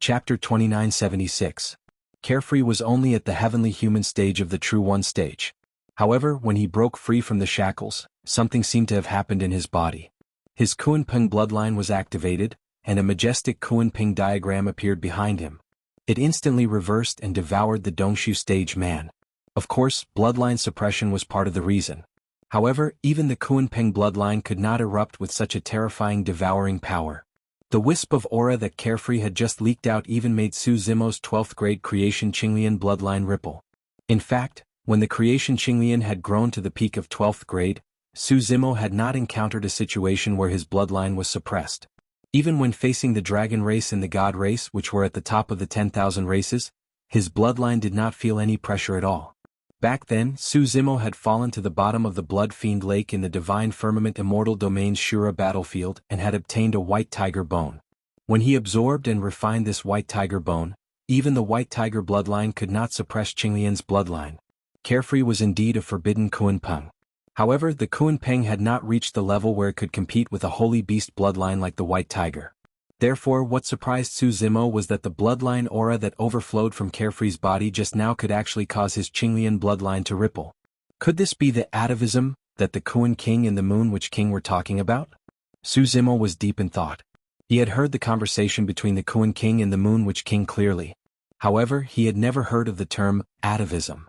Chapter 2976. Carefree was only at the heavenly human stage of the True One stage. However, when he broke free from the shackles, something seemed to have happened in his body. His Kunpeng bloodline was activated, and a majestic Kunpeng diagram appeared behind him. It instantly reversed and devoured the Dongshu stage man. Of course, bloodline suppression was part of the reason. However, even the Kunpeng bloodline could not erupt with such a terrifying devouring power. The wisp of aura that Carefree had just leaked out even made Su Zimo's 12th grade Creation Qinglian bloodline ripple. In fact, when the Creation Qinglian had grown to the peak of 12th grade, Su Zimo had not encountered a situation where his bloodline was suppressed. Even when facing the dragon race and the god race, which were at the top of the 10,000 races, his bloodline did not feel any pressure at all. Back then, Su Zimo had fallen to the bottom of the Blood Fiend Lake in the Divine Firmament Immortal Domain's Shura battlefield and had obtained a white tiger bone. When he absorbed and refined this white tiger bone, even the white tiger bloodline could not suppress Qinglian's bloodline. Carefree was indeed a forbidden Kunpeng. However, the Kunpeng had not reached the level where it could compete with a holy beast bloodline like the white tiger. Therefore, what surprised Su Zimo was that the bloodline aura that overflowed from Carefree's body just now could actually cause his Qinglian bloodline to ripple. Could this be the atavism that the Kun King and the Moon Witch King were talking about? Su Zimo was deep in thought. He had heard the conversation between the Kun King and the Moon Witch King clearly. However, he had never heard of the term atavism.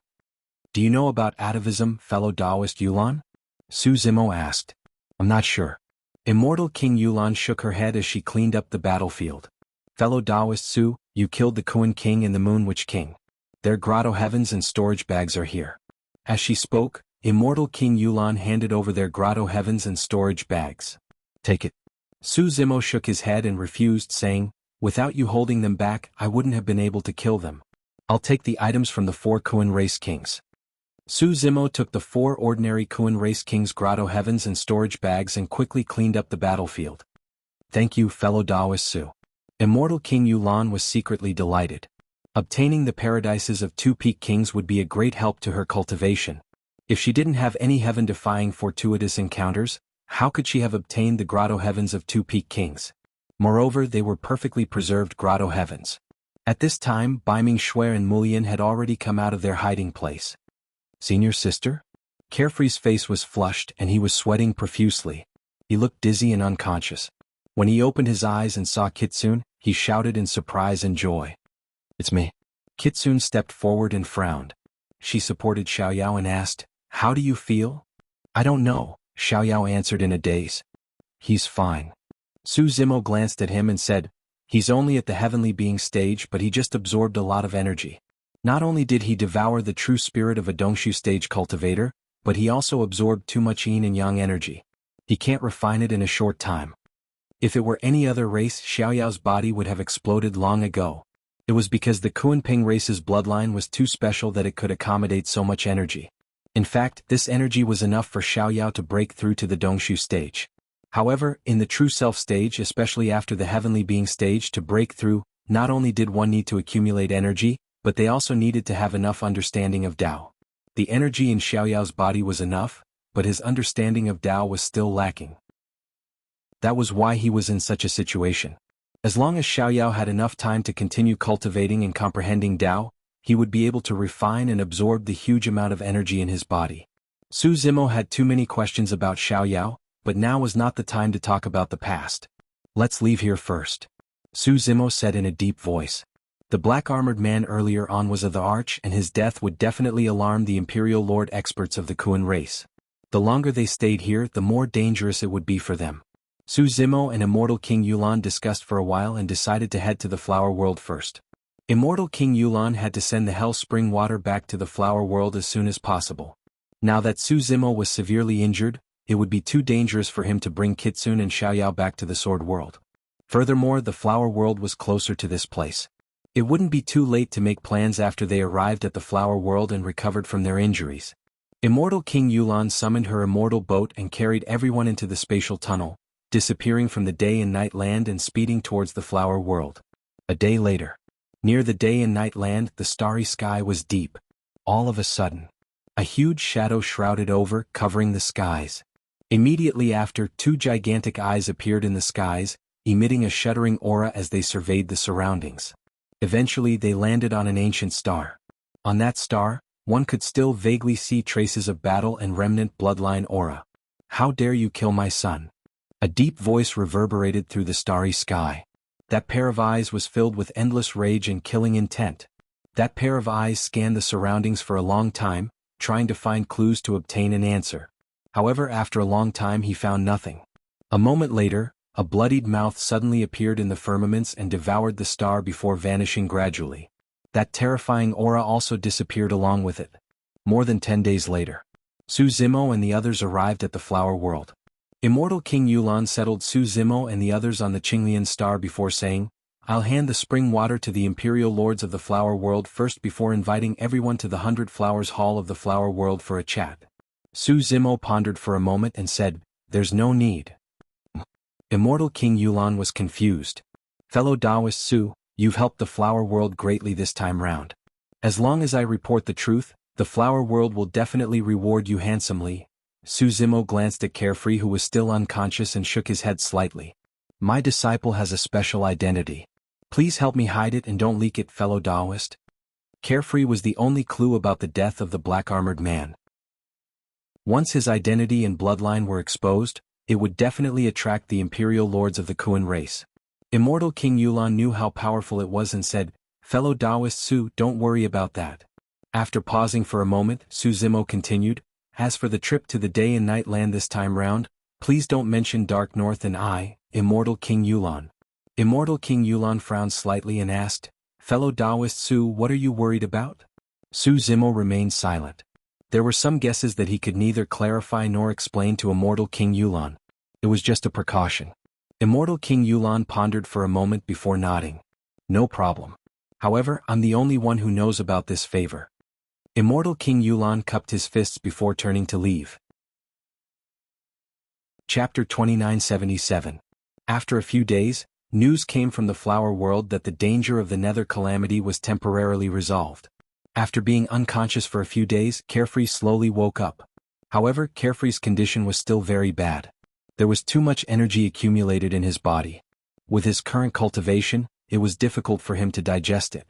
Do you know about atavism, fellow Taoist Yulan? Su Zimo asked. I'm not sure. Immortal King Yulan shook her head as she cleaned up the battlefield. Fellow Taoist Su, you killed the Kun King and the Moon Witch King. Their grotto heavens and storage bags are here. As she spoke, Immortal King Yulan handed over their grotto heavens and storage bags. Take it. Su Zimo shook his head and refused, saying, without you holding them back, I wouldn't have been able to kill them. I'll take the items from the 4 Kun race kings. Su Zimo took the 4 ordinary Kun race kings' grotto heavens and storage bags and quickly cleaned up the battlefield. Thank you, fellow Taoist Su. Immortal King Yulan was secretly delighted. Obtaining the paradises of 2 peak kings would be a great help to her cultivation. If she didn't have any heaven-defying fortuitous encounters, how could she have obtained the grotto heavens of 2 peak kings? Moreover, they were perfectly preserved grotto heavens. At this time, Baiming Shui and Mulian had already come out of their hiding place. Senior sister? Carefree's face was flushed and he was sweating profusely. He looked dizzy and unconscious. When he opened his eyes and saw Kitsune, he shouted in surprise and joy. It's me. Kitsune stepped forward and frowned. She supported Xiaoyao and asked, how do you feel? I don't know, Xiaoyao answered in a daze. He's fine. Su Zimo glanced at him and said, he's only at the heavenly being stage, but he just absorbed a lot of energy. Not only did he devour the true spirit of a Dongshu stage cultivator, but he also absorbed too much yin and yang energy. He can't refine it in a short time. If it were any other race, Xiaoyao's body would have exploded long ago. It was because the Kunpeng race's bloodline was too special that it could accommodate so much energy. In fact, this energy was enough for Xiaoyao to break through to the Dongshu stage. However, in the true self stage, especially after the heavenly being stage, to break through, not only did one need to accumulate energy, but they also needed to have enough understanding of Tao. The energy in Xiaoyao's body was enough, but his understanding of Tao was still lacking. That was why he was in such a situation. As long as Xiaoyao had enough time to continue cultivating and comprehending Tao, he would be able to refine and absorb the huge amount of energy in his body. Su Zimo had too many questions about Xiaoyao, but now was not the time to talk about the past. Let's leave here first. Su Zimo said in a deep voice. The black-armored man earlier on was of the Arch, and his death would definitely alarm the Imperial Lord experts of the Kun race. The longer they stayed here, the more dangerous it would be for them. Su Zimo and Immortal King Yulan discussed for a while and decided to head to the Flower World first. Immortal King Yulan had to send the Hell Spring water back to the Flower World as soon as possible. Now that Su Zimo was severely injured, it would be too dangerous for him to bring Kitsune and Xiaoyao back to the Sword World. Furthermore, the Flower World was closer to this place. It wouldn't be too late to make plans after they arrived at the Flower World and recovered from their injuries. Immortal King Yulan summoned her immortal boat and carried everyone into the spatial tunnel, disappearing from the day and night land and speeding towards the Flower World. A day later. Near the day and night land, the starry sky was deep. All of a sudden, a huge shadow shrouded over, covering the skies. Immediately after, 2 gigantic eyes appeared in the skies, emitting a shuddering aura as they surveyed the surroundings. Eventually they landed on an ancient star. On that star, one could still vaguely see traces of battle and remnant bloodline aura. "How dare you kill my son?" A deep voice reverberated through the starry sky. That pair of eyes was filled with endless rage and killing intent. That pair of eyes scanned the surroundings for a long time, trying to find clues to obtain an answer. However, after a long time he found nothing. A moment later, a bloodied mouth suddenly appeared in the firmaments and devoured the star before vanishing gradually. That terrifying aura also disappeared along with it. More than 10 days later, Su Zimo and the others arrived at the Flower World. Immortal King Yulan settled Su Zimo and the others on the Qinglian star before saying, "I'll hand the spring water to the Imperial Lords of the Flower World first before inviting everyone to the 100 Flowers Hall of the Flower World for a chat." Su Zimo pondered for a moment and said, "There's no need." Immortal King Yulan was confused. "Fellow Taoist Su, you've helped the Flower World greatly this time round. As long as I report the truth, the Flower World will definitely reward you handsomely." Su Zimo glanced at Carefree, who was still unconscious, and shook his head slightly. "My disciple has a special identity. Please help me hide it and don't leak it, fellow Taoist." Carefree was the only clue about the death of the black-armored man. Once his identity and bloodline were exposed, it would definitely attract the Imperial Lords of the Kuan race. Immortal King Yulan knew how powerful it was and said, "Fellow Taoist Su, don't worry about that." After pausing for a moment, Su Zimo continued, "As for the trip to the Day and Night Land this time round, please don't mention Dark North and I, Immortal King Yulan." Immortal King Yulan frowned slightly and asked, "Fellow Taoist Su, what are you worried about?" Su Zimo remained silent. There were some guesses that he could neither clarify nor explain to Immortal King Yulan. It was just a precaution. Immortal King Yulan pondered for a moment before nodding. "No problem. However, I'm the only one who knows about this favor." Immortal King Yulan cupped his fists before turning to leave. Chapter 2977. After a few days, news came from the Flower World that the danger of the Nether Calamity was temporarily resolved. After being unconscious for a few days, Carefree slowly woke up. However, Carefree's condition was still very bad. There was too much energy accumulated in his body. With his current cultivation, it was difficult for him to digest it.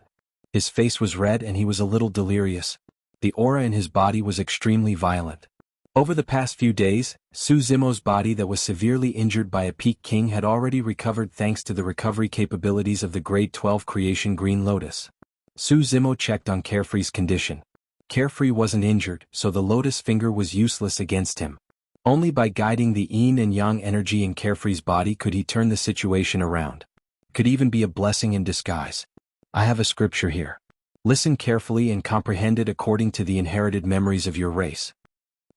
His face was red and he was a little delirious. The aura in his body was extremely violent. Over the past few days, Su Zimo's body that was severely injured by a Peak King had already recovered thanks to the recovery capabilities of the Grade 12 Creation Green Lotus. Su Zimo checked on Carefree's condition. Carefree wasn't injured, so the Lotus Finger was useless against him. Only by guiding the yin and yang energy in Carefree's body could he turn the situation around. Could even be a blessing in disguise. I have a scripture here. Listen carefully and comprehend it according to the inherited memories of your race.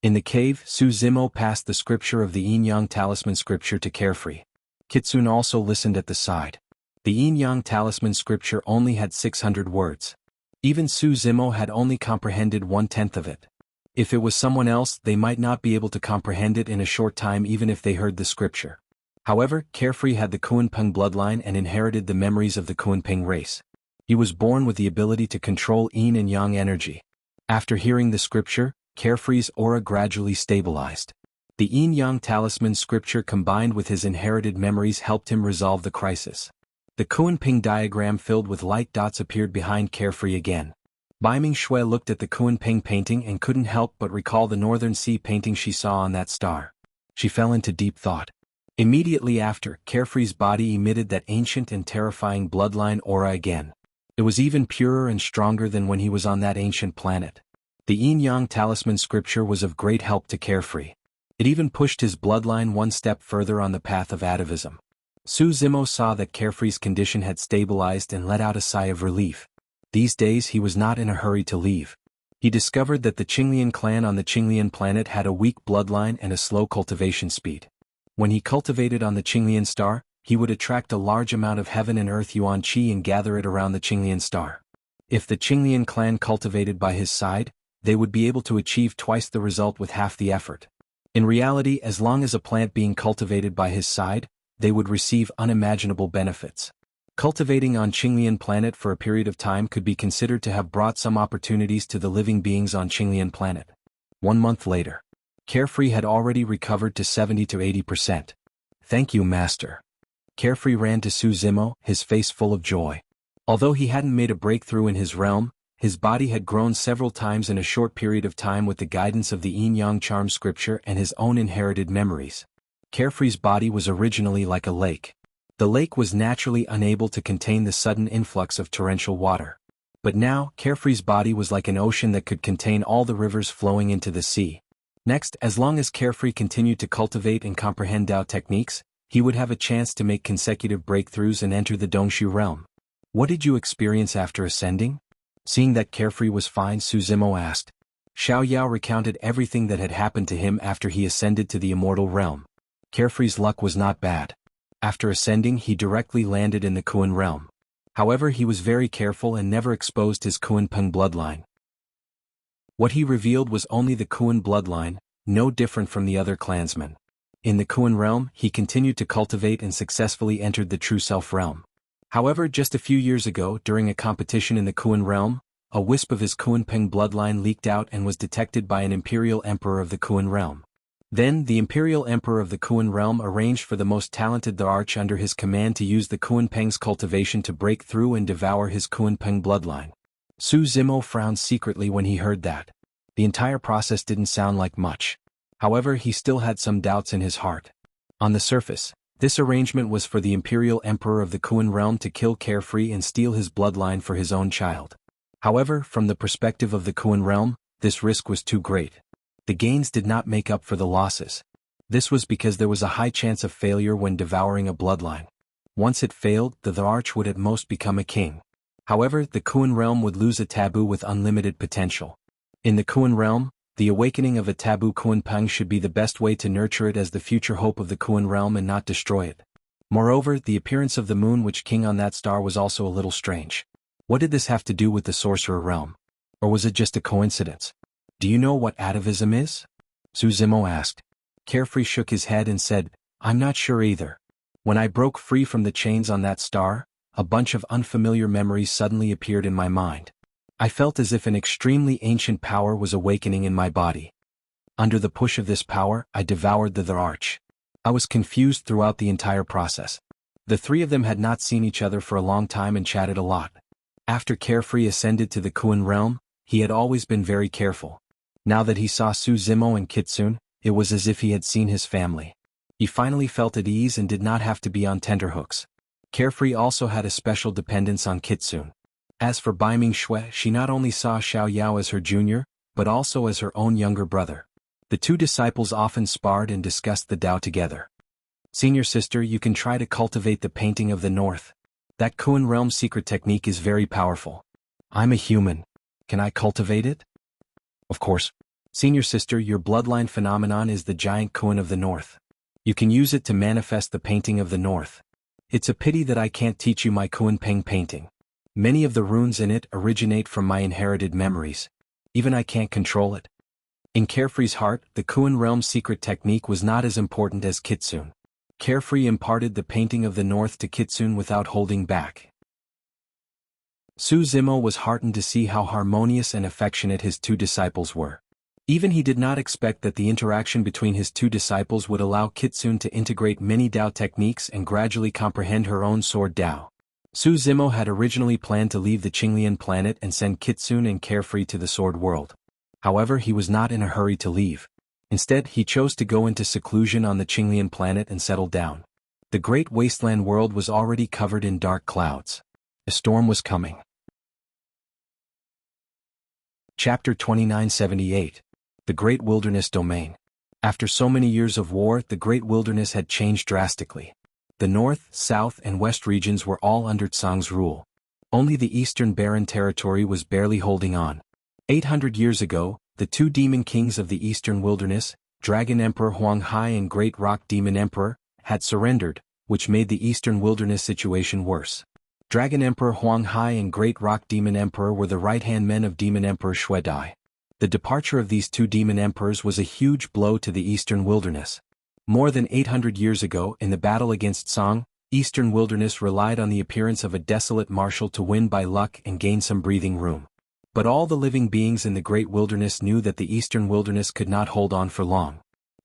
In the cave, Su Zimo passed the scripture of the yin-yang talisman scripture to Carefree. Kitsune also listened at the side. The yin-yang talisman scripture only had 600 words. Even Su Zimo had only comprehended 1/10 of it. If it was someone else, they might not be able to comprehend it in a short time even if they heard the scripture. However, Carefree had the Kuan-Peng bloodline and inherited the memories of the Kuan-Peng race. He was born with the ability to control yin and yang energy. After hearing the scripture, Carefree's aura gradually stabilized. The yin-yang talisman scripture combined with his inherited memories helped him resolve the crisis. The Kuan-Peng diagram filled with light dots appeared behind Carefree again. Baiming Shui looked at the Kuan-Peng painting and couldn't help but recall the Northern Sea painting she saw on that star. She fell into deep thought. Immediately after, Carefree's body emitted that ancient and terrifying bloodline aura again. It was even purer and stronger than when he was on that ancient planet. The yin-yang talisman scripture was of great help to Carefree. It even pushed his bloodline one step further on the path of atavism. Su Zimo saw that Carefree's condition had stabilized and let out a sigh of relief. These days he was not in a hurry to leave. He discovered that the Qinglian clan on the Qinglian planet had a weak bloodline and a slow cultivation speed. When he cultivated on the Qinglian star, he would attract a large amount of heaven and earth yuan qi and gather it around the Qinglian star. If the Qinglian clan cultivated by his side, they would be able to achieve twice the result with half the effort. In reality, as long as a plant being cultivated by his side, they would receive unimaginable benefits. Cultivating on Qinglian planet for a period of time could be considered to have brought some opportunities to the living beings on Qinglian planet. 1 month later, Carefree had already recovered to 70 to 80%. "Thank you, Master." Carefree ran to Su Zimo, his face full of joy. Although he hadn't made a breakthrough in his realm, his body had grown several times in a short period of time with the guidance of the Yin-Yang charm scripture and his own inherited memories. Carefree's body was originally like a lake. The lake was naturally unable to contain the sudden influx of torrential water. But now, Carefree's body was like an ocean that could contain all the rivers flowing into the sea. Next, as long as Carefree continued to cultivate and comprehend Tao techniques, he would have a chance to make consecutive breakthroughs and enter the Dongshu realm. What did you experience after ascending? Seeing that Carefree was fine, Su Zimo asked. Xiao Yao recounted everything that had happened to him after he ascended to the immortal realm. Carefree's luck was not bad. After ascending, he directly landed in the Kuan realm. However, he was very careful and never exposed his Kuan Peng bloodline. What he revealed was only the Kuan bloodline, no different from the other clansmen. In the Kuan realm, he continued to cultivate and successfully entered the true self realm. However, just a few years ago, during a competition in the Kuan realm, a wisp of his Kuan Peng bloodline leaked out and was detected by an imperial emperor of the Kuan realm. Then, the imperial emperor of the Kuan realm arranged for the most talented arch under his command to use the Kuan Peng's cultivation to break through and devour his Kuan Peng bloodline. Su Zimo frowned secretly when he heard that. The entire process didn't sound like much. However, he still had some doubts in his heart. On the surface, this arrangement was for the imperial emperor of the Kuan realm to kill Carefree and steal his bloodline for his own child. However, from the perspective of the Kuan realm, this risk was too great. The gains did not make up for the losses. This was because there was a high chance of failure when devouring a bloodline. Once it failed, the arch would at most become a king. However, the Kuan realm would lose a taboo with unlimited potential. In the Kuan realm, the awakening of a taboo Kuan Peng should be the best way to nurture it as the future hope of the Kuan realm and not destroy it. Moreover, the appearance of the moon which king on that star was also a little strange. What did this have to do with the sorcerer realm? Or was it just a coincidence? Do you know what atavism is? Su Zimo asked. Carefree shook his head and said, I'm not sure either. When I broke free from the chains on that star, a bunch of unfamiliar memories suddenly appeared in my mind. I felt as if an extremely ancient power was awakening in my body. Under the push of this power, I devoured the arch. I was confused throughout the entire process. The three of them had not seen each other for a long time and chatted a lot. After Carefree ascended to the Kuan realm, he had always been very careful. Now that he saw Su Zimo and Kitsune, it was as if he had seen his family. He finally felt at ease and did not have to be on tenterhooks. Carefree also had a special dependence on Kitsune. As for Bai Ming Shui, she not only saw Xiao Yao as her junior, but also as her own younger brother. The two disciples often sparred and discussed the Tao together. Senior sister, you can try to cultivate the painting of the north. That Kuan realm secret technique is very powerful. I'm a human. Can I cultivate it? Of course. Senior sister, your bloodline phenomenon is the giant Kuan of the north. You can use it to manifest the painting of the north. It's a pity that I can't teach you my Kuan Peng painting. Many of the runes in it originate from my inherited memories. Even I can't control it. In Carefree's heart, the Kuan realm secret technique was not as important as Kitsune. Carefree imparted the painting of the north to Kitsune without holding back. Su Zimo was heartened to see how harmonious and affectionate his two disciples were. Even he did not expect that the interaction between his two disciples would allow Kitsune to integrate many Tao techniques and gradually comprehend her own sword Tao. Su Zimo had originally planned to leave the Qinglian planet and send Kitsune and Carefree to the Sword World. However, he was not in a hurry to leave. Instead, he chose to go into seclusion on the Qinglian planet and settle down. The great wasteland world was already covered in dark clouds. A storm was coming. Chapter 2978. The Great Wilderness Domain. After so many years of war, the Great Wilderness had changed drastically. The north, south, and west regions were all under Tsang's rule. Only the eastern barren territory was barely holding on. 800 years ago, the two demon kings of the eastern wilderness, Dragon Emperor Huang Hai and Great Rock Demon Emperor, had surrendered, which made the eastern wilderness situation worse. Dragon Emperor Huang Hai and Great Rock Demon Emperor were the right-hand men of Demon Emperor Shui Dai. The departure of these two demon emperors was a huge blow to the eastern wilderness. More than 800 years ago, in the battle against Tsang, eastern wilderness relied on the appearance of a desolate marshal to win by luck and gain some breathing room. But all the living beings in the great wilderness knew that the eastern wilderness could not hold on for long.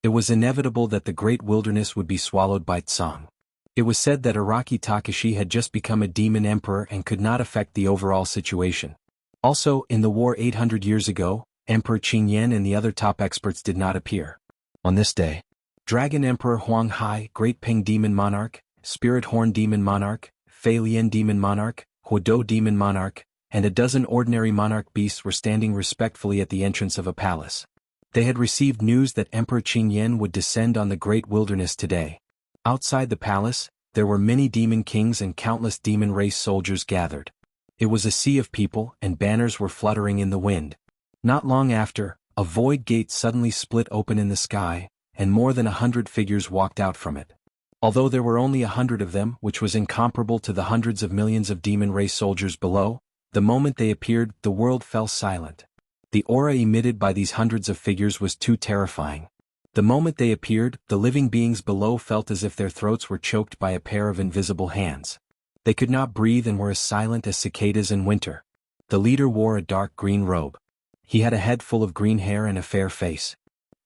It was inevitable that the great wilderness would be swallowed by Tsang. It was said that Araki Takashi had just become a demon emperor and could not affect the overall situation. Also, in the war 800 years ago, Emperor Qingyan and the other top experts did not appear. On this day, Dragon Emperor Huang Hai, Great Peng Demon Monarch, Spirit Horn Demon Monarch, Fei Lian Demon Monarch, Huodou Demon Monarch, and a dozen ordinary monarch beasts were standing respectfully at the entrance of a palace. They had received news that Emperor Qingyan would descend on the great wilderness today. Outside the palace, there were many demon kings and countless demon race soldiers gathered. It was a sea of people, and banners were fluttering in the wind. Not long after, a void gate suddenly split open in the sky, and more than 100 figures walked out from it. Although there were only 100 of them, which was incomparable to the hundreds of millions of demon race soldiers below, the moment they appeared, the world fell silent. The aura emitted by these hundreds of figures was too terrifying. The moment they appeared, the living beings below felt as if their throats were choked by a pair of invisible hands. They could not breathe and were as silent as cicadas in winter. The leader wore a dark green robe. He had a head full of green hair and a fair face.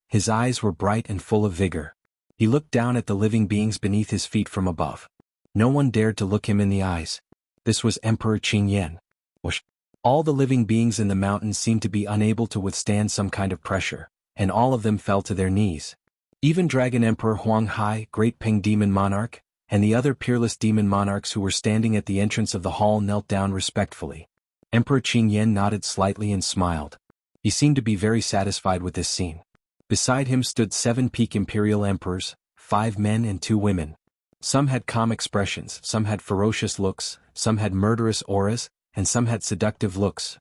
His eyes were bright and full of vigor. He looked down at the living beings beneath his feet from above. No one dared to look him in the eyes. This was Emperor Qingyan. All the living beings in the mountains seemed to be unable to withstand some kind of pressure, and all of them fell to their knees. Even Dragon Emperor Huang Hai, Great Peng Demon Monarch, and the other peerless demon monarchs who were standing at the entrance of the hall knelt down respectfully. Emperor Qingyan nodded slightly and smiled. He seemed to be very satisfied with this scene. Beside him stood 7 peak imperial emperors, 5 men and 2 women. Some had calm expressions, some had ferocious looks, some had murderous auras, and some had seductive looks.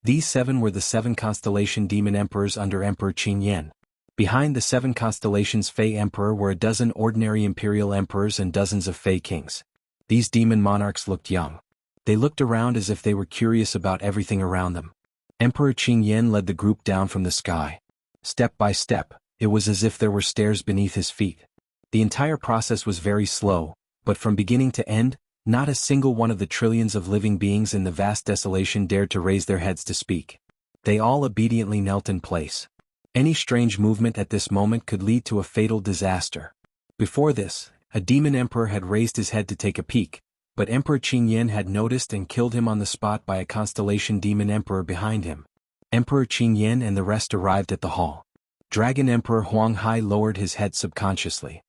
These 7 were the 7 constellation demon emperors under Emperor Qingyan. Behind the 7 constellations Fey Emperor were a dozen ordinary imperial emperors and dozens of Fey kings. These demon monarchs looked young. They looked around as if they were curious about everything around them. Emperor Qingyan led the group down from the sky. Step by step, it was as if there were stairs beneath his feet. The entire process was very slow, but from beginning to end, not a single one of the trillions of living beings in the vast desolation dared to raise their heads to speak. They all obediently knelt in place. Any strange movement at this moment could lead to a fatal disaster. Before this, a demon emperor had raised his head to take a peek, but Emperor Qingyan had noticed and killed him on the spot by a constellation demon emperor behind him. Emperor Qingyan and the rest arrived at the hall. Dragon Emperor Huang Hai lowered his head subconsciously.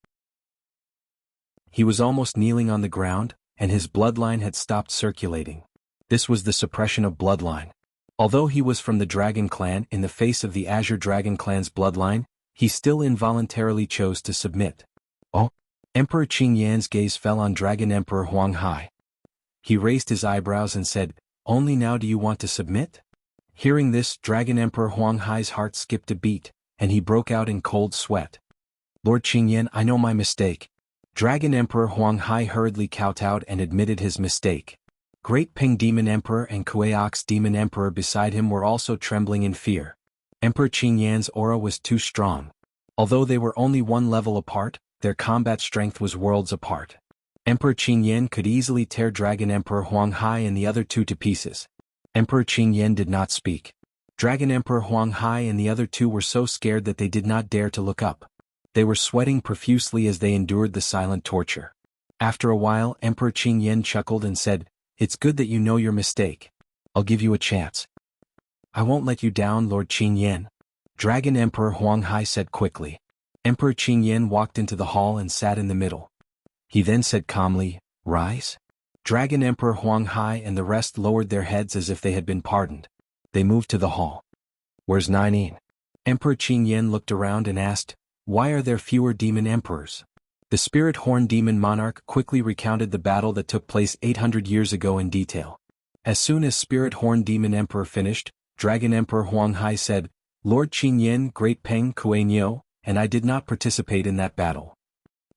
He was almost kneeling on the ground, and his bloodline had stopped circulating. This was the suppression of bloodline. Although he was from the Dragon Clan, in the face of the Azure Dragon Clan's bloodline, he still involuntarily chose to submit. Oh! Emperor Qingyan's gaze fell on Dragon Emperor Huang Hai. He raised his eyebrows and said, "Only now do you want to submit?" Hearing this, Dragon Emperor Huang Hai's heart skipped a beat, and he broke out in cold sweat. "Lord Qingyan, I know my mistake." Dragon Emperor Huang Hai hurriedly kowtowed and admitted his mistake. Great Peng Demon Emperor and Kuei-Ox Demon Emperor beside him were also trembling in fear. Emperor Qingyan's aura was too strong. Although they were only one level apart, their combat strength was worlds apart. Emperor Qingyan could easily tear Dragon Emperor Huang Hai and the other 2 to pieces. Emperor Qingyan did not speak. Dragon Emperor Huang Hai and the other 2 were so scared that they did not dare to look up. They were sweating profusely as they endured the silent torture. After a while, Emperor Qingyan chuckled and said, "It's good that you know your mistake. I'll give you a chance." "I won't let you down, Lord Qingyan," Dragon Emperor Huang Hai said quickly. Emperor Qingyan walked into the hall and sat in the middle. He then said calmly, "Rise." Dragon Emperor Huang Hai and the rest lowered their heads as if they had been pardoned. They moved to the hall. "Where's Nine?" Emperor Qingyan looked around and asked, "Why are there fewer demon emperors?" The Spirit Horn Demon Monarch quickly recounted the battle that took place 800 years ago in detail. As soon as Spirit Horn Demon Emperor finished, Dragon Emperor Huang Hai said, "Lord Qingyan, Great Peng Kuei-Nyo, and I did not participate in that battle.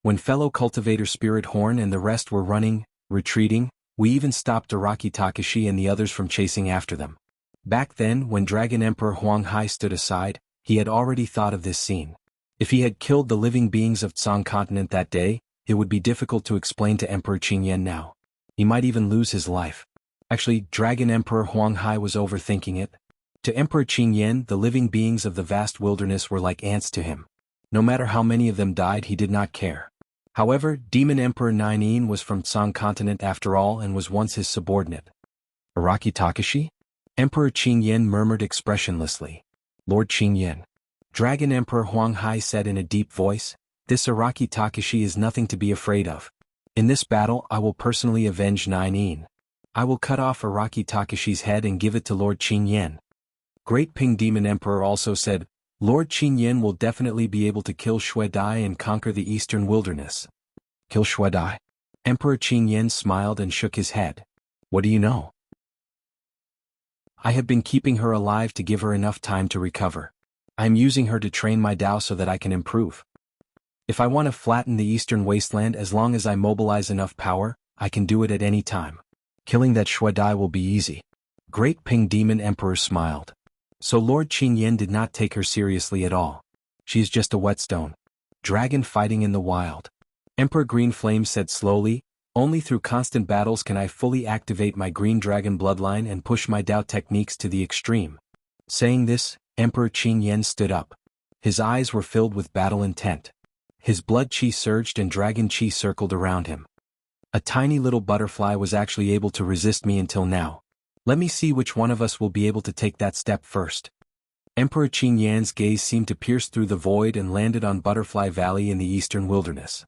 When fellow cultivator Spirit Horn and the rest were running, retreating, we even stopped Araki Takashi and the others from chasing after them." Back then, when Dragon Emperor Huang Hai stood aside, he had already thought of this scene. If he had killed the living beings of Tsang Continent that day, it would be difficult to explain to Emperor Qingyan now. He might even lose his life. Actually, Dragon Emperor Huang Hai was overthinking it. To Emperor Qingyan, the living beings of the vast wilderness were like ants to him. No matter how many of them died, he did not care. However, Demon Emperor Nine was from Tsang continent after all and was once his subordinate. Araki Takashi? Emperor Qingyan murmured expressionlessly. Lord Qingyan. Dragon Emperor Huang Hai said in a deep voice, this Araki Takashi is nothing to be afraid of. In this battle I will personally avenge Nine. I will cut off Araki Takashi's head and give it to Lord Qingyan. Great Ping Demon Emperor also said, Lord Qingyan will definitely be able to kill Shui Dai and conquer the eastern wilderness. Kill Shui Dai? Emperor Qingyan smiled and shook his head. What do you know? I have been keeping her alive to give her enough time to recover. I am using her to train my Tao so that I can improve. If I want to flatten the eastern wasteland, as long as I mobilize enough power, I can do it at any time. Killing that Shui Dai will be easy. Great Ping Demon Emperor smiled. So Lord Qingyan did not take her seriously at all. She is just a whetstone. Dragon fighting in the wild. Emperor Green Flame said slowly, only through constant battles can I fully activate my green dragon bloodline and push my Tao techniques to the extreme. Saying this, Emperor Qingyan stood up. His eyes were filled with battle intent. His blood chi surged and dragon chi circled around him. A tiny little butterfly was actually able to resist me until now. Let me see which one of us will be able to take that step first. Emperor Qingyan's gaze seemed to pierce through the void and landed on Butterfly Valley in the eastern wilderness.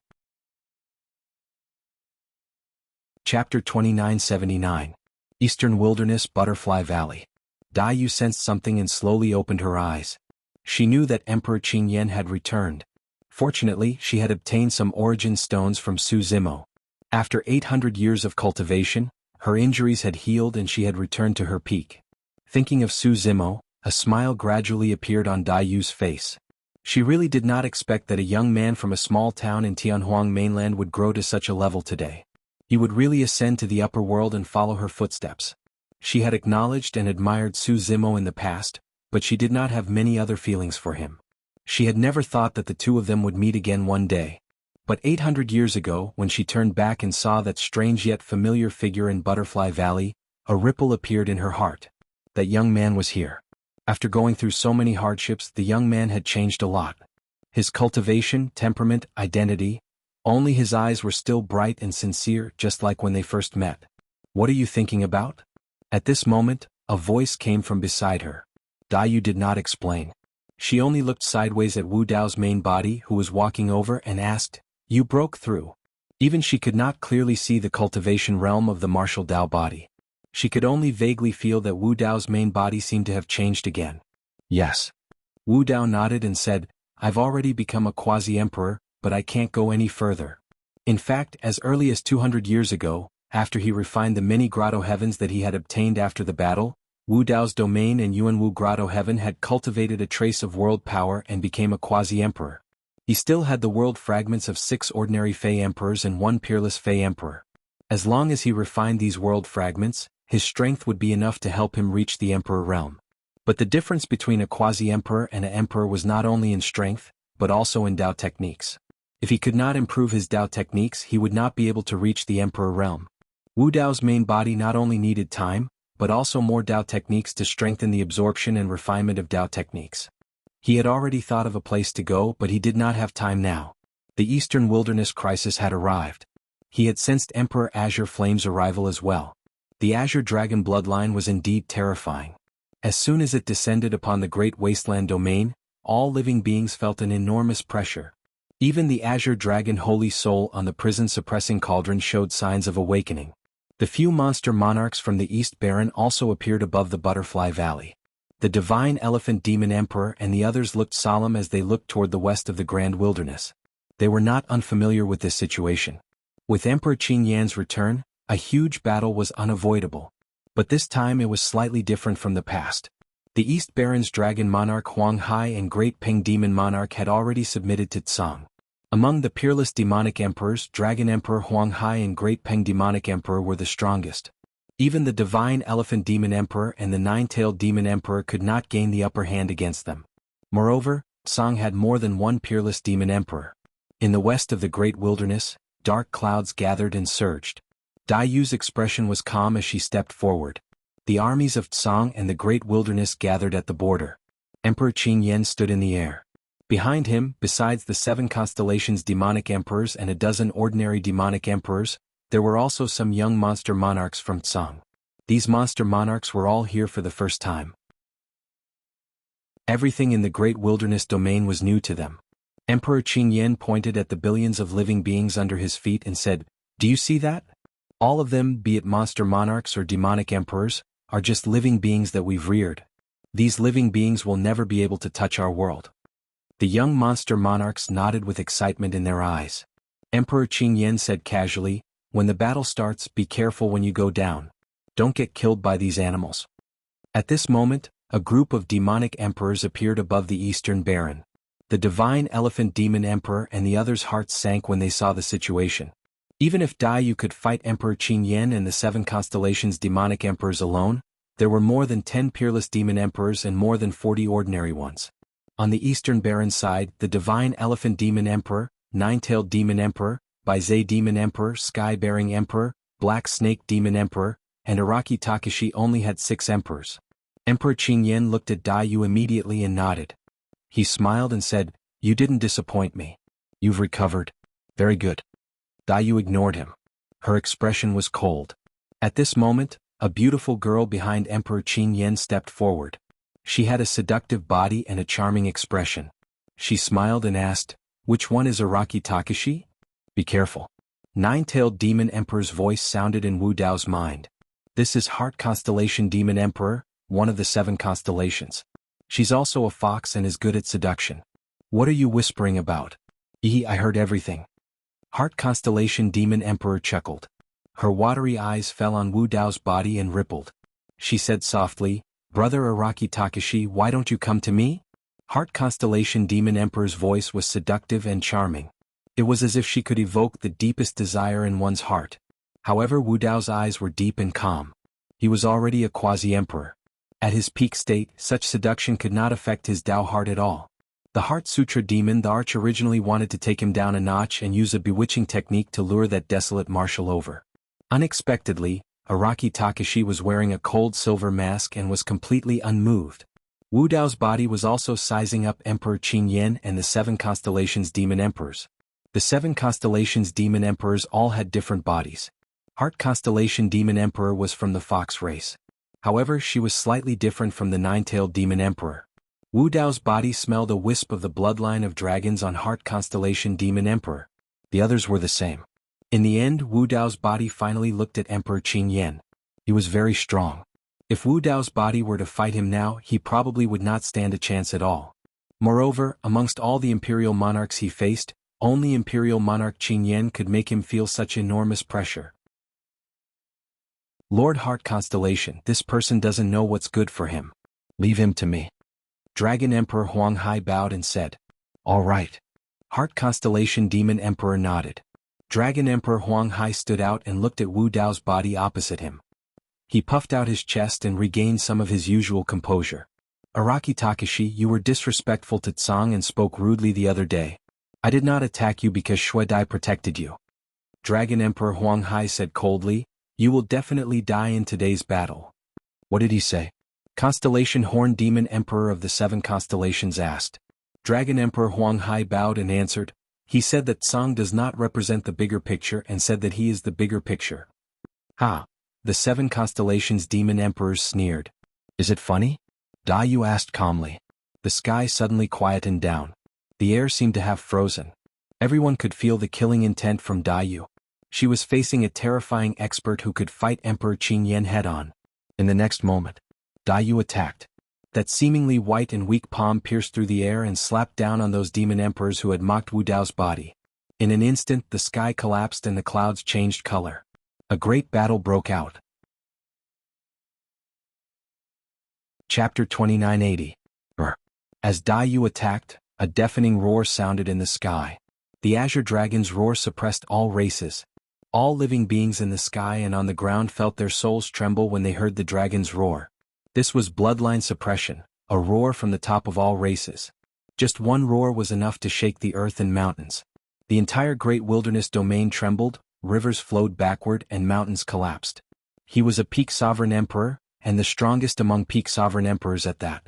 Chapter 2979. Eastern Wilderness, Butterfly Valley. Dai Yu sensed something and slowly opened her eyes. She knew that Emperor Qingyan had returned. Fortunately, she had obtained some origin stones from Su Zimo. After 800 years of cultivation, her injuries had healed and she had returned to her peak. Thinking of Su Zimo, a smile gradually appeared on Dai Yu's face. She really did not expect that a young man from a small town in Tianhuang mainland would grow to such a level today. He would really ascend to the upper world and follow her footsteps. She had acknowledged and admired Su Zimo in the past, but she did not have many other feelings for him. She had never thought that the two of them would meet again one day. But 800 years ago, when she turned back and saw that strange yet familiar figure in Butterfly Valley, a ripple appeared in her heart. That young man was here. After going through so many hardships, the young man had changed a lot. His cultivation, temperament, identity, only his eyes were still bright and sincere, just like when they first met. What are you thinking about? At this moment, a voice came from beside her. Dai Yu did not explain. She only looked sideways at Wu Dao's main body, who was walking over, and asked, You broke through. Even she could not clearly see the cultivation realm of the martial Dao body. She could only vaguely feel that Wu Dao's main body seemed to have changed again. Yes. Wu Dao nodded and said, I've already become a quasi-emperor, but I can't go any further. In fact, as early as 200 years ago, after he refined the many grotto heavens that he had obtained after the battle, Wu Dao's domain and Yuanwu grotto heaven had cultivated a trace of world power and became a quasi-emperor. He still had the world fragments of 6 ordinary Fey emperors and 1 peerless Fey emperor. As long as he refined these world fragments, his strength would be enough to help him reach the emperor realm. But the difference between a quasi-emperor and an emperor was not only in strength, but also in Dao techniques. If he could not improve his Dao techniques, he would not be able to reach the emperor realm. Wu Dao's main body not only needed time, but also more Dao techniques to strengthen the absorption and refinement of Dao techniques. He had already thought of a place to go, but he did not have time now. The Eastern Wilderness crisis had arrived. He had sensed Emperor Azure Flame's arrival as well. The Azure Dragon bloodline was indeed terrifying. As soon as it descended upon the Great Wasteland domain, all living beings felt an enormous pressure. Even the Azure Dragon Holy Soul on the prison-suppressing cauldron showed signs of awakening. The few monster monarchs from the East Baron also appeared above the Butterfly Valley. The Divine Elephant Demon Emperor and the others looked solemn as they looked toward the west of the Grand Wilderness. They were not unfamiliar with this situation. With Emperor Qingyan's return, a huge battle was unavoidable. But this time it was slightly different from the past. The East Baron's Dragon Monarch Huang Hai and Great Ping Demon Monarch had already submitted to Tsang. Among the peerless demonic emperors, Dragon Emperor Huang Hai and Great Peng Demonic Emperor were the strongest. Even the Divine Elephant Demon Emperor and the Nine-Tailed Demon Emperor could not gain the upper hand against them. Moreover, Tsang had more than one peerless demon emperor. In the west of the Great Wilderness, dark clouds gathered and surged. Dai Yu's expression was calm as she stepped forward. The armies of Tsang and the Great Wilderness gathered at the border. Emperor Qingyan stood in the air. Behind him, besides the 7 constellations' demonic emperors and a dozen ordinary demonic emperors, there were also some young monster monarchs from Tsang. These monster monarchs were all here for the first time. Everything in the great wilderness domain was new to them. Emperor Qingyan pointed at the billions of living beings under his feet and said, "Do you see that? All of them, be it monster monarchs or demonic emperors, are just living beings that we've reared. These living beings will never be able to touch our world." The young monster monarchs nodded with excitement in their eyes. Emperor Qingyan said casually, "When the battle starts, be careful when you go down. Don't get killed by these animals." At this moment, a group of demonic emperors appeared above the Eastern Baron. The divine elephant demon emperor and the others' hearts sank when they saw the situation. Even if Daiyu could fight Emperor Qingyan and the 7 constellations' demonic emperors alone, there were more than 10 peerless demon emperors and more than 40 ordinary ones. On the Eastern Baron side, the divine elephant demon emperor, 9-tailed demon emperor, Baizei demon emperor, sky-bearing emperor, black snake demon emperor, and Araki Takashi only had 6 emperors. Emperor Qingyan looked at Daiyu immediately and nodded. He smiled and said, "You didn't disappoint me. You've recovered. Very good." Daiyu ignored him. Her expression was cold. At this moment, a beautiful girl behind Emperor Qingyan stepped forward. She had a seductive body and a charming expression. She smiled and asked, "Which one is Araki Takashi?" "Be careful." 9-tailed demon emperor's voice sounded in Wu Dao's mind. "This is Heart Constellation Demon Emperor, one of the 7 constellations. She's also a fox and is good at seduction." "What are you whispering about?" I heard everything." Heart Constellation Demon Emperor chuckled. Her watery eyes fell on Wu Dao's body and rippled. She said softly, "Brother Araki Takashi, why don't you come to me?" Heart Constellation Demon Emperor's voice was seductive and charming. It was as if she could evoke the deepest desire in one's heart. However, Wu Dao's eyes were deep and calm. He was already a quasi-emperor. At his peak state, such seduction could not affect his Dao heart at all. The Heart Sutra demon the Arch originally wanted to take him down a notch and use a bewitching technique to lure that desolate marshal over. Unexpectedly, Araki Takashi was wearing a cold silver mask and was completely unmoved. Wu Dao's body was also sizing up Emperor Qingyan and the 7 constellations demon emperors. The 7 constellations demon emperors all had different bodies. Heart Constellation Demon Emperor was from the fox race. However, she was slightly different from the 9-tailed demon emperor. Wu Dao's body smelled a wisp of the bloodline of dragons on Heart Constellation Demon Emperor. The others were the same. In the end, Wu Dao's body finally looked at Emperor Qingyan. He was very strong. If Wu Dao's body were to fight him now, he probably would not stand a chance at all. Moreover, amongst all the imperial monarchs he faced, only Imperial Monarch Qingyan could make him feel such enormous pressure. "Lord Heart Constellation, this person doesn't know what's good for him. Leave him to me." Dragon Emperor Huang Hai bowed and said, "All right." Heart Constellation Demon Emperor nodded. Dragon Emperor Huang Hai stood out and looked at Wu Dao's body opposite him. He puffed out his chest and regained some of his usual composure. "Araki Takashi, you were disrespectful to Tsang and spoke rudely the other day. I did not attack you because Shui Dai protected you." Dragon Emperor Huang Hai said coldly, "You will definitely die in today's battle." "What did he say?" Constellation Horn Demon Emperor of the 7 constellations asked. Dragon Emperor Huang Hai bowed and answered, "He said that Tsang does not represent the bigger picture and said that he is the bigger picture." "Ha!" The 7 constellations demon emperors sneered. "Is it funny?" Daiyu asked calmly. The sky suddenly quietened down. The air seemed to have frozen. Everyone could feel the killing intent from Daiyu. She was facing a terrifying expert who could fight Emperor Qingyan head-on. In the next moment, Daiyu attacked. That seemingly white and weak palm pierced through the air and slapped down on those demon emperors who had mocked Wu Dao's body. In an instant, the sky collapsed and the clouds changed color. A great battle broke out. Chapter 2980. As Daiyu attacked, a deafening roar sounded in the sky. The Azure Dragon's roar suppressed all races. All living beings in the sky and on the ground felt their souls tremble when they heard the dragon's roar. This was bloodline suppression, a roar from the top of all races. Just one roar was enough to shake the earth and mountains. The entire great wilderness domain trembled, rivers flowed backward and mountains collapsed. He was a peak sovereign emperor, and the strongest among peak sovereign emperors at that.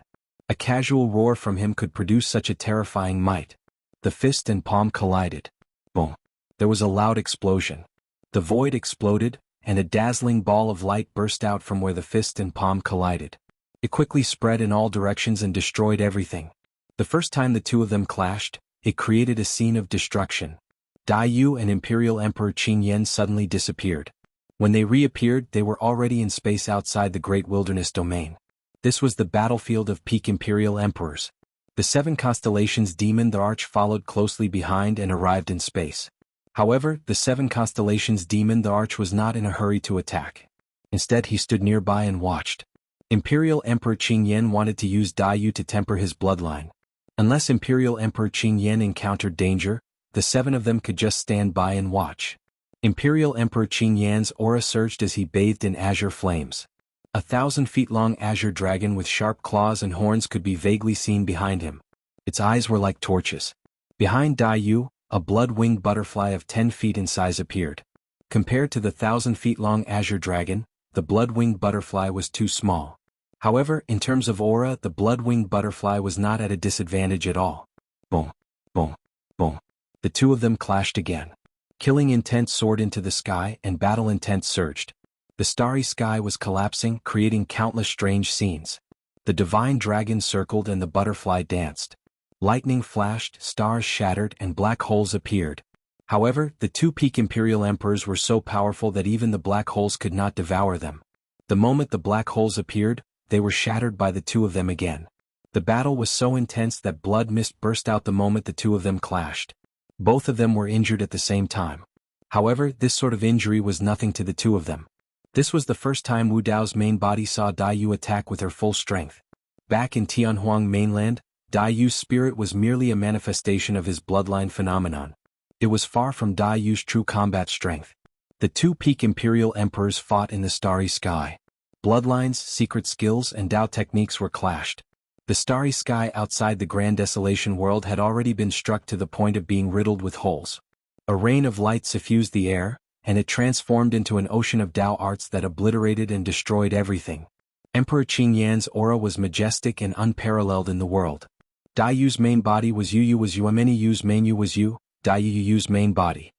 A casual roar from him could produce such a terrifying might. The fist and palm collided. Boom. There was a loud explosion. The void exploded, and a dazzling ball of light burst out from where the fist and palm collided. It quickly spread in all directions and destroyed everything. The first time the two of them clashed, it created a scene of destruction. Dai Yu and Imperial Emperor Qing Yan suddenly disappeared. When they reappeared, they were already in space outside the Great Wilderness Domain. This was the battlefield of peak Imperial Emperors. The 7 constellations Demon the Arch followed closely behind and arrived in space. However, the 7 constellations Demon the Arch was not in a hurry to attack. Instead, he stood nearby and watched. Imperial Emperor Qing Yan wanted to use Dai Yu to temper his bloodline. Unless Imperial Emperor Qing Yan encountered danger, the 7 of them could just stand by and watch. Imperial Emperor Qing Yan's aura surged as he bathed in azure flames. 1,000 feet long azure dragon with sharp claws and horns could be vaguely seen behind him. Its eyes were like torches. Behind Dai Yu, a blood-winged butterfly of 10 feet in size appeared. Compared to the 1,000 feet long azure dragon, the blood-winged butterfly was too small. However, in terms of aura, the blood-winged butterfly was not at a disadvantage at all. Boom, boom, boom. The two of them clashed again. Killing intent soared into the sky and battle intent surged. The starry sky was collapsing, creating countless strange scenes. The divine dragon circled and the butterfly danced. Lightning flashed, stars shattered, and black holes appeared. However, the 2 peak Imperial Emperors were so powerful that even the black holes could not devour them. The moment the black holes appeared, they were shattered by the two of them again. The battle was so intense that blood mist burst out the moment the two of them clashed. Both of them were injured at the same time. However, this sort of injury was nothing to the two of them. This was the first time Wu Dao's main body saw Dai Yu attack with her full strength. Back in Tianhuang mainland, Dai Yu's spirit was merely a manifestation of his bloodline phenomenon. It was far from Dai Yu's true combat strength. The 2 peak Imperial Emperors fought in the starry sky. Bloodlines, secret skills, and Dao techniques were clashed. The starry sky outside the Grand Desolation world had already been struck to the point of being riddled with holes. A rain of light suffused the air, and it transformed into an ocean of Dao arts that obliterated and destroyed everything. Emperor Qing Yan's aura was majestic and unparalleled in the world. Dai Yu's main body was Yu was Yu, many Yu's main Yu was Yu, Dai Yu's main body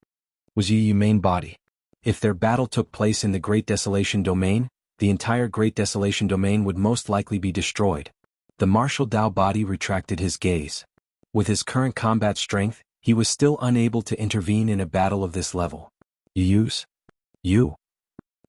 was Yu main body. If their battle took place in the Great Desolation Domain, the entire Great Desolation Domain would most likely be destroyed. The martial Dao body retracted his gaze. With his current combat strength, he was still unable to intervene in a battle of this level. Yu.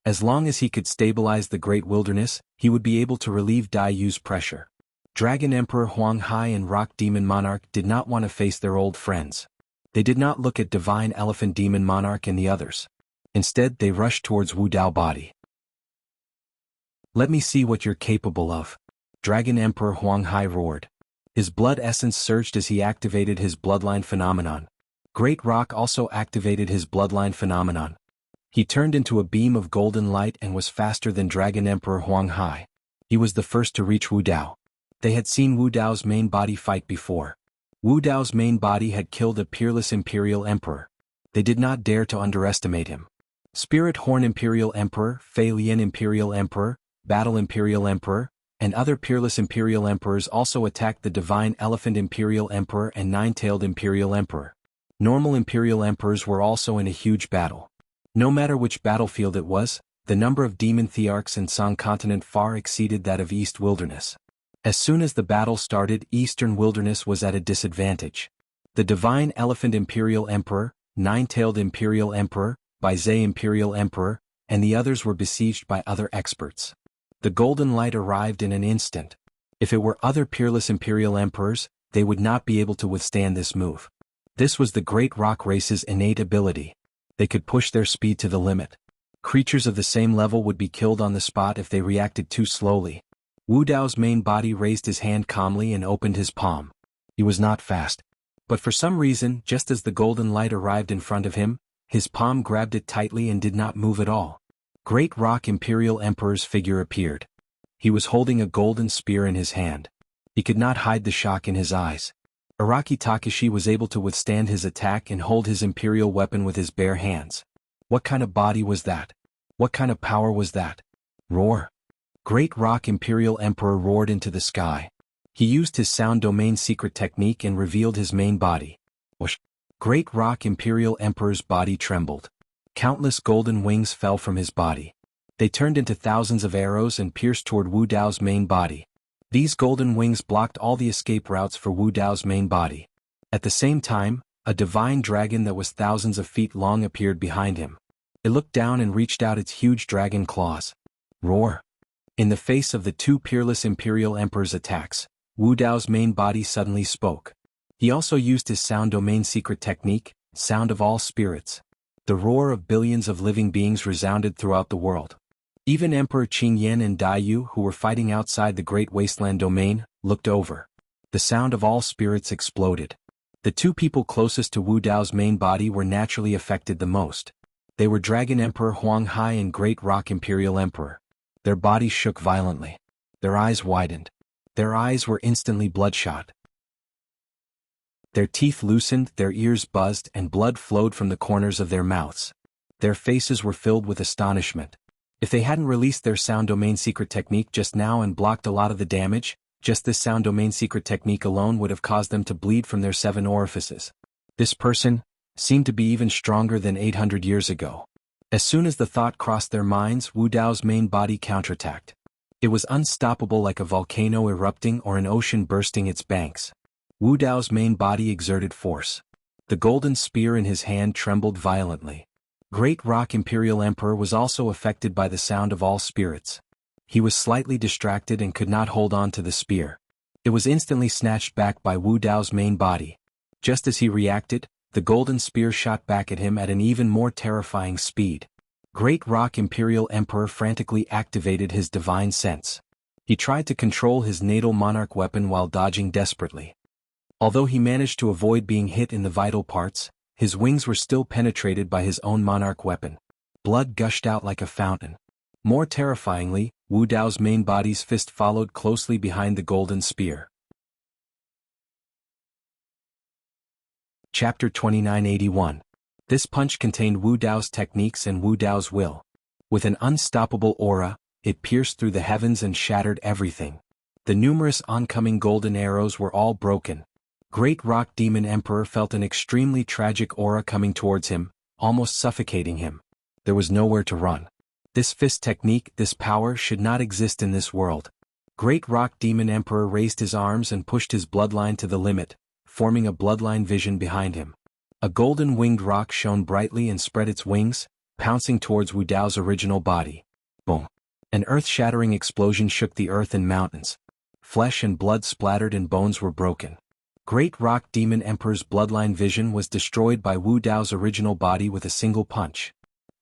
As long as he could stabilize the Great Wilderness, he would be able to relieve Dai Yu's pressure. Dragon Emperor Huang Hai and Rock Demon Monarch did not want to face their old friends. They did not look at Divine Elephant Demon Monarch and the others. Instead, they rushed towards Wu Dao body. "Let me see what you're capable of," Dragon Emperor Huang Hai roared. His blood essence surged as he activated his bloodline phenomenon. Great Rock also activated his bloodline phenomenon. He turned into a beam of golden light and was faster than Dragon Emperor Huang Hai. He was the first to reach Wu Dao. They had seen Wu Dao's main body fight before. Wu Dao's main body had killed a peerless Imperial Emperor. They did not dare to underestimate him. Spirit Horn Imperial Emperor, Fei Lian Imperial Emperor, Battle Imperial Emperor, and other peerless Imperial Emperors also attacked the Divine Elephant Imperial Emperor and Nine-Tailed Imperial Emperor. Normal Imperial Emperors were also in a huge battle. No matter which battlefield it was, the number of demon thearchs in Song Continent far exceeded that of East Wilderness. As soon as the battle started, Eastern Wilderness was at a disadvantage. The Divine Elephant Imperial Emperor, Nine-Tailed Imperial Emperor, Baizhe Imperial Emperor, and the others were besieged by other experts. The golden light arrived in an instant. If it were other peerless Imperial Emperors, they would not be able to withstand this move. This was the Great Rock race's innate ability. They could push their speed to the limit. Creatures of the same level would be killed on the spot if they reacted too slowly. Wu Dao's main body raised his hand calmly and opened his palm. He was not fast. But for some reason, just as the golden light arrived in front of him, his palm grabbed it tightly and did not move at all. Great Rock Imperial Emperor's figure appeared. He was holding a golden spear in his hand. He could not hide the shock in his eyes. Araki Takashi was able to withstand his attack and hold his imperial weapon with his bare hands. What kind of body was that? What kind of power was that? Roar! Great Rock Imperial Emperor roared into the sky. He used his sound domain secret technique and revealed his main body. Whoosh! Great Rock Imperial Emperor's body trembled. Countless golden wings fell from his body. They turned into thousands of arrows and pierced toward Wu Dao's main body. These golden wings blocked all the escape routes for Wu Dao's main body. At the same time, a divine dragon that was thousands of feet long appeared behind him. It looked down and reached out its huge dragon claws. Roar! In the face of the two peerless Imperial Emperor's attacks, Wu Dao's main body suddenly spoke. He also used his sound domain secret technique, Sound of All Spirits. The roar of billions of living beings resounded throughout the world. Even Emperor Qingyan and Daiyu, who were fighting outside the Great Wasteland domain, looked over. The sound of all spirits exploded. The two people closest to Wu Dao's main body were naturally affected the most. They were Dragon Emperor Huang Hai and Great Rock Imperial Emperor. Their bodies shook violently. Their eyes widened. Their eyes were instantly bloodshot. Their teeth loosened, their ears buzzed, and blood flowed from the corners of their mouths. Their faces were filled with astonishment. If they hadn't released their sound domain secret technique just now and blocked a lot of the damage, just this sound domain secret technique alone would have caused them to bleed from their 7 orifices. This person seemed to be even stronger than 800 years ago. As soon as the thought crossed their minds, Wu Dao's main body counterattacked. It was unstoppable, like a volcano erupting or an ocean bursting its banks. Wu Dao's main body exerted force. The golden spear in his hand trembled violently. Great Rock Imperial Emperor was also affected by the sound of all spirits. He was slightly distracted and could not hold on to the spear. It was instantly snatched back by Wu Dao's main body. Just as he reacted, the golden spear shot back at him at an even more terrifying speed. Great Rock Imperial Emperor frantically activated his divine sense. He tried to control his natal monarch weapon while dodging desperately. Although he managed to avoid being hit in the vital parts, his wings were still penetrated by his own monarch weapon. Blood gushed out like a fountain. More terrifyingly, Wu Dao's main body's fist followed closely behind the golden spear. Chapter 2981. This punch contained Wu Dao's techniques and Wu Dao's will. With an unstoppable aura, it pierced through the heavens and shattered everything. The numerous oncoming golden arrows were all broken. Great Rock Demon Emperor felt an extremely tragic aura coming towards him, almost suffocating him. There was nowhere to run. This fist technique, this power, should not exist in this world. Great Rock Demon Emperor raised his arms and pushed his bloodline to the limit, forming a bloodline vision behind him. A golden winged rock shone brightly and spread its wings, pouncing towards Wu Dao's original body. Boom! An earth-shattering explosion shook the earth and mountains. Flesh and blood splattered and bones were broken. Great Rock Demon Emperor's bloodline vision was destroyed by Wu Dao's original body with a single punch.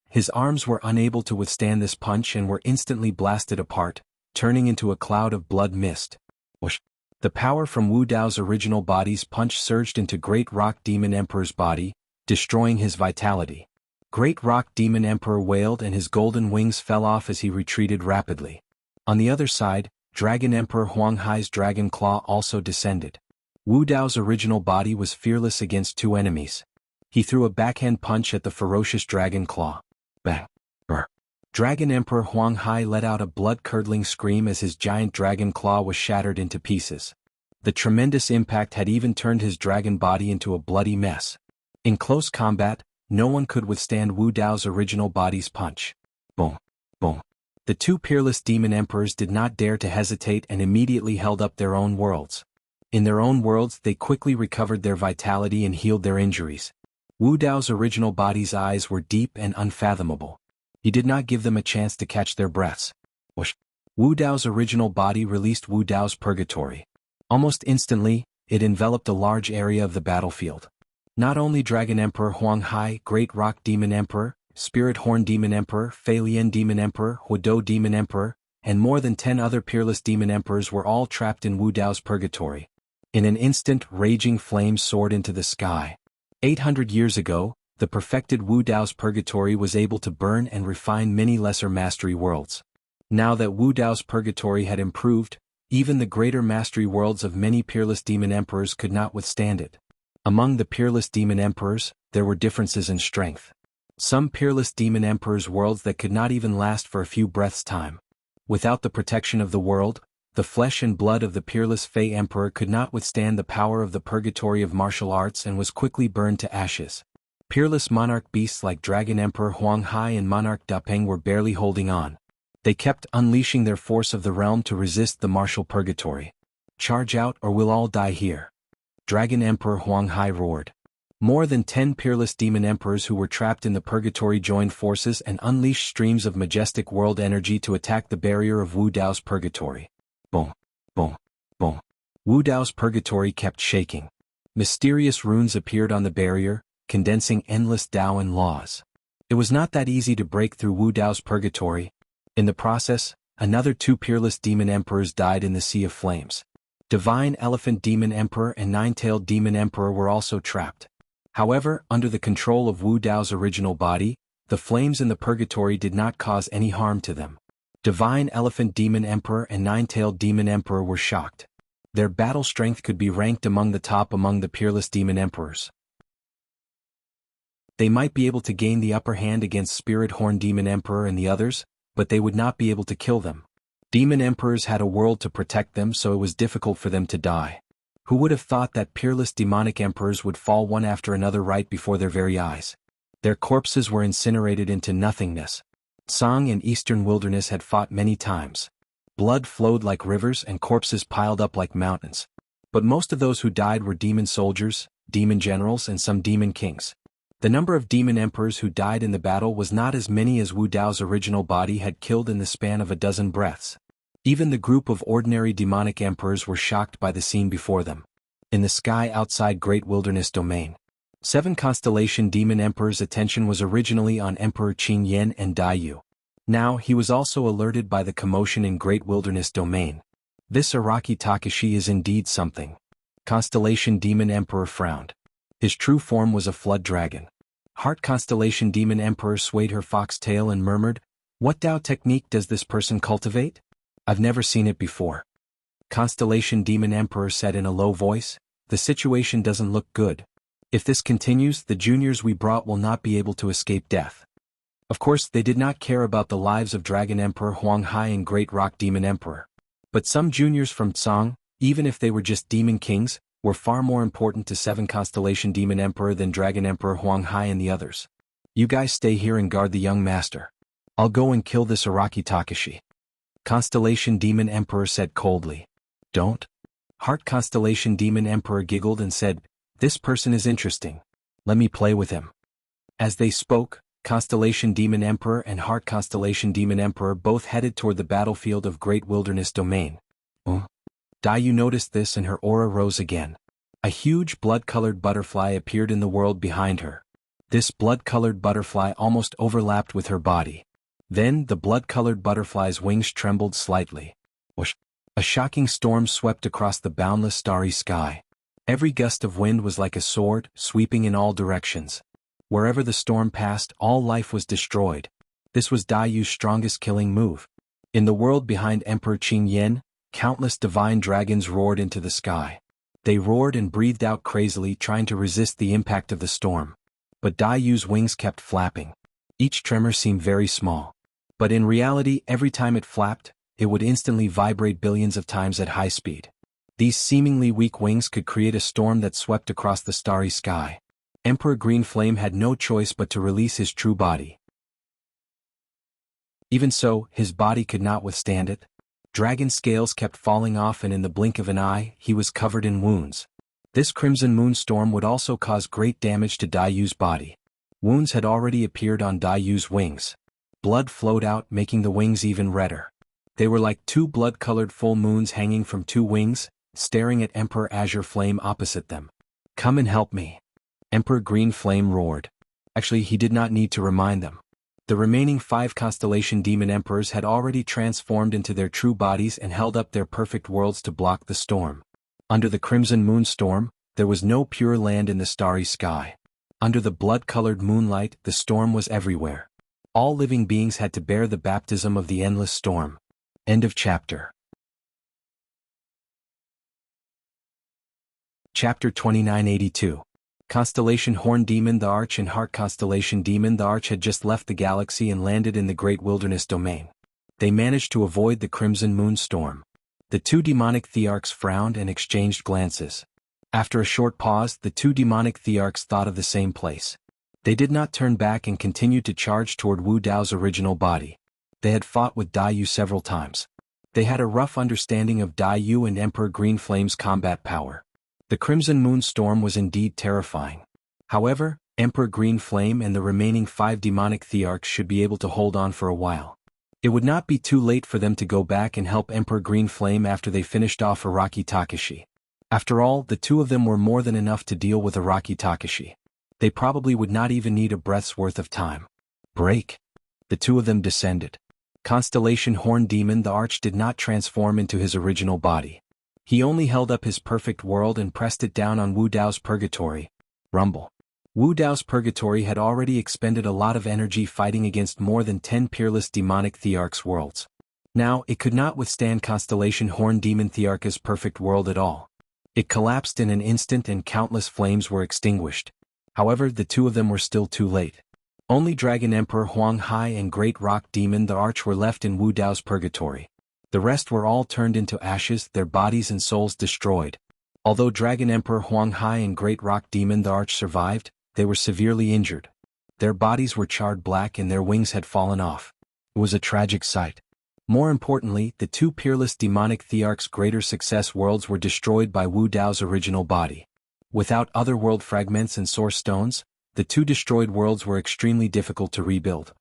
His arms were unable to withstand this punch and were instantly blasted apart, turning into a cloud of blood mist. Whoosh! The power from Wu Dao's original body's punch surged into Great Rock Demon Emperor's body, destroying his vitality. Great Rock Demon Emperor wailed and his golden wings fell off as he retreated rapidly. On the other side, Dragon Emperor Huang Hai's dragon claw also descended. Wu Dao's original body was fearless against two enemies. He threw a backhand punch at the ferocious dragon claw. Bang! Brr! Dragon Emperor Huang Hai let out a blood-curdling scream as his giant dragon claw was shattered into pieces. The tremendous impact had even turned his dragon body into a bloody mess. In close combat, no one could withstand Wu Dao's original body's punch. Boom! Boom! The two peerless demon emperors did not dare to hesitate and immediately held up their own worlds. In their own worlds, they quickly recovered their vitality and healed their injuries. Wu Dao's original body's eyes were deep and unfathomable. He did not give them a chance to catch their breaths. Whoosh! Wu Dao's original body released Wu Dao's purgatory. Almost instantly, it enveloped a large area of the battlefield. Not only Dragon Emperor Huang Hai, Great Rock Demon Emperor, Spirit Horn Demon Emperor, Fei Lian Demon Emperor, Huodou Demon Emperor, and more than 10 other peerless demon emperors were all trapped in Wu Dao's purgatory. In an instant, raging flames soared into the sky. 800 years ago, the perfected Wu Dao's purgatory was able to burn and refine many lesser mastery worlds. Now that Wu Dao's purgatory had improved, even the greater mastery worlds of many peerless demon emperors could not withstand it. Among the peerless demon emperors, there were differences in strength. Some peerless demon emperors' worlds that could not even last for a few breaths' time. Without the protection of the world, The flesh and blood of the peerless Fey Emperor could not withstand the power of the purgatory of martial arts and was quickly burned to ashes. Peerless monarch beasts like Dragon Emperor Huang Hai and Monarch Dapeng were barely holding on. They kept unleashing their force of the realm to resist the martial purgatory. "Charge out or we'll all die here," Dragon Emperor Huang Hai roared. More than 10 peerless demon emperors who were trapped in the purgatory joined forces and unleashed streams of majestic world energy to attack the barrier of Wu Dao's purgatory. Boom, boom, boom. Wu Dao's purgatory kept shaking. Mysterious runes appeared on the barrier, condensing endless Dao and laws. It was not that easy to break through Wu Dao's purgatory. In the process, another 2 peerless demon emperors died in the Sea of Flames. Divine Elephant Demon Emperor and Nine-Tailed Demon Emperor were also trapped. However, under the control of Wu Dao's original body, the flames in the purgatory did not cause any harm to them. Divine Elephant Demon Emperor and Nine-Tailed Demon Emperor were shocked. Their battle strength could be ranked among the top among the peerless demon emperors. They might be able to gain the upper hand against Spirit Horn Demon Emperor and the others, but they would not be able to kill them. Demon emperors had a world to protect them, so it was difficult for them to die. Who would have thought that peerless demonic emperors would fall one after another right before their very eyes? Their corpses were incinerated into nothingness. Song and Eastern Wilderness had fought many times. Blood flowed like rivers and corpses piled up like mountains. But most of those who died were demon soldiers, demon generals and some demon kings. The number of demon emperors who died in the battle was not as many as Wu Dao's original body had killed in the span of a dozen breaths. Even the group of ordinary demonic emperors were shocked by the scene before them. In the sky outside Great Wilderness Domain, 7 constellation demon emperors' attention was originally on Emperor Qing Yan and Dai Yu. Now he was also alerted by the commotion in Great Wilderness Domain. This Araki Takashi is indeed something. Constellation Demon Emperor frowned. His true form was a flood dragon. Heart Constellation Demon Emperor swayed her fox tail and murmured, "What Dao technique does this person cultivate? I've never seen it before." Constellation Demon Emperor said in a low voice, "The situation doesn't look good. If this continues, the juniors we brought will not be able to escape death." Of course, they did not care about the lives of Dragon Emperor Huang Hai and Great Rock Demon Emperor. But some juniors from Tsang, even if they were just demon kings, were far more important to 7 Constellation Demon Emperor than Dragon Emperor Huang Hai and the others. "You guys stay here and guard the young master. I'll go and kill this Araki Takashi," Constellation Demon Emperor said coldly. "Don't." Heart Constellation Demon Emperor giggled and said, "This person is interesting. Let me play with him." As they spoke, Constellation Demon Emperor and Heart Constellation Demon Emperor both headed toward the battlefield of Great Wilderness Domain. Dai Yu noticed this and her aura rose again. A huge blood-colored butterfly appeared in the world behind her. This blood-colored butterfly almost overlapped with her body. Then the blood-colored butterfly's wings trembled slightly. Whoosh! A shocking storm swept across the boundless starry sky. Every gust of wind was like a sword, sweeping in all directions. Wherever the storm passed, all life was destroyed. This was Dai Yu's strongest killing move. In the world behind Emperor Qing Yan, countless divine dragons roared into the sky. They roared and breathed out crazily, trying to resist the impact of the storm. But Dai Yu's wings kept flapping. Each tremor seemed very small. But in reality, every time it flapped, it would instantly vibrate billions of times at high speed. These seemingly weak wings could create a storm that swept across the starry sky. Emperor Green Flame had no choice but to release his true body. Even so, his body could not withstand it. Dragon scales kept falling off and in the blink of an eye, he was covered in wounds. This Crimson Moon Storm would also cause great damage to Dai Yu's body. Wounds had already appeared on Dai Yu's wings. Blood flowed out, making the wings even redder. They were like 2 blood-colored full moons hanging from 2 wings, staring at Emperor Azure Flame opposite them. "Come and help me," Emperor Green Flame roared. Actually, he did not need to remind them. The remaining 5 Constellation Demon Emperors had already transformed into their true bodies and held up their perfect worlds to block the storm. Under the Crimson Moon Storm, there was no pure land in the starry sky. Under the blood-colored moonlight, the storm was everywhere. All living beings had to bear the baptism of the endless storm. End of chapter. Chapter 2982. Constellation Horn Demon the Arch and Heart Constellation Demon the Arch had just left the galaxy and landed in the Great Wilderness Domain. They managed to avoid the Crimson Moon Storm. The two demonic thearchs frowned and exchanged glances. After a short pause, the two demonic thearchs thought of the same place. They did not turn back and continued to charge toward Wu Dao's original body. They had fought with Dai Yu several times. They had a rough understanding of Dai Yu and Emperor Green Flame's combat power. The Crimson Moon Storm was indeed terrifying. However, Emperor Green Flame and the remaining 5 demonic thearchs should be able to hold on for a while. It would not be too late for them to go back and help Emperor Green Flame after they finished off Araki Takashi. After all, the two of them were more than enough to deal with Araki Takashi. They probably would not even need a breath's worth of time. Break. The two of them descended. Constellation Horn Demon the Arch did not transform into his original body. He only held up his perfect world and pressed it down on Wu Dao's purgatory. Rumble. Wu Dao's purgatory had already expended a lot of energy fighting against more than 10 peerless demonic thearchs' worlds. Now, it could not withstand Constellation Horn Demon Thearch's perfect world at all. It collapsed in an instant and countless flames were extinguished. However, the two of them were still too late. Only Dragon Emperor Huang Hai and Great Rock Demon the Arch were left in Wu Dao's purgatory. The rest were all turned into ashes, their bodies and souls destroyed. Although Dragon Emperor Huang Hai and Great Rock Demon the Arch survived, they were severely injured. Their bodies were charred black and their wings had fallen off. It was a tragic sight. More importantly, the two peerless demonic thearchs' greater success worlds were destroyed by Wu Dao's original body. Without other world fragments and source stones, the two destroyed worlds were extremely difficult to rebuild.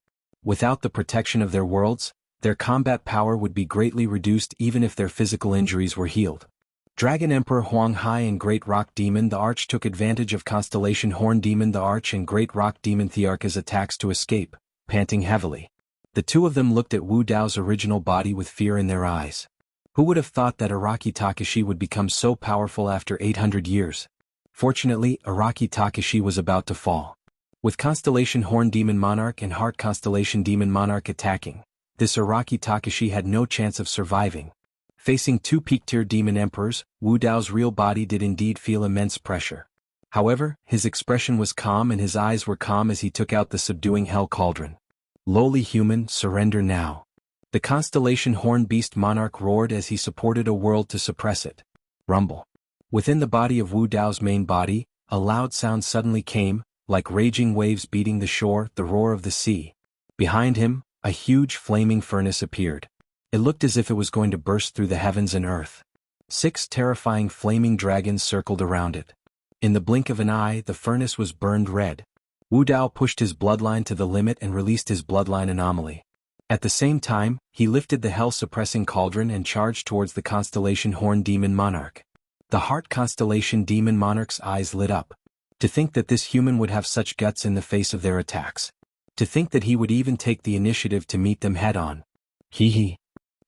Without the protection of their worlds, their combat power would be greatly reduced even if their physical injuries were healed. Dragon Emperor Huang Hai and Great Rock Demon the Arch took advantage of Constellation Horn Demon the Arch and Great Rock Demon Thearch's attacks to escape, panting heavily. The two of them looked at Wu Dao's original body with fear in their eyes. Who would have thought that Araki Takashi would become so powerful after 800 years? Fortunately, Araki Takashi was about to fall. With Constellation Horn Demon Monarch and Heart Constellation Demon Monarch attacking, this Araki Takashi had no chance of surviving. Facing two peak-tier demon emperors, Wu Dao's real body did indeed feel immense pressure. However, his expression was calm and his eyes were calm as he took out the subduing hell cauldron. Lowly human, surrender now. The Constellation Horn Beast Monarch roared as he supported a world to suppress it. Rumble. Within the body of Wu Dao's main body, a loud sound suddenly came, like raging waves beating the shore, the roar of the sea. Behind him, a huge flaming furnace appeared. It looked as if it was going to burst through the heavens and earth. 6 terrifying flaming dragons circled around it. In the blink of an eye, the furnace was burned red. Wu Dao pushed his bloodline to the limit and released his bloodline anomaly. At the same time, he lifted the hell-suppressing cauldron and charged towards the Constellation Horn Demon Monarch. The Heart Constellation Demon Monarch's eyes lit up. To think that this human would have such guts in the face of their attacks. To think that he would even take the initiative to meet them head-on. Hee hee.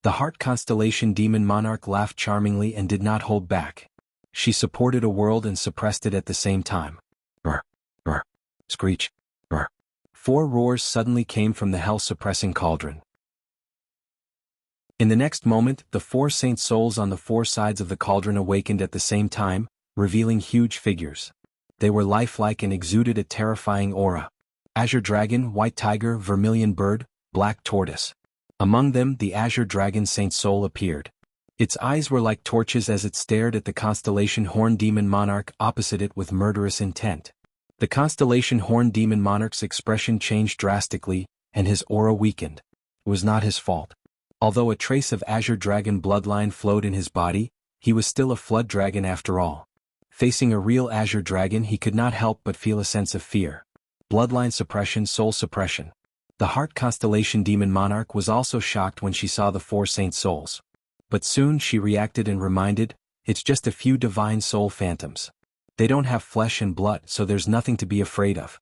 The Heart Constellation Demon Monarch laughed charmingly and did not hold back. She supported a world and suppressed it at the same time. Brr, brr, screech, brr. 4 roars suddenly came from the hell-suppressing cauldron. In the next moment, the 4 saint souls on the 4 sides of the cauldron awakened at the same time, revealing huge figures. They were lifelike and exuded a terrifying aura. Azure Dragon, White Tiger, Vermilion Bird, Black Tortoise. Among them, the Azure Dragon Saint Soul appeared. Its eyes were like torches as it stared at the Constellation Horn Demon Monarch opposite it with murderous intent. The Constellation Horn Demon Monarch's expression changed drastically, and his aura weakened. It was not his fault. Although a trace of Azure Dragon bloodline flowed in his body, he was still a Flood Dragon after all. Facing a real Azure Dragon, he could not help but feel a sense of fear. Bloodline suppression, soul suppression. The Heart Constellation Demon Monarch was also shocked when she saw the 4 saint souls. But soon she reacted and reminded, it's just a few divine soul phantoms. They don't have flesh and blood, so there's nothing to be afraid of.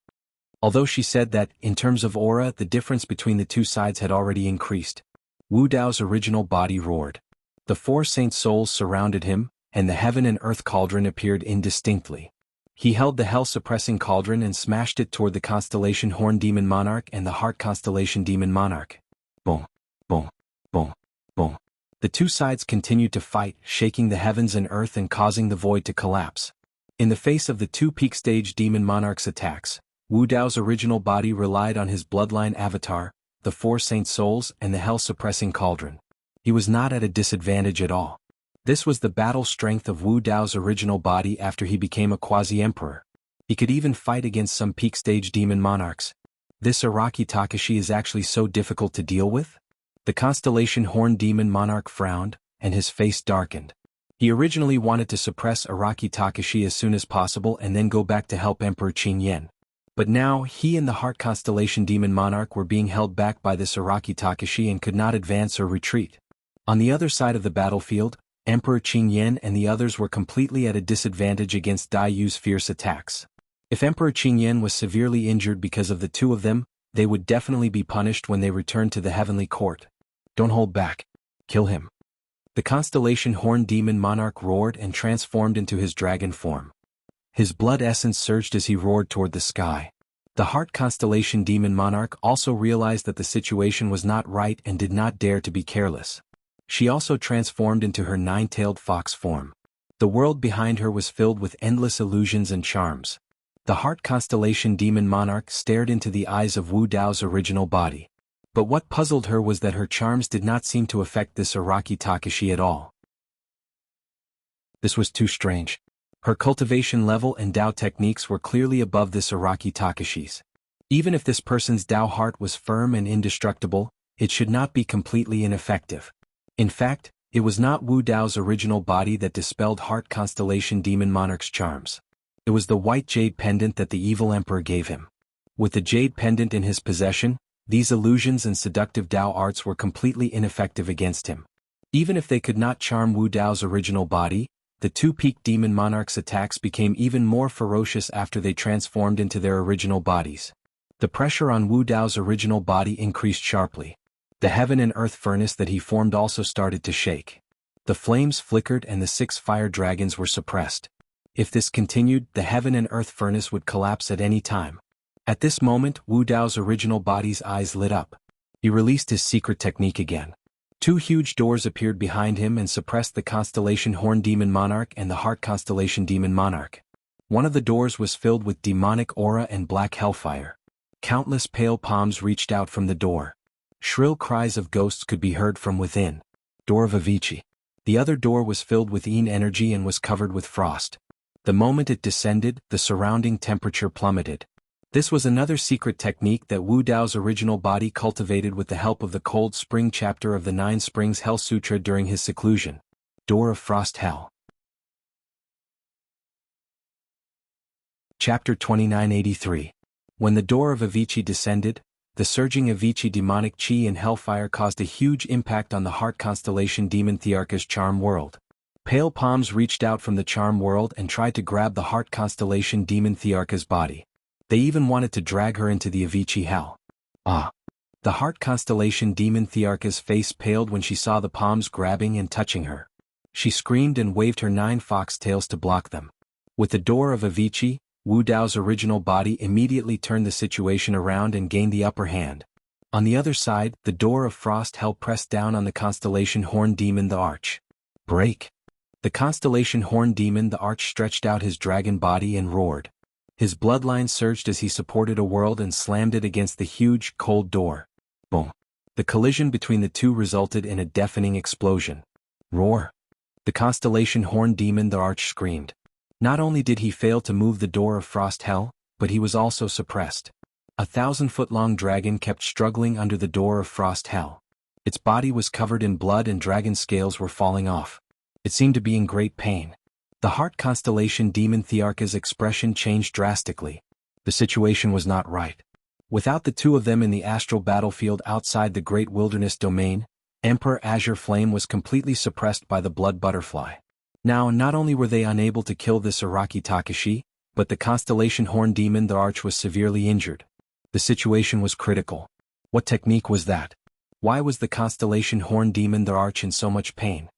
Although she said that, in terms of aura, the difference between the two sides had already increased. Wu Dao's original body roared. The 4 saint souls surrounded him, and the heaven and earth cauldron appeared indistinctly. He held the hell-suppressing cauldron and smashed it toward the Constellation Horn Demon Monarch and the Heart Constellation Demon Monarch. Boom, boom, boom, boom. The two sides continued to fight, shaking the heavens and earth and causing the void to collapse. In the face of the 2 peak stage Demon Monarch's attacks, Wu Dao's original body relied on his bloodline avatar, the 4 saint souls and the hell-suppressing cauldron. He was not at a disadvantage at all. This was the battle strength of Wu Dao's original body after he became a quasi-emperor. He could even fight against some peak-stage demon monarchs. This Araki Takashi is actually so difficult to deal with? The constellation Horn Demon Monarch frowned, and his face darkened. He originally wanted to suppress Araki Takashi as soon as possible and then go back to help Emperor Qing Yan. But now, he and the Heart Constellation Demon Monarch were being held back by this Araki Takashi and could not advance or retreat. On the other side of the battlefield, Emperor Qing Yan and the others were completely at a disadvantage against Dai Yu's fierce attacks. If Emperor Qing Yan was severely injured because of the two of them, they would definitely be punished when they returned to the heavenly court. Don't hold back. Kill him. The constellation Horn Demon Monarch roared and transformed into his dragon form. His blood essence surged as he roared toward the sky. The Heart Constellation Demon Monarch also realized that the situation was not right and did not dare to be careless. She also transformed into her nine-tailed fox form. The world behind her was filled with endless illusions and charms. The Heart Constellation Demon Monarch stared into the eyes of Wu Dao's original body. But what puzzled her was that her charms did not seem to affect this Araki Takashi at all. This was too strange. Her cultivation level and Dao techniques were clearly above this Araki Takashi's. Even if this person's Dao heart was firm and indestructible, it should not be completely ineffective. In fact, it was not Wu Dao's original body that dispelled Heart Constellation Demon Monarch's charms. It was the white jade pendant that the evil emperor gave him. With the jade pendant in his possession, these illusions and seductive Dao arts were completely ineffective against him. Even if they could not charm Wu Dao's original body, the two peak demon monarchs' attacks became even more ferocious after they transformed into their original bodies. The pressure on Wu Dao's original body increased sharply. The heaven and earth furnace that he formed also started to shake. The flames flickered and the 6 fire dragons were suppressed. If this continued, the heaven and earth furnace would collapse at any time. At this moment, Wu Dao's original body's eyes lit up. He released his secret technique again. 2 huge doors appeared behind him and suppressed the constellation Horn Demon Monarch and the Heart Constellation Demon Monarch. One of the doors was filled with demonic aura and black hellfire. Countless pale palms reached out from the door. Shrill cries of ghosts could be heard from within. Door of Avicii. The other door was filled with Yin energy and was covered with frost. The moment it descended, the surrounding temperature plummeted. This was another secret technique that Wu Dao's original body cultivated with the help of the Cold Spring chapter of the 9 Springs Hell Sutra during his seclusion. Door of Frost Hell. Chapter 2983. When the door of Avicii descended, the surging Avicii demonic chi and hellfire caused a huge impact on the Heart Constellation Demon Thearka's charm world. Pale palms reached out from the charm world and tried to grab the Heart Constellation Demon Thearka's body. They even wanted to drag her into the Avicii hell. The Heart Constellation Demon Thearka's face paled when she saw the palms grabbing and touching her. She screamed and waved her 9 fox tails to block them. With the door of Avicii, Wu Dao's original body immediately turned the situation around and gained the upper hand. On the other side, the door of Frost Hell pressed down on the constellation Horn Demon the Arch. Break! The constellation Horn Demon the Arch stretched out his dragon body and roared. His bloodline surged as he supported a world and slammed it against the huge, cold door. Boom! The collision between the two resulted in a deafening explosion. Roar! The constellation Horn Demon the Arch screamed. Not only did he fail to move the door of Frost Hell, but he was also suppressed. A 1,000-foot-long dragon kept struggling under the door of Frost Hell. Its body was covered in blood and dragon scales were falling off. It seemed to be in great pain. The Heart Constellation Demon Thearka's expression changed drastically. The situation was not right. Without the two of them in the astral battlefield outside the Great Wilderness Domain, Emperor Azure Flame was completely suppressed by the Blood Butterfly. Now, not only were they unable to kill this Araki Takashi, but the constellation Horn Demon the Arch was severely injured. The situation was critical. What technique was that? Why was the constellation Horn Demon the Arch in so much pain?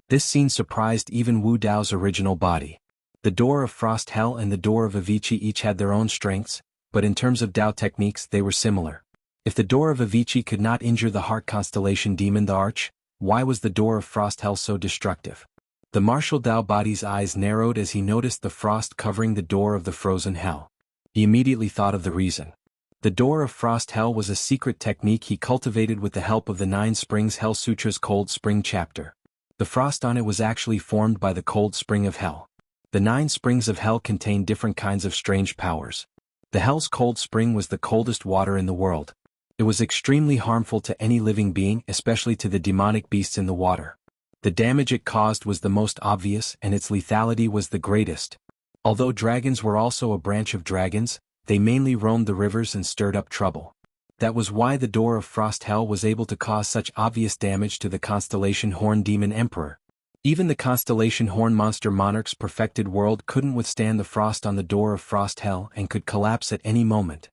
This scene surprised even Wu Dao's original body. The door of Frost Hell and the door of Avicii each had their own strengths, but in terms of Dao techniques they were similar. If the door of Avicii could not injure the Heart Constellation Demon the Arch, why was the door of Frost Hell so destructive? The martial Dao body's eyes narrowed as he noticed the frost covering the door of the frozen hell. He immediately thought of the reason. The door of Frost Hell was a secret technique he cultivated with the help of the 9 Springs Hell Sutra's Cold Spring chapter. The frost on it was actually formed by the cold spring of hell. The 9 springs of hell contain different kinds of strange powers. The hell's cold spring was the coldest water in the world. It was extremely harmful to any living being, especially to the demonic beasts in the water. The damage it caused was the most obvious and its lethality was the greatest. Although dragons were also a branch of dragons, they mainly roamed the rivers and stirred up trouble. That was why the door of frost hell was able to cause such obvious damage to the constellation Horn Demon Emperor. Even the constellation Horn Monster Monarch's perfected world couldn't withstand the frost on the door of frost hell and could collapse at any moment.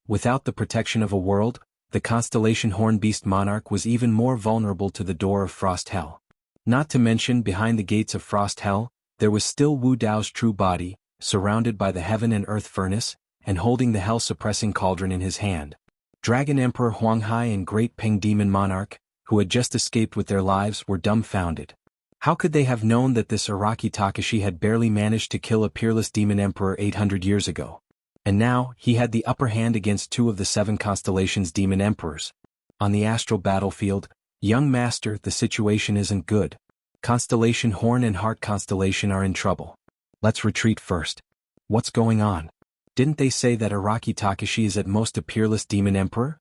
Without the protection of a world, the constellation Horn Beast Monarch was even more vulnerable to the door of frost hell. Not to mention, behind the gates of frost hell, there was still Wu Dao's true body, surrounded by the heaven and earth furnace, and holding the hell-suppressing cauldron in his hand. Dragon Emperor Huanghai and Great Peng Demon Monarch, who had just escaped with their lives, were dumbfounded. How could they have known that this Araki Takashi had barely managed to kill a peerless demon emperor 800 years ago? And now, he had the upper hand against 2 of the 7 constellations' demon emperors. On the astral battlefield, young master, the situation isn't good. Constellation Horn and Heart Constellation are in trouble. Let's retreat first. What's going on? Didn't they say that Araki Takashi is at most a peerless demon emperor?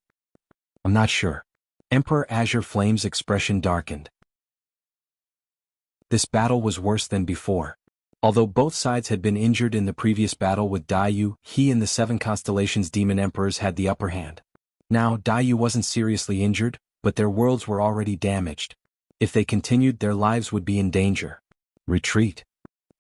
I'm not sure. Emperor Azure Flame's expression darkened. This battle was worse than before. Although both sides had been injured in the previous battle with Daiyu, he and the 7 constellations demon emperors had the upper hand. Now Daiyu wasn't seriously injured, but their worlds were already damaged. If they continued, their lives would be in danger. Retreat.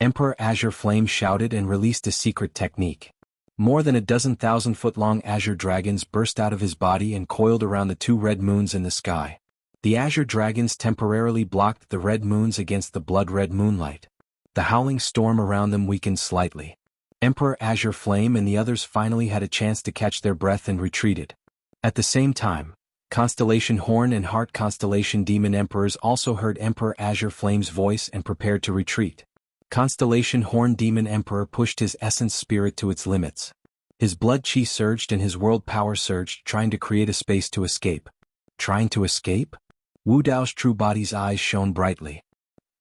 Emperor Azure Flame shouted and released a secret technique. More than a dozen 1,000-foot-long azure dragons burst out of his body and coiled around the 2 red moons in the sky. The azure dragons temporarily blocked the red moons against the blood-red moonlight. The howling storm around them weakened slightly. Emperor Azure Flame and the others finally had a chance to catch their breath and retreated. At the same time, Constellation Horn and Heart Constellation Demon Emperors also heard Emperor Azure Flame's voice and prepared to retreat. Constellation Horn Demon Emperor pushed his essence spirit to its limits. His blood chi surged and his world power surged, trying to create a space to escape. Trying to escape? Wu Dao's true body's eyes shone brightly.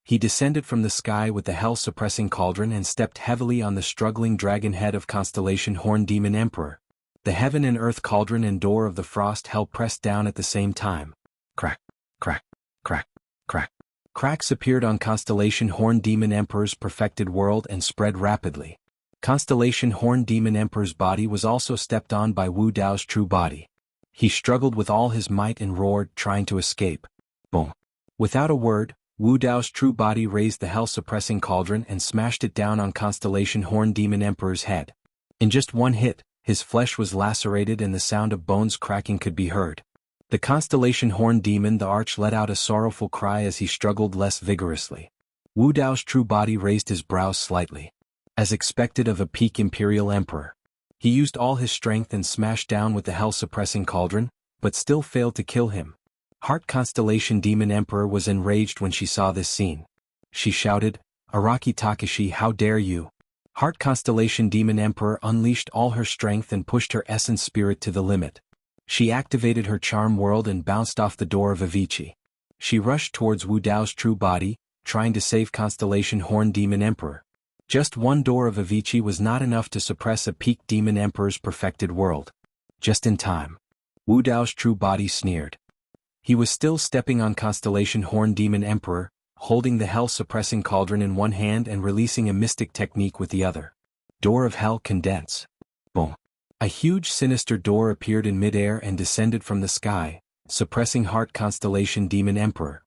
He descended from the sky with the hell-suppressing cauldron and stepped heavily on the struggling dragon head of Constellation Horn Demon Emperor. The heaven and earth cauldron and door of the frost hell pressed down at the same time. Crack, crack, crack, crack. Cracks appeared on Constellation Horn Demon Emperor's perfected world and spread rapidly. Constellation Horn Demon Emperor's body was also stepped on by Wu Dao's true body. He struggled with all his might and roared, trying to escape. Boom. Without a word, Wu Dao's true body raised the hell-suppressing cauldron and smashed it down on Constellation Horn Demon Emperor's head. In just one hit, his flesh was lacerated and the sound of bones cracking could be heard. The Constellation Horn Demon the Arch let out a sorrowful cry as he struggled less vigorously. Wu Dao's true body raised his brows slightly. As expected of a peak Imperial Emperor. He used all his strength and smashed down with the hell-suppressing cauldron, but still failed to kill him. Heart Constellation Demon Emperor was enraged when she saw this scene. She shouted, "Araki Takashi, how dare you!" Heart Constellation Demon Emperor unleashed all her strength and pushed her essence spirit to the limit. She activated her charm world and bounced off the door of Avicii. She rushed towards Wu Dao's true body, trying to save Constellation Horn Demon Emperor. Just one door of Avicii was not enough to suppress a peak demon emperor's perfected world. Just in time. Wu Dao's true body sneered. He was still stepping on Constellation Horn Demon Emperor, holding the hell-suppressing cauldron in one hand and releasing a mystic technique with the other. Door of Hell condense. Boom. A huge sinister door appeared in midair and descended from the sky, suppressing Heart Constellation Demon Emperor.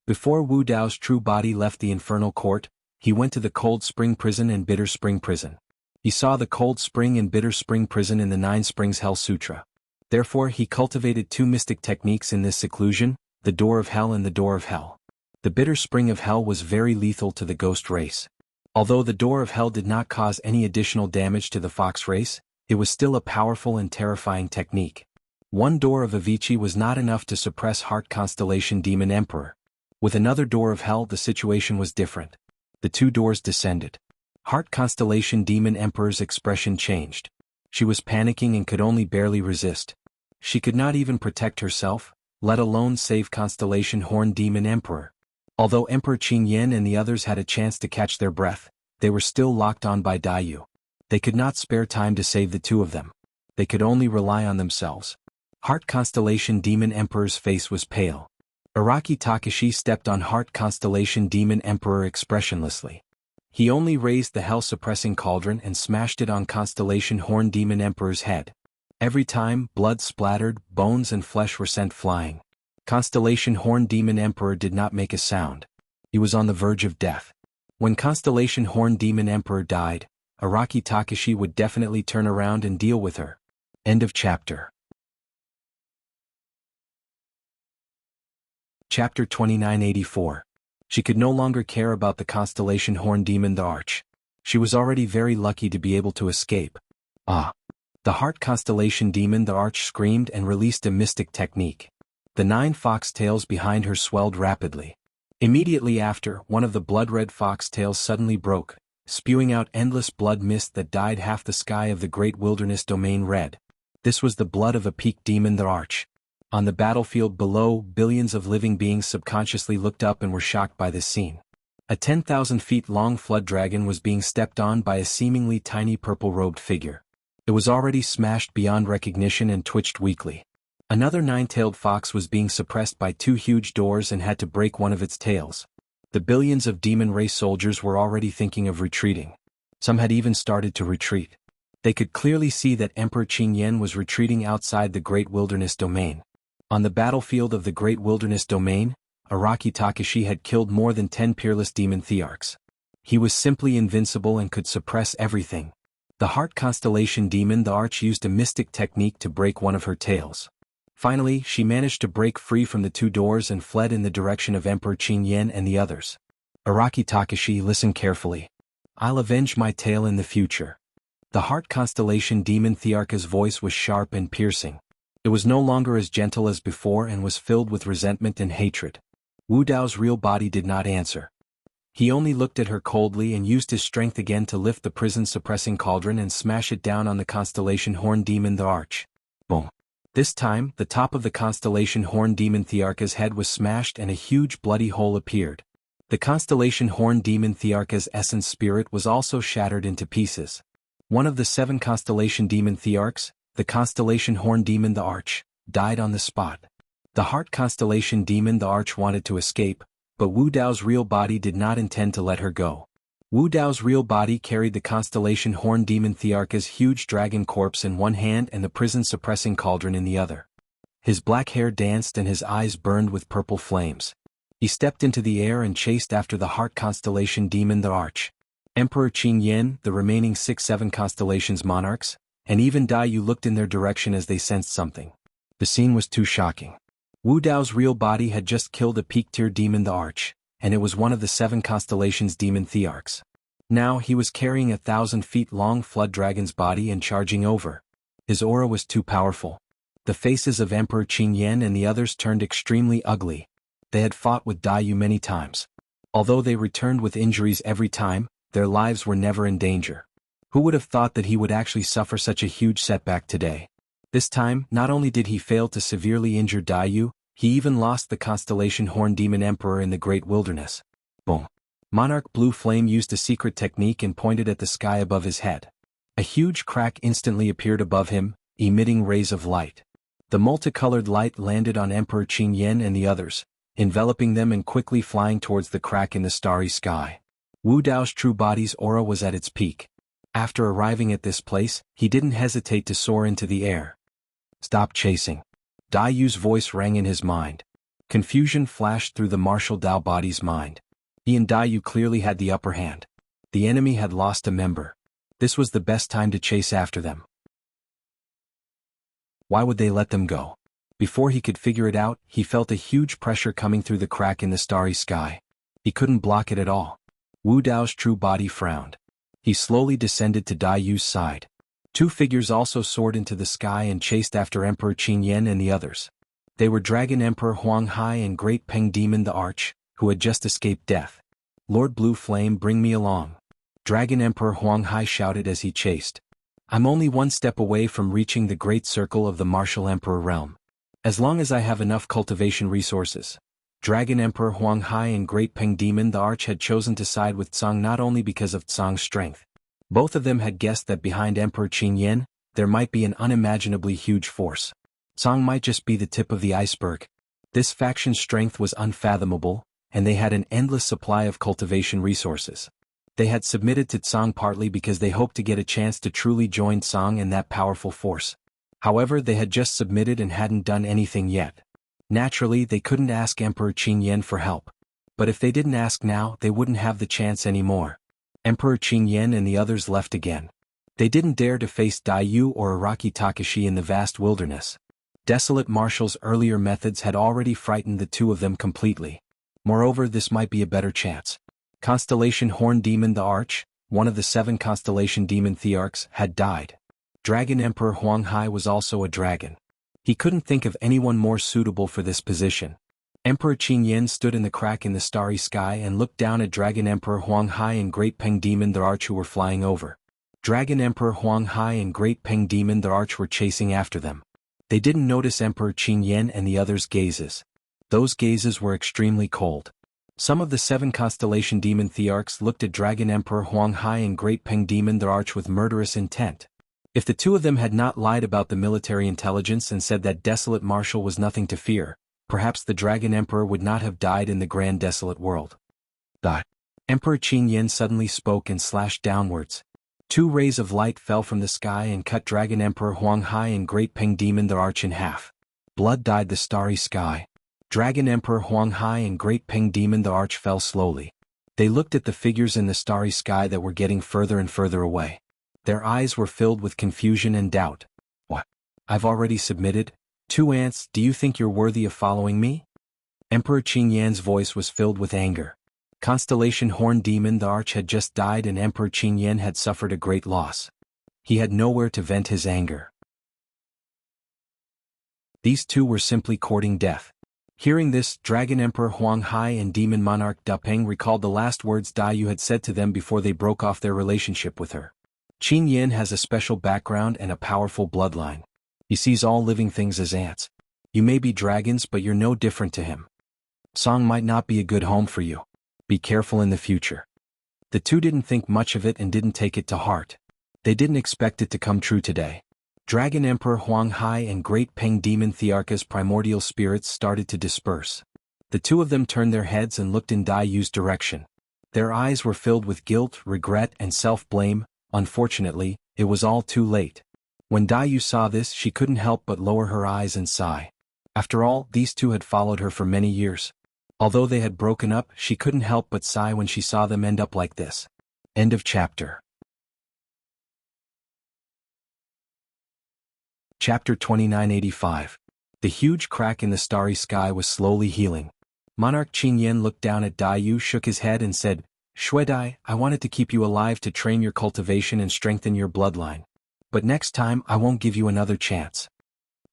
Before Wu Dao's true body left the infernal court, he went to the Cold Spring Prison and Bitter Spring Prison. He saw the Cold Spring and Bitter Spring Prison in the 9 Springs Hell Sutra. Therefore he cultivated 2 mystic techniques in this seclusion, the Door of Hell and the Door of Hell. The Bitter Spring of Hell was very lethal to the ghost race. Although the Door of Hell did not cause any additional damage to the fox race, it was still a powerful and terrifying technique. One door of Avicii was not enough to suppress Heart Constellation Demon Emperor. With another door of hell the situation was different. The 2 doors descended. Heart Constellation Demon Emperor's expression changed. She was panicking and could only barely resist. She could not even protect herself, let alone save Constellation Horn Demon Emperor. Although Emperor Qing Yan and the others had a chance to catch their breath, they were still locked on by Daiyu. They could not spare time to save the two of them. They could only rely on themselves. Heart Constellation Demon Emperor's face was pale. Araki Takashi stepped on Heart Constellation Demon Emperor expressionlessly. He only raised the hell-suppressing cauldron and smashed it on Constellation Horn Demon Emperor's head. Every time, blood splattered, bones and flesh were sent flying. Constellation Horn Demon Emperor did not make a sound. He was on the verge of death. When Constellation Horn Demon Emperor died, Araki Takashi would definitely turn around and deal with her. End of chapter. Chapter 2984. She could no longer care about the Constellation Horn Demon the Arch. She was already very lucky to be able to escape. Ah! The Heart Constellation Demon the Arch screamed and released a mystic technique. The 9 foxtails behind her swelled rapidly. Immediately after, one of the blood-red foxtails suddenly broke, spewing out endless blood mist that dyed half the sky of the great wilderness domain red. This was the blood of a peak demon the Arch. On the battlefield below, billions of living beings subconsciously looked up and were shocked by this scene. A 10,000 feet long flood dragon was being stepped on by a seemingly tiny purple-robed figure. It was already smashed beyond recognition and twitched weakly. Another 9-tailed fox was being suppressed by 2 huge doors and had to break one of its tails. The billions of demon race soldiers were already thinking of retreating. Some had even started to retreat. They could clearly see that Emperor Qing Yan was retreating outside the Great Wilderness Domain. On the battlefield of the Great Wilderness Domain, Araki Takashi had killed more than 10 peerless demon thearchs. He was simply invincible and could suppress everything. The Heart Constellation Demon the Arch used a mystic technique to break one of her tails. Finally, she managed to break free from the 2 doors and fled in the direction of Emperor Qing Yan and the others. Araki Takashi, listen carefully. I'll avenge my tail in the future. The Heart Constellation Demon thearch's voice was sharp and piercing. It was no longer as gentle as before and was filled with resentment and hatred. Wu Dao's real body did not answer. He only looked at her coldly and used his strength again to lift the prison-suppressing cauldron and smash it down on the Constellation Horn Demon the Arch. Boom. This time, the top of the Constellation Horn Demon thearch's head was smashed and a huge bloody hole appeared. The Constellation Horn Demon thearch's essence spirit was also shattered into pieces. One of the 7 Constellation Demon thearchs, the Constellation Horn Demon the Arch, died on the spot. The Heart Constellation Demon the Arch wanted to escape, but Wu Dao's real body did not intend to let her go. Wu Dao's real body carried the Constellation Horn Demon thearch's huge dragon corpse in one hand and the prison-suppressing cauldron in the other. His black hair danced and his eyes burned with purple flames. He stepped into the air and chased after the Heart Constellation Demon the Arch. Emperor Qing Yan, the remaining 6-7 constellations monarchs, and even Daiyu looked in their direction as they sensed something. The scene was too shocking. Wu Dao's real body had just killed a peak-tier demon the Arch, and it was one of the 7 constellations demon thearchs. Now he was carrying a 1,000-feet-long flood dragon's body and charging over. His aura was too powerful. The faces of Emperor Qing Yan and the others turned extremely ugly. They had fought with Daiyu many times. Although they returned with injuries every time, their lives were never in danger. Who would have thought that he would actually suffer such a huge setback today? This time, not only did he fail to severely injure Daiyu, he even lost the Constellation Horn Demon Emperor in the Great Wilderness. Boom. Monarch Blue Flame used a secret technique and pointed at the sky above his head. A huge crack instantly appeared above him, emitting rays of light. The multicolored light landed on Emperor Qing Yan and the others, enveloping them and quickly flying towards the crack in the starry sky. Wu Dao's true body's aura was at its peak. After arriving at this place, he didn't hesitate to soar into the air. Stop chasing. Daiyu's voice rang in his mind. Confusion flashed through the martial Dao body's mind. He and Daiyu clearly had the upper hand. The enemy had lost a member. This was the best time to chase after them. Why would they let them go? Before he could figure it out, he felt a huge pressure coming through the crack in the starry sky. He couldn't block it at all. Wu Dao's true body frowned. He slowly descended to Daiyu's side. 2 figures also soared into the sky and chased after Emperor Qing Yan and the others. They were Dragon Emperor Huang Hai and Great Peng Demon the Arch, who had just escaped death. Lord Blue Flame, bring me along. Dragon Emperor Huang Hai shouted as he chased. I'm only 1 step away from reaching the great circle of the Martial Emperor realm. As long as I have enough cultivation resources. Dragon Emperor Huang Hai and Great Peng Demon the Arch had chosen to side with Tsang not only because of Tsang's strength. Both of them had guessed that behind Emperor Qin Yan, there might be an unimaginably huge force. Tsang might just be the tip of the iceberg. This faction's strength was unfathomable, and they had an endless supply of cultivation resources. They had submitted to Tsang partly because they hoped to get a chance to truly join Tsang and that powerful force. However, they had just submitted and hadn't done anything yet. Naturally, they couldn't ask Emperor Qin Yan for help. But if they didn't ask now, they wouldn't have the chance anymore. Emperor Qin Yan and the others left again. They didn't dare to face Daiyu or Araki Takashi in the vast wilderness. Desolate Marshall's earlier methods had already frightened the two of them completely. Moreover, this might be a better chance. Constellation Horn Demon the Arch, one of the 7 Constellation Demon Thearchs, had died. Dragon Emperor Huang Hai was also a dragon. He couldn't think of anyone more suitable for this position. Emperor Qin Yan stood in the crack in the starry sky and looked down at Dragon Emperor Huang Hai and Great Peng Demon the Arch who were flying over. Dragon Emperor Huang Hai and Great Peng Demon the Arch were chasing after them. They didn't notice Emperor Qin Yan and the others' gazes. Those gazes were extremely cold. Some of the 7 Constellation Demon Thearchs looked at Dragon Emperor Huang Hai and Great Peng Demon the Arch with murderous intent. If the two of them had not lied about the military intelligence and said that Desolate Marshal was nothing to fear, perhaps the Dragon Emperor would not have died in the Grand Desolate World. Emperor Qin Yan suddenly spoke and slashed downwards. 2 rays of light fell from the sky and cut Dragon Emperor Huang Hai and Great Peng Demon the Arch in half. Blood dyed the starry sky. Dragon Emperor Huang Hai and Great Peng Demon the Arch fell slowly. They looked at the figures in the starry sky that were getting further and further away. Their eyes were filled with confusion and doubt. What? I've already submitted? 2 ants, do you think you're worthy of following me? Emperor Qin Yan's voice was filled with anger. Constellation Horn Demon the Arch had just died and Emperor Qin Yan had suffered a great loss. He had nowhere to vent his anger. These 2 were simply courting death. Hearing this, Dragon Emperor Huang Hai and Demon Monarch Da Peng recalled the last words Daiyu had said to them before they broke off their relationship with her. Qin Yan has a special background and a powerful bloodline. He sees all living things as ants. You may be dragons, but you're no different to him. Song might not be a good home for you. Be careful in the future. The 2 didn't think much of it and didn't take it to heart. They didn't expect it to come true today. Dragon Emperor Huang Hai and Great Peng Demon Thearch's primordial spirits started to disperse. The 2 of them turned their heads and looked in Daiyu's direction. Their eyes were filled with guilt, regret, and self-blame. Unfortunately, it was all too late. When Daiyu saw this, she couldn't help but lower her eyes and sigh. After all, these 2 had followed her for many years. Although they had broken up, she couldn't help but sigh when she saw them end up like this. End of chapter. Chapter 2985. The huge crack in the starry sky was slowly healing. Monarch Qin Yan looked down at Daiyu, shook his head and said, Shuedai, I wanted to keep you alive to train your cultivation and strengthen your bloodline. But next time I won't give you another chance.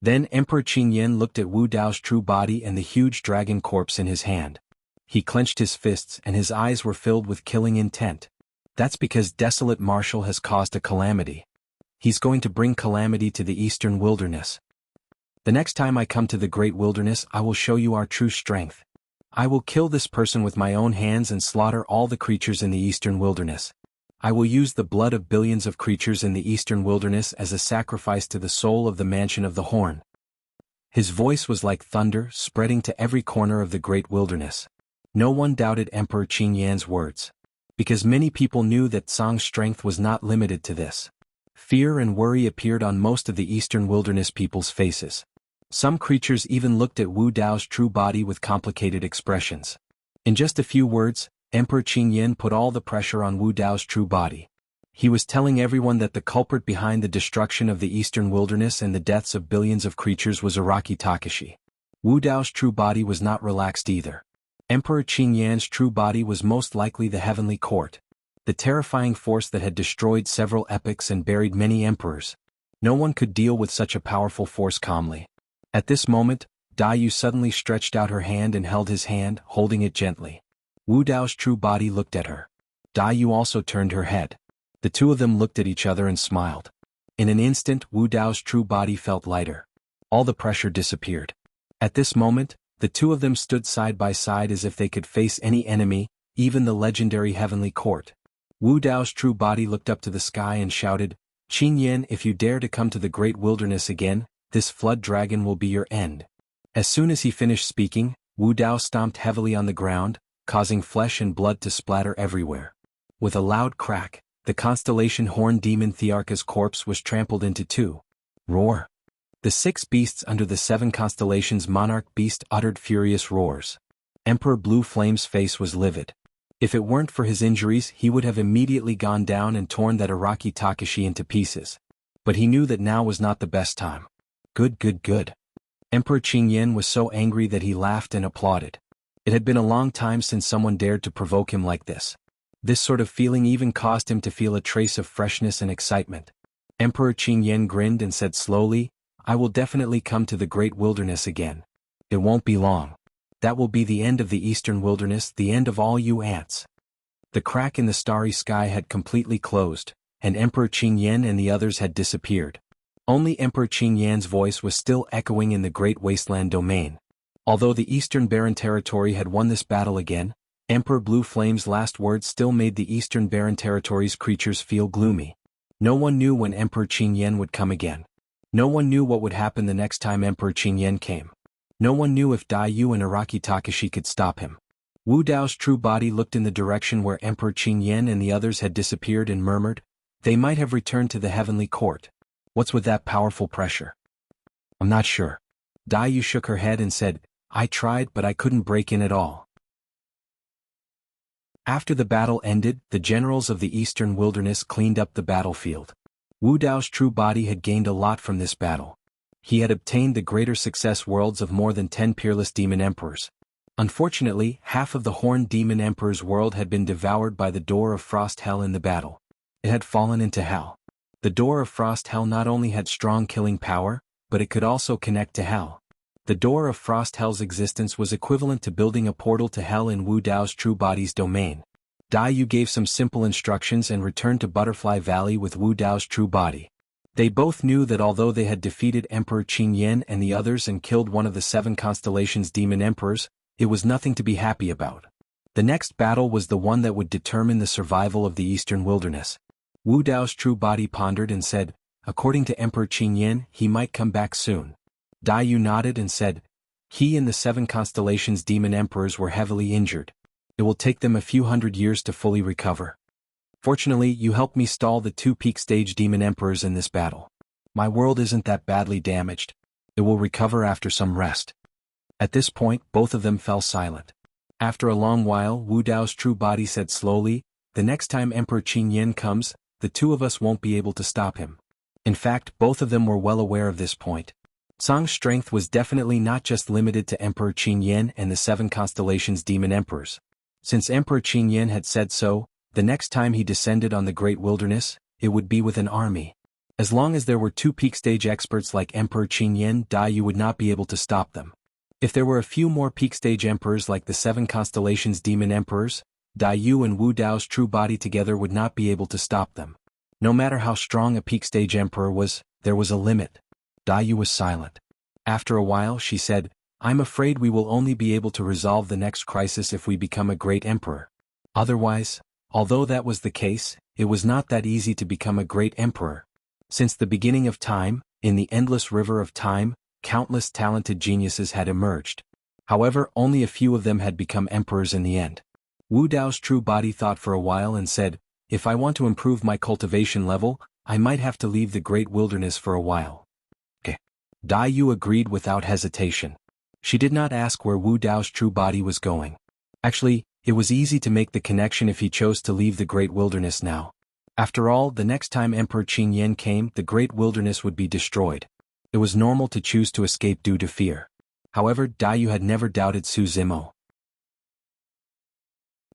Then Emperor Qin Yan looked at Wu Dao's true body and the huge dragon corpse in his hand. He clenched his fists and his eyes were filled with killing intent. That's because Desolate Marshal has caused a calamity. He's going to bring calamity to the eastern wilderness. The next time I come to the great wilderness, I will show you our true strength. I will kill this person with my own hands and slaughter all the creatures in the eastern wilderness. I will use the blood of billions of creatures in the eastern wilderness as a sacrifice to the soul of the Mansion of the Horn. His voice was like thunder, spreading to every corner of the great wilderness. No one doubted Emperor Qin Yan's words. Because many people knew that Tsang's strength was not limited to this. Fear and worry appeared on most of the eastern wilderness people's faces. Some creatures even looked at Wu Dao's true body with complicated expressions. In just a few words, Emperor Qin Yan put all the pressure on Wu Dao's true body. He was telling everyone that the culprit behind the destruction of the eastern wilderness and the deaths of billions of creatures was Araki Takashi. Wu Dao's true body was not relaxed either. Emperor Qin Yan's true body was most likely the Heavenly Court, the terrifying force that had destroyed several epochs and buried many emperors. No one could deal with such a powerful force calmly. At this moment, Daiyu suddenly stretched out her hand and held his hand, holding it gently. Wu Dao's true body looked at her. Daiyu also turned her head. The 2 of them looked at each other and smiled. In an instant, Wu Dao's true body felt lighter. All the pressure disappeared. At this moment, the two of them stood side by side as if they could face any enemy, even the legendary heavenly court. Wu Dao's true body looked up to the sky and shouted, "Qin Yan, if you dare to come to the great wilderness again, this flood dragon will be your end." As soon as he finished speaking, Wu Dao stomped heavily on the ground, causing flesh and blood to splatter everywhere. With a loud crack, the constellation Horn Demon Thearka's corpse was trampled into two. Roar! The 6 beasts under the 7 constellations monarch beast uttered furious roars. Emperor Blue Flame's face was livid. If it weren't for his injuries, he would have immediately gone down and torn that Araki Takashi into pieces. But he knew that now was not the best time. Good. Emperor Qingyan was so angry that he laughed and applauded. It had been a long time since someone dared to provoke him like this. This sort of feeling even caused him to feel a trace of freshness and excitement. Emperor Qingyan grinned and said slowly, "I will definitely come to the great wilderness again. It won't be long. That will be the end of the eastern wilderness, the end of all you ants." The crack in the starry sky had completely closed, and Emperor Qingyan and the others had disappeared. Only Emperor Qingyan's voice was still echoing in the Great Wasteland domain. Although the Eastern Barren Territory had won this battle again, Emperor Blue Flame's last words still made the Eastern Barren Territory's creatures feel gloomy. No one knew when Emperor Qingyan would come again. No one knew what would happen the next time Emperor Qingyan came. No one knew if Dai Yu and Araki Takashi could stop him. Wu Dao's true body looked in the direction where Emperor Qingyan and the others had disappeared and murmured, "They might have returned to the heavenly court. What's with that powerful pressure?" "I'm not sure." Dai Yu shook her head and said, "I tried but I couldn't break in at all." After the battle ended, the generals of the Eastern Wilderness cleaned up the battlefield. Wu Dao's true body had gained a lot from this battle. He had obtained the greater success worlds of more than 10 peerless demon emperors. Unfortunately, half of the Horned Demon Emperor's world had been devoured by the Door of Frost Hell in the battle. It had fallen into hell. The Door of Frost Hell not only had strong killing power, but it could also connect to hell. The Door of Frost Hell's existence was equivalent to building a portal to hell in Wu Dao's true body's domain. Dai Yu gave some simple instructions and returned to Butterfly Valley with Wu Dao's true body. They both knew that although they had defeated Emperor Qingyan and the others and killed one of the 7 constellations' demon emperors, it was nothing to be happy about. The next battle was the one that would determine the survival of the Eastern Wilderness. Wu Dao's true body pondered and said, "According to Emperor Qingyan, he might come back soon." Dai Yu nodded and said, "He and the 7 constellations' demon emperors were heavily injured. It will take them a few hundred years to fully recover. Fortunately, you helped me stall the 2 peak stage demon emperors in this battle. My world isn't that badly damaged. It will recover after some rest." At this point, both of them fell silent. After a long while, Wu Dao's true body said slowly, "The next time Emperor Qingyan comes, the 2 of us won't be able to stop him." In fact, both of them were well aware of this point. Sang's strength was definitely not just limited to Emperor Qingyan and the 7 constellations' demon emperors. Since Emperor Qingyan had said so, the next time he descended on the Great Wilderness, it would be with an army. As long as there were 2 peak stage experts like Emperor Qingyan, Dai Yu would not be able to stop them. If there were a few more peak stage emperors like the 7 constellations' demon emperors, Dai Yu and Wu Dao's true body together would not be able to stop them. No matter how strong a peak stage emperor was, there was a limit. Dai Yu was silent. After a while, she said, "I'm afraid we will only be able to resolve the next crisis if we become a great emperor. Otherwise, although that was the case, it was not that easy to become a great emperor. Since the beginning of time, in the endless river of time, countless talented geniuses had emerged. However, only a few of them had become emperors in the end." Wu Dao's true body thought for a while and said, "If I want to improve my cultivation level, I might have to leave the great wilderness for a while." Okay. Dai Yu agreed without hesitation. She did not ask where Wu Dao's true body was going. Actually, it was easy to make the connection if he chose to leave the great wilderness now. After all, the next time Emperor Qingyan came, the great wilderness would be destroyed. It was normal to choose to escape due to fear. However, Dai Yu had never doubted Su Zimo.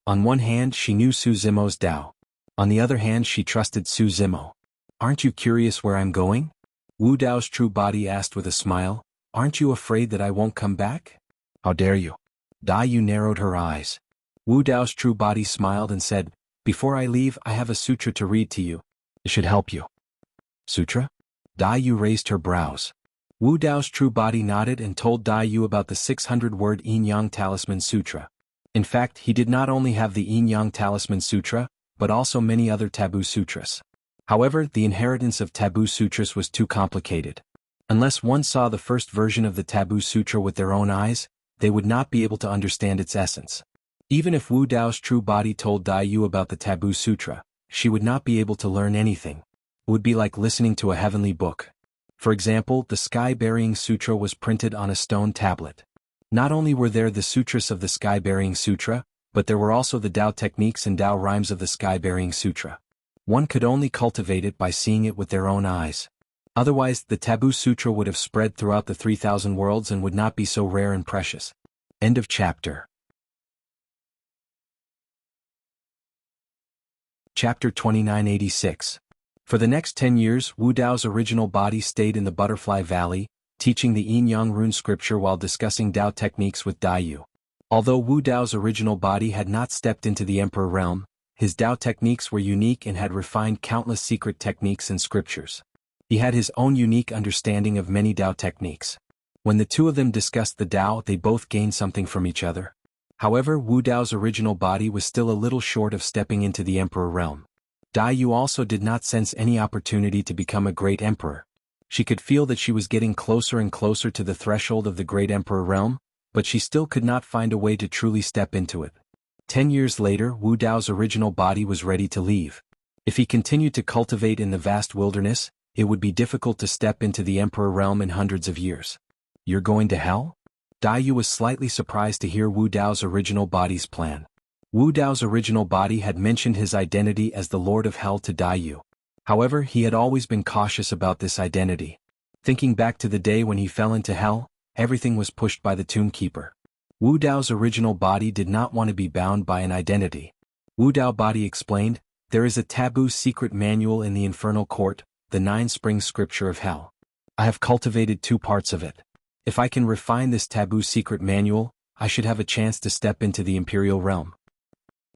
On one hand, she knew Su Zimo's Dao. On the other hand, she trusted Su Zimo. "Aren't you curious where I'm going?" Wu Dao's true body asked with a smile. "Aren't you afraid that I won't come back?" "How dare you?" Dai Yu narrowed her eyes. Wu Dao's true body smiled and said, "Before I leave, I have a sutra to read to you. It should help you." "Sutra?" Dai Yu raised her brows. Wu Dao's true body nodded and told Dai Yu about the 600-word Yin-Yang Talisman Sutra. In fact, he did not only have the Yin-Yang Talisman Sutra, but also many other taboo sutras. However, the inheritance of taboo sutras was too complicated. Unless one saw the first version of the taboo sutra with their own eyes, they would not be able to understand its essence. Even if Wu Dao's true body told Dai Yu about the taboo sutra, she would not be able to learn anything. It would be like listening to a heavenly book. For example, the Sky-Burying Sutra was printed on a stone tablet. Not only were there the sutras of the Sky-Burying Sutra, but there were also the Tao techniques and Tao rhymes of the Sky-Burying Sutra. One could only cultivate it by seeing it with their own eyes. Otherwise, the Taboo Sutra would have spread throughout the 3,000 worlds and would not be so rare and precious. End of chapter. Chapter 2986. For the next 10 years, Wu Dao's original body stayed in the Butterfly Valley, teaching the Yin-Yang rune scripture while discussing Tao techniques with Dai Yu. Although Wu Dao's original body had not stepped into the Emperor realm, his Tao techniques were unique and had refined countless secret techniques and scriptures. He had his own unique understanding of many Tao techniques. When the two of them discussed the Tao, they both gained something from each other. However, Wu Dao's original body was still a little short of stepping into the Emperor realm. Dai Yu also did not sense any opportunity to become a great emperor. She could feel that she was getting closer and closer to the threshold of the great emperor realm, but she still could not find a way to truly step into it. 10 years later, Wu Dao's original body was ready to leave. If he continued to cultivate in the vast wilderness, it would be difficult to step into the emperor realm in hundreds of years. You're going to hell? Dai Yu was slightly surprised to hear Wu Dao's original body's plan. Wu Dao's original body had mentioned his identity as the Lord of Hell to Dai Yu. However, he had always been cautious about this identity. Thinking back to the day when he fell into hell, everything was pushed by the tomb keeper. Wu Dao's original body did not want to be bound by an identity. Wu Dao body explained, there is a taboo secret manual in the infernal court, the 9 Springs Scripture of Hell. I have cultivated 2 parts of it. If I can refine this taboo secret manual, I should have a chance to step into the imperial realm.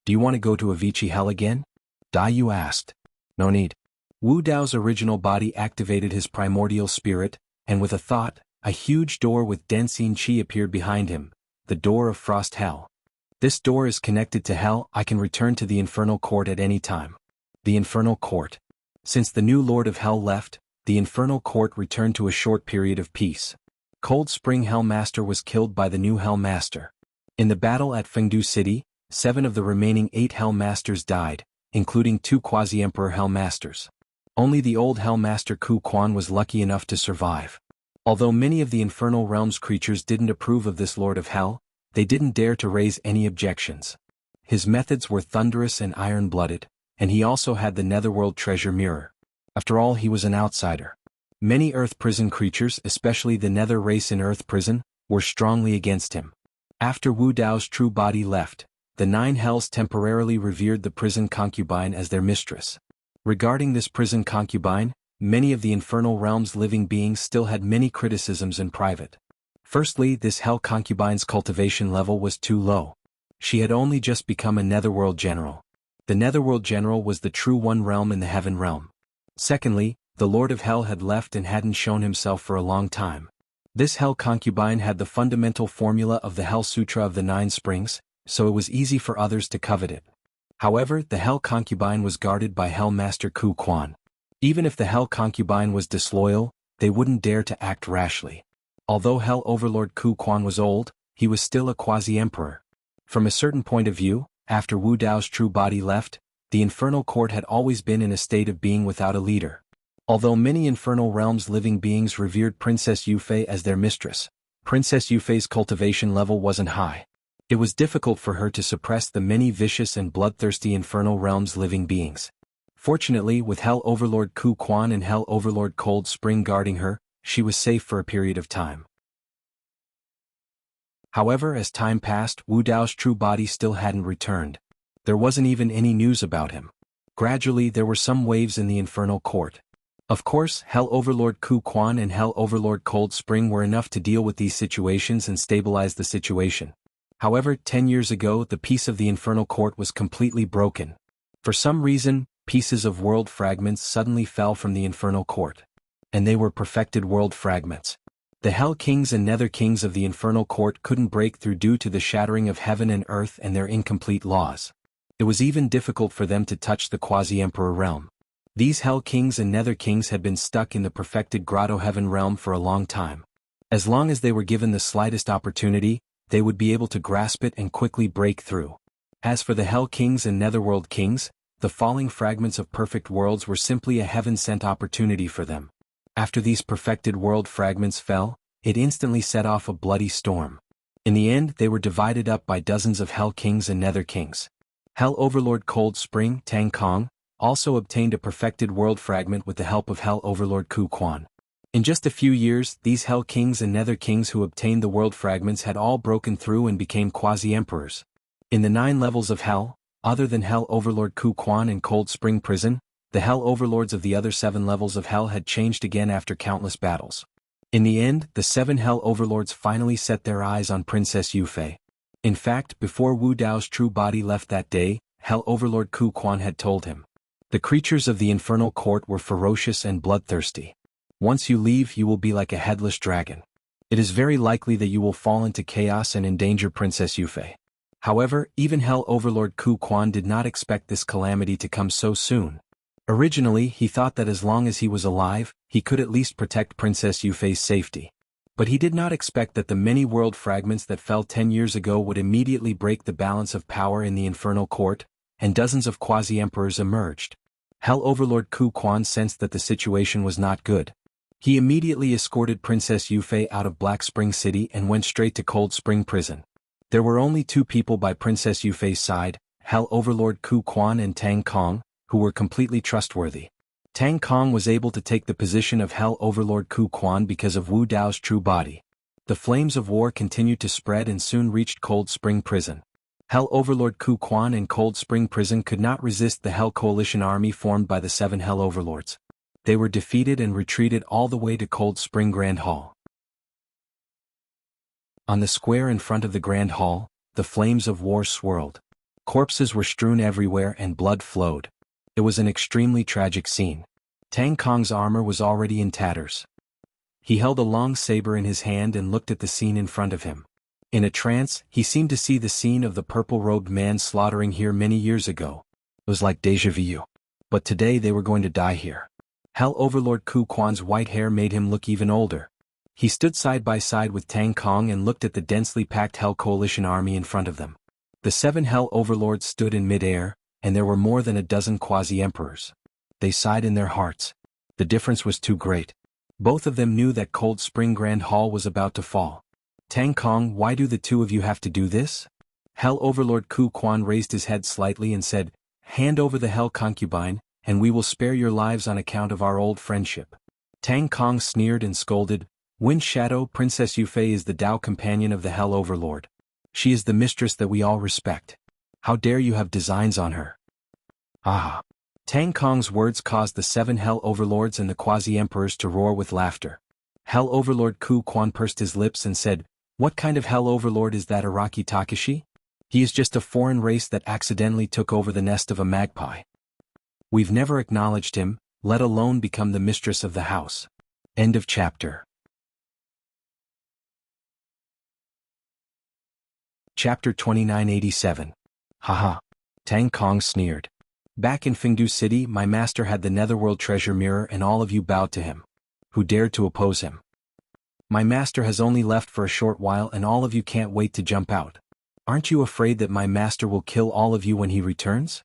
Do you want to go to Avicii Hell again? Dai Yu asked. No need. Wu Dao's original body activated his primordial spirit, and with a thought, a huge door with Densine Qi appeared behind him, the door of Frost Hell. This door is connected to Hell. I can return to the infernal court at any time. The infernal court. Since the new Lord of Hell left, the infernal court returned to a short period of peace. Cold Spring Hell Master was killed by the new Hell Master. In the battle at Fengdu City, 7 of the remaining 8 Hell Masters died, including 2 Quasi-Emperor Hell Masters. Only the old Hell Master Ku Quan was lucky enough to survive. Although many of the Infernal Realm's creatures didn't approve of this Lord of Hell, they didn't dare to raise any objections. His methods were thunderous and iron-blooded, and he also had the Netherworld Treasure Mirror. After all, he was an outsider. Many Earth Prison creatures, especially the Nether race in Earth Prison, were strongly against him. After Wu Dao's true body left, the 9 Hells temporarily revered the prison concubine as their mistress. Regarding this prison concubine, many of the Infernal Realm's living beings still had many criticisms in private. Firstly, this Hell concubine's cultivation level was too low. She had only just become a Netherworld General. The Netherworld General was the true One Realm in the Heaven Realm. Secondly, the Lord of Hell had left and hadn't shown himself for a long time. This Hell concubine had the fundamental formula of the Hell Sutra of the 9 Springs, so it was easy for others to covet it. However, the Hell concubine was guarded by Hell Master Ku Quan. Even if the Hell concubine was disloyal, they wouldn't dare to act rashly. Although Hell Overlord Ku Quan was old, he was still a quasi-emperor. From a certain point of view, after Wu Dao's true body left, the Infernal Court had always been in a state of being without a leader. Although many Infernal Realms living beings revered Princess Yufei as their mistress, Princess Yufei's cultivation level wasn't high. It was difficult for her to suppress the many vicious and bloodthirsty Infernal Realms living beings. Fortunately, with Hell Overlord Ku Quan and Hell Overlord Cold Spring guarding her, she was safe for a period of time. However, as time passed, Wu Dao's true body still hadn't returned. There wasn't even any news about him. Gradually, there were some waves in the Infernal Court. Of course, Hell Overlord Ku Quan and Hell Overlord Cold Spring were enough to deal with these situations and stabilize the situation. However, 10 years ago, the peace of the Infernal Court was completely broken. For some reason, pieces of world fragments suddenly fell from the Infernal Court. And they were perfected world fragments. The Hell Kings and Nether Kings of the Infernal Court couldn't break through due to the shattering of heaven and earth and their incomplete laws. It was even difficult for them to touch the Quasi-Emperor realm. These Hell Kings and Nether Kings had been stuck in the perfected Grotto Heaven realm for a long time. As long as they were given the slightest opportunity, they would be able to grasp it and quickly break through. As for the Hell Kings and Netherworld Kings, the falling fragments of perfect worlds were simply a heaven-sent opportunity for them. After these perfected world fragments fell, it instantly set off a bloody storm. In the end, they were divided up by dozens of Hell Kings and Nether Kings. Hell Overlord Cold Spring Tang Kong also obtained a perfected world fragment with the help of Hell Overlord Ku Quan. In just a few years, these Hell Kings and Nether Kings who obtained the world fragments had all broken through and became quasi-emperors. In the 9 levels of Hell, other than Hell Overlord Ku Quan and Cold Spring Prison, the Hell Overlords of the other 7 levels of Hell had changed again after countless battles. In the end, the 7 Hell Overlords finally set their eyes on Princess Yufei. In fact, before Wu Dao's true body left that day, Hell Overlord Ku Quan had told him. The creatures of the Infernal Court were ferocious and bloodthirsty. Once you leave, you will be like a headless dragon. It is very likely that you will fall into chaos and endanger Princess Yufei. However, even Hell Overlord Ku Quan did not expect this calamity to come so soon. Originally, he thought that as long as he was alive, he could at least protect Princess Yufei's safety. But he did not expect that the many world fragments that fell 10 years ago would immediately break the balance of power in the Infernal Court, and dozens of quasi-emperors emerged. Hell Overlord Ku Quan sensed that the situation was not good. He immediately escorted Princess Yufei out of Black Spring City and went straight to Cold Spring Prison. There were only 2 people by Princess Yufei's side, Hell Overlord Ku Quan and Tang Kong, who were completely trustworthy. Tang Kong was able to take the position of Hell Overlord Ku Quan because of Wu Dao's true body. The flames of war continued to spread and soon reached Cold Spring Prison. Hell Overlord Ku Quan and Cold Spring Prison could not resist the Hell Coalition army formed by the 7 Hell Overlords. They were defeated and retreated all the way to Cold Spring Grand Hall. On the square in front of the Grand Hall, the flames of war swirled. Corpses were strewn everywhere and blood flowed. It was an extremely tragic scene. Tang Kong's armor was already in tatters. He held a long saber in his hand and looked at the scene in front of him. In a trance, he seemed to see the scene of the purple-robed man slaughtering here many years ago. It was like déjà vu. But today they were going to die here. Hell Overlord Ku Quan's white hair made him look even older. He stood side by side with Tang Kong and looked at the densely packed Hell Coalition army in front of them. The 7 Hell Overlords stood in mid-air, and there were more than a dozen quasi-emperors. They sighed in their hearts. The difference was too great. Both of them knew that Cold Spring Grand Hall was about to fall. Tang Kong, why do the 2 of you have to do this? Hell Overlord Ku Quan raised his head slightly and said, hand over the Hell Concubine, and we will spare your lives on account of our old friendship. Tang Kong sneered and scolded, Wind Shadow, Princess Yufei is the Dao companion of the Hell Overlord. She is the mistress that we all respect. How dare you have designs on her? Ah! Tang Kong's words caused the 7 Hell Overlords and the Quasi-Emperors to roar with laughter. Hell Overlord Ku Quan pursed his lips and said, what kind of Hell Overlord is that Araki Takashi? He is just a foreign race that accidentally took over the nest of a magpie. We've never acknowledged him, let alone become the mistress of the house. End of chapter. Chapter 2987. Haha. Tang Kong sneered. Back in Fengdu City, my master had the Netherworld treasure mirror and all of you bowed to him. Who dared to oppose him? My master has only left for a short while and all of you can't wait to jump out. Aren't you afraid that my master will kill all of you when he returns?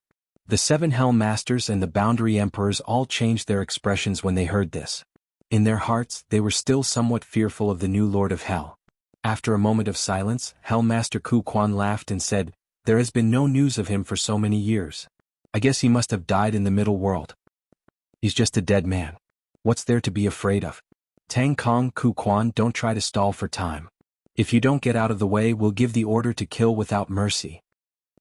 The 7 Hell Masters and the Boundary Emperors all changed their expressions when they heard this. In their hearts, they were still somewhat fearful of the new Lord of Hell. After a moment of silence, Hell Master Ku Quan laughed and said, there has been no news of him for so many years. I guess he must have died in the middle world. He's just a dead man. What's there to be afraid of? Tang Kong, Ku Quan, don't try to stall for time. If you don't get out of the way, we'll give the order to kill without mercy.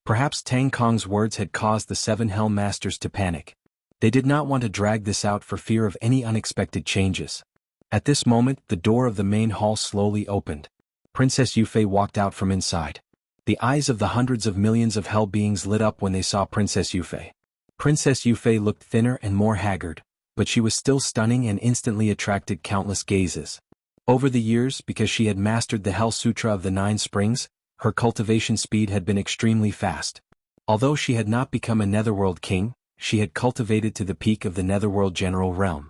Perhaps Tang Kong's words had caused the 7 Hell Masters to panic. They did not want to drag this out for fear of any unexpected changes. At this moment, the door of the main hall slowly opened. Princess Yufei walked out from inside. The eyes of the hundreds of millions of Hell beings lit up when they saw Princess Yufei. Princess Yufei looked thinner and more haggard, but she was still stunning and instantly attracted countless gazes. Over the years, because she had mastered the Hell Sutra of the Nine Springs, her cultivation speed had been extremely fast. Although she had not become a Netherworld king, she had cultivated to the peak of the Netherworld general realm.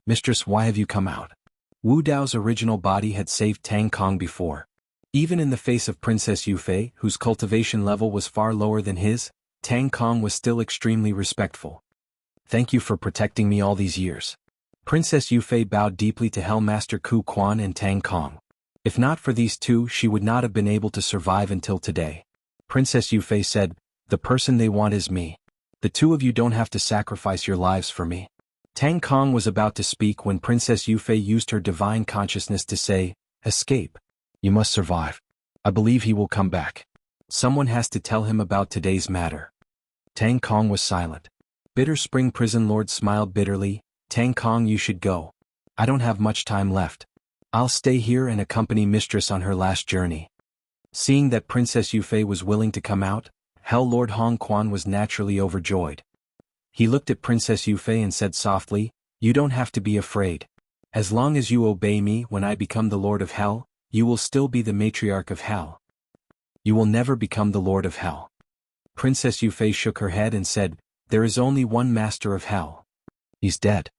Mistress, why have you come out? Wu Dao's original body had saved Tang Kong before. Even in the face of Princess Yufei, whose cultivation level was far lower than his, Tang Kong was still extremely respectful. Thank you for protecting me all these years. Princess Yufei bowed deeply to Hellmaster Ku Quan and Tang Kong. If not for these two, she would not have been able to survive until today. Princess Yufei said, "The person they want is me. The two of you don't have to sacrifice your lives for me." Tang Kong was about to speak when Princess Yufei used her divine consciousness to say, "Escape. You must survive. I believe he will come back. Someone has to tell him about today's matter." Tang Kong was silent. Bitter Spring Prison Lord smiled bitterly. "Tang Kong, you should go. I don't have much time left. I'll stay here and accompany Mistress on her last journey." Seeing that Princess Yufei was willing to come out, Hell Lord Hong Quan was naturally overjoyed. He looked at Princess Yufei and said softly, "You don't have to be afraid. As long as you obey me when I become the Lord of Hell, you will still be the matriarch of Hell. You will never become the Lord of Hell." Princess Yufei shook her head and said, "There is only one Master of Hell. He's dead."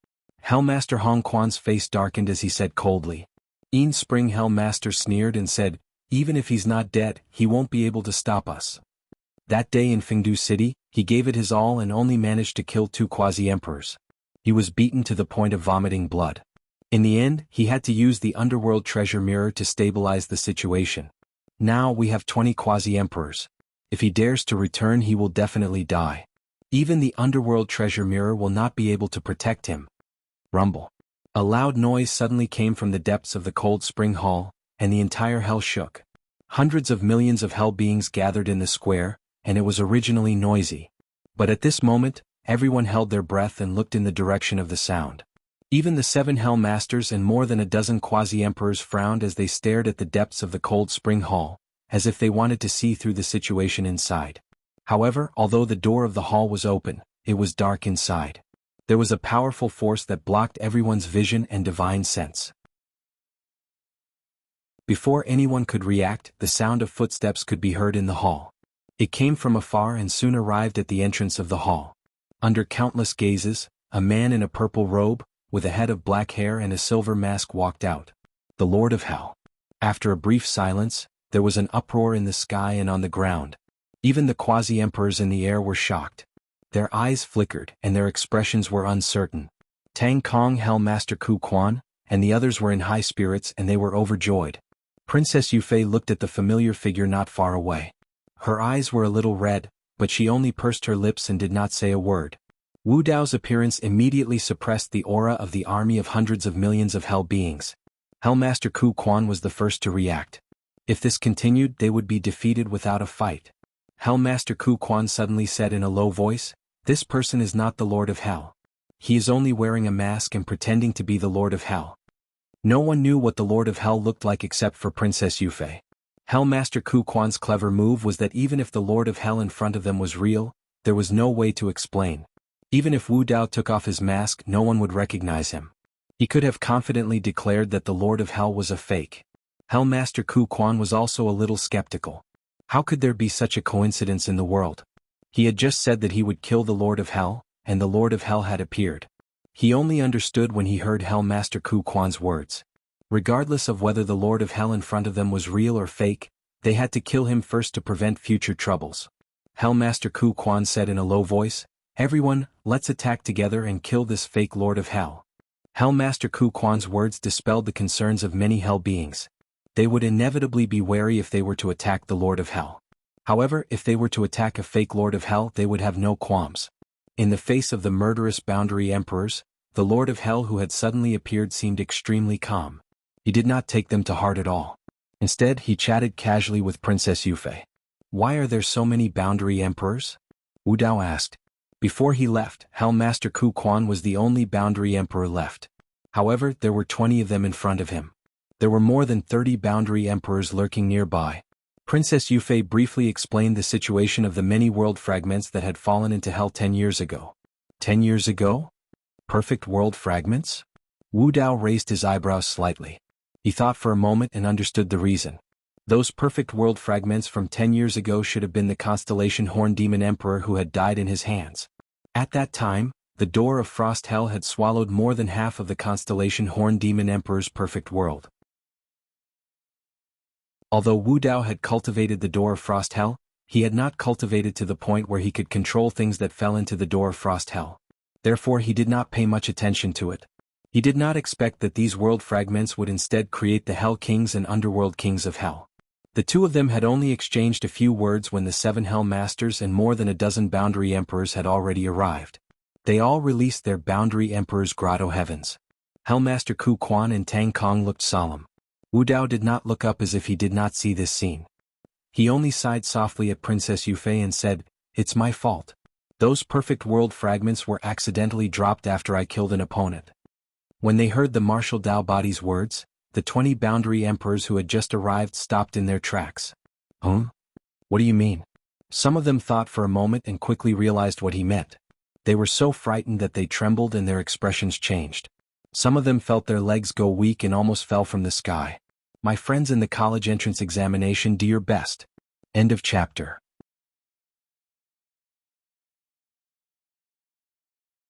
Hellmaster Hong Quan's face darkened as he said coldly. Yin Spring Hellmaster sneered and said, "Even if he's not dead, he won't be able to stop us." That day in Fengdu City, he gave it his all and only managed to kill 2 quasi-emperors. He was beaten to the point of vomiting blood. In the end, he had to use the underworld treasure mirror to stabilize the situation. Now we have 20 quasi-emperors. If he dares to return, he will definitely die. Even the underworld treasure mirror will not be able to protect him. Rumble. A loud noise suddenly came from the depths of the cold spring hall, and the entire hell shook. Hundreds of millions of hell beings gathered in the square, and it was originally noisy. But at this moment, everyone held their breath and looked in the direction of the sound. Even the 7 hell masters and more than a dozen quasi-emperors frowned as they stared at the depths of the cold spring hall, as if they wanted to see through the situation inside. However, although the door of the hall was open, it was dark inside. There was a powerful force that blocked everyone's vision and divine sense. Before anyone could react, the sound of footsteps could be heard in the hall. It came from afar and soon arrived at the entrance of the hall. Under countless gazes, a man in a purple robe, with a head of black hair and a silver mask walked out. The Lord of Hell. After a brief silence, there was an uproar in the sky and on the ground. Even the quasi-emperors in the air were shocked. Their eyes flickered and their expressions were uncertain. Tang Kong, Hellmaster Ku Quan, and the others were in high spirits and they were overjoyed. Princess Yufei looked at the familiar figure not far away. Her eyes were a little red, but she only pursed her lips and did not say a word. Wu Dao's appearance immediately suppressed the aura of the army of hundreds of millions of hell beings. Hellmaster Ku Quan was the first to react. If this continued, they would be defeated without a fight. Hellmaster Ku Quan suddenly said in a low voice, "This person is not the Lord of Hell. He is only wearing a mask and pretending to be the Lord of Hell." No one knew what the Lord of Hell looked like except for Princess Yufei. Hellmaster Ku Quan's clever move was that even if the Lord of Hell in front of them was real, there was no way to explain. Even if Wu Dao took off his mask, no one would recognize him. He could have confidently declared that the Lord of Hell was a fake. Hellmaster Ku Quan was also a little skeptical. How could there be such a coincidence in the world? He had just said that he would kill the Lord of Hell, and the Lord of Hell had appeared. He only understood when he heard Hellmaster Ku Quan's words. Regardless of whether the Lord of Hell in front of them was real or fake, they had to kill him first to prevent future troubles. Hellmaster Ku Quan said in a low voice, "Everyone, let's attack together and kill this fake Lord of Hell." Hellmaster Ku Quan's words dispelled the concerns of many hell beings. They would inevitably be wary if they were to attack the Lord of Hell. However, if they were to attack a fake Lord of Hell, they would have no qualms. In the face of the murderous boundary emperors, the Lord of Hell who had suddenly appeared seemed extremely calm. He did not take them to heart at all. Instead, he chatted casually with Princess Yufei. "Why are there so many boundary emperors?" Wu Dao asked. Before he left, Hellmaster Ku Quan was the only boundary emperor left. However, there were 20 of them in front of him. There were more than 30 boundary emperors lurking nearby. Princess Yufei briefly explained the situation of the many world fragments that had fallen into hell 10 years ago. 10 years ago? Perfect world fragments? Wu Dao raised his eyebrows slightly. He thought for a moment and understood the reason. Those perfect world fragments from 10 years ago should have been the constellation Horn Demon Emperor who had died in his hands. At that time, the door of Frost Hell had swallowed more than half of the constellation Horn Demon Emperor's perfect world. Although Wu Dao had cultivated the door of Frost Hell, he had not cultivated to the point where he could control things that fell into the door of Frost Hell. Therefore he did not pay much attention to it. He did not expect that these world fragments would instead create the Hell Kings and Underworld Kings of Hell. The two of them had only exchanged a few words when the 7 Hell Masters and more than a dozen Boundary Emperors had already arrived. They all released their Boundary Emperor's Grotto Heavens. Hellmaster Ku Quan and Tang Kong looked solemn. Wu Dao did not look up as if he did not see this scene. He only sighed softly at Princess Yufei and said, "It's my fault. Those perfect world fragments were accidentally dropped after I killed an opponent." When they heard the Martial Dao body's words, the 20 Boundary Emperors who had just arrived stopped in their tracks. Huh? What do you mean? Some of them thought for a moment and quickly realized what he meant. They were so frightened that they trembled and their expressions changed. Some of them felt their legs go weak and almost fell from the sky. My friends, in the college entrance examination, do your best. End of chapter.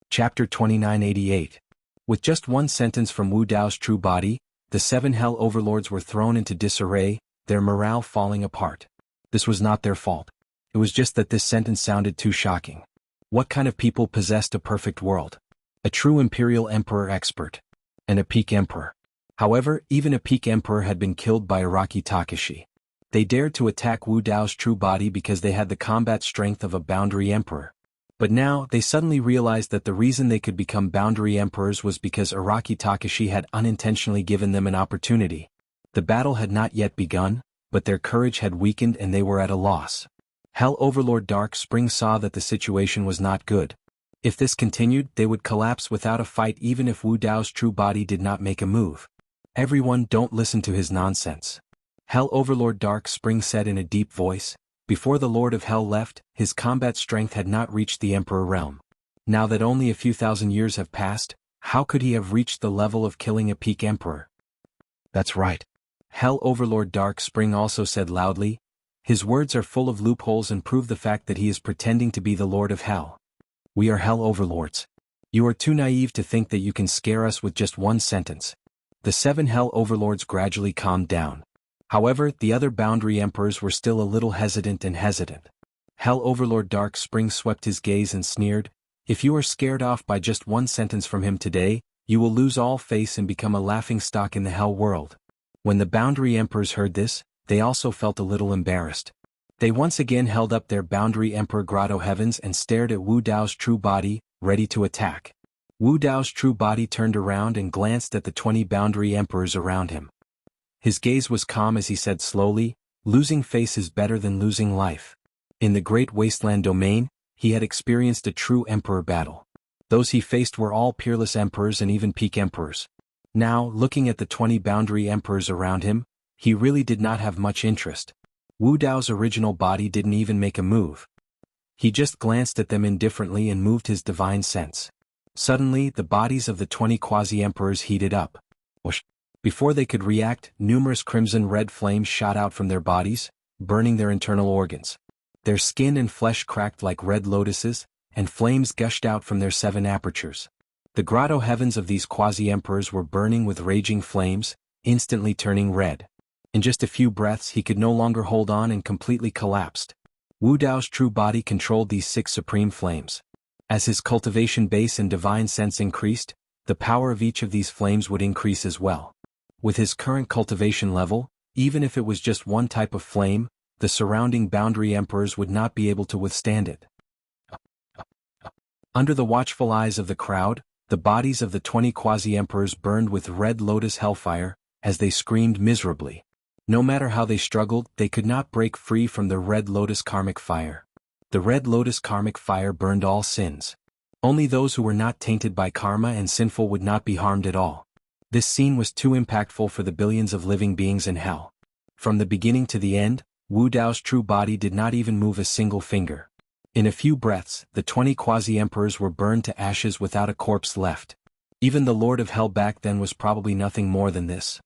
Chapter 2988. With just one sentence from Wu Dao's true body, the 7 Hell Overlords were thrown into disarray, their morale falling apart. This was not their fault. It was just that this sentence sounded too shocking. What kind of people possessed a perfect world? A true Imperial Emperor expert. And a peak Emperor. However, even a peak Emperor had been killed by Araki Takashi. They dared to attack Wu Dao's true body because they had the combat strength of a Boundary Emperor. But now, they suddenly realized that the reason they could become Boundary Emperors was because Araki Takashi had unintentionally given them an opportunity. The battle had not yet begun, but their courage had weakened and they were at a loss. Hell Overlord Dark Spring saw that the situation was not good. If this continued, they would collapse without a fight even if Wu Dao's true body did not make a move. Everyone, don't listen to his nonsense. Hell Overlord Dark Spring said in a deep voice. Before the Lord of Hell left, his combat strength had not reached the Emperor realm. Now that only a few thousand years have passed, how could he have reached the level of killing a peak Emperor? That's right. Hell Overlord Dark Spring also said loudly. His words are full of loopholes and prove the fact that he is pretending to be the Lord of Hell. We are Hell Overlords. You are too naive to think that you can scare us with just one sentence. The 7 Hell Overlords gradually calmed down. However, the other Boundary Emperors were still a little hesitant. Hell Overlord Dark Spring swept his gaze and sneered, "If you are scared off by just one sentence from him today, you will lose all face and become a laughingstock in the Hell world." When the Boundary Emperors heard this, they also felt a little embarrassed. They once again held up their Boundary Emperor Grotto Heavens and stared at Wu Dao's true body, ready to attack. Wu Dao's true body turned around and glanced at the 20 Boundary Emperors around him. His gaze was calm as he said slowly, "Losing face is better than losing life." In the Great Wasteland domain, he had experienced a true Emperor battle. Those he faced were all peerless Emperors and even peak Emperors. Now, looking at the 20 Boundary Emperors around him, he really did not have much interest. Wu Dao's original body didn't even make a move. He just glanced at them indifferently and moved his divine sense. Suddenly, the bodies of the 20 quasi-emperors heated up. Whoosh! Before they could react, numerous crimson-red flames shot out from their bodies, burning their internal organs. Their skin and flesh cracked like red lotuses, and flames gushed out from their 7 apertures. The grotto heavens of these quasi-emperors were burning with raging flames, instantly turning red. In just a few breaths he could no longer hold on and completely collapsed. Wu Dao's true body controlled these 6 supreme flames. As his cultivation base and divine sense increased, the power of each of these flames would increase as well. With his current cultivation level, even if it was just one type of flame, the surrounding Boundary Emperors would not be able to withstand it. Under the watchful eyes of the crowd, the bodies of the 20 quasi-emperors burned with red lotus hellfire, as they screamed miserably. No matter how they struggled, they could not break free from the red lotus karmic fire. The red lotus karmic fire burned all sins. Only those who were not tainted by karma and sinful would not be harmed at all. This scene was too impactful for the billions of living beings in hell. From the beginning to the end, Wu Dao's true body did not even move a single finger. In a few breaths, the 20 quasi-emperors were burned to ashes without a corpse left. Even the Lord of Hell back then was probably nothing more than this.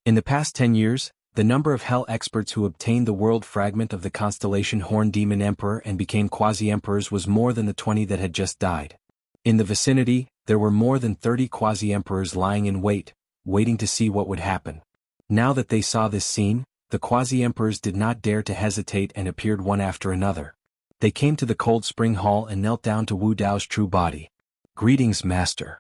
In the past 10 years, the number of hell experts who obtained the world fragment of the constellation Horn Demon Emperor and became quasi-emperors was more than the 20 that had just died. In the vicinity, there were more than 30 quasi-emperors lying in wait, waiting to see what would happen. Now that they saw this scene, the quasi-emperors did not dare to hesitate and appeared one after another. They came to the cold spring hall and knelt down to Wu Dao's true body. "Greetings, master."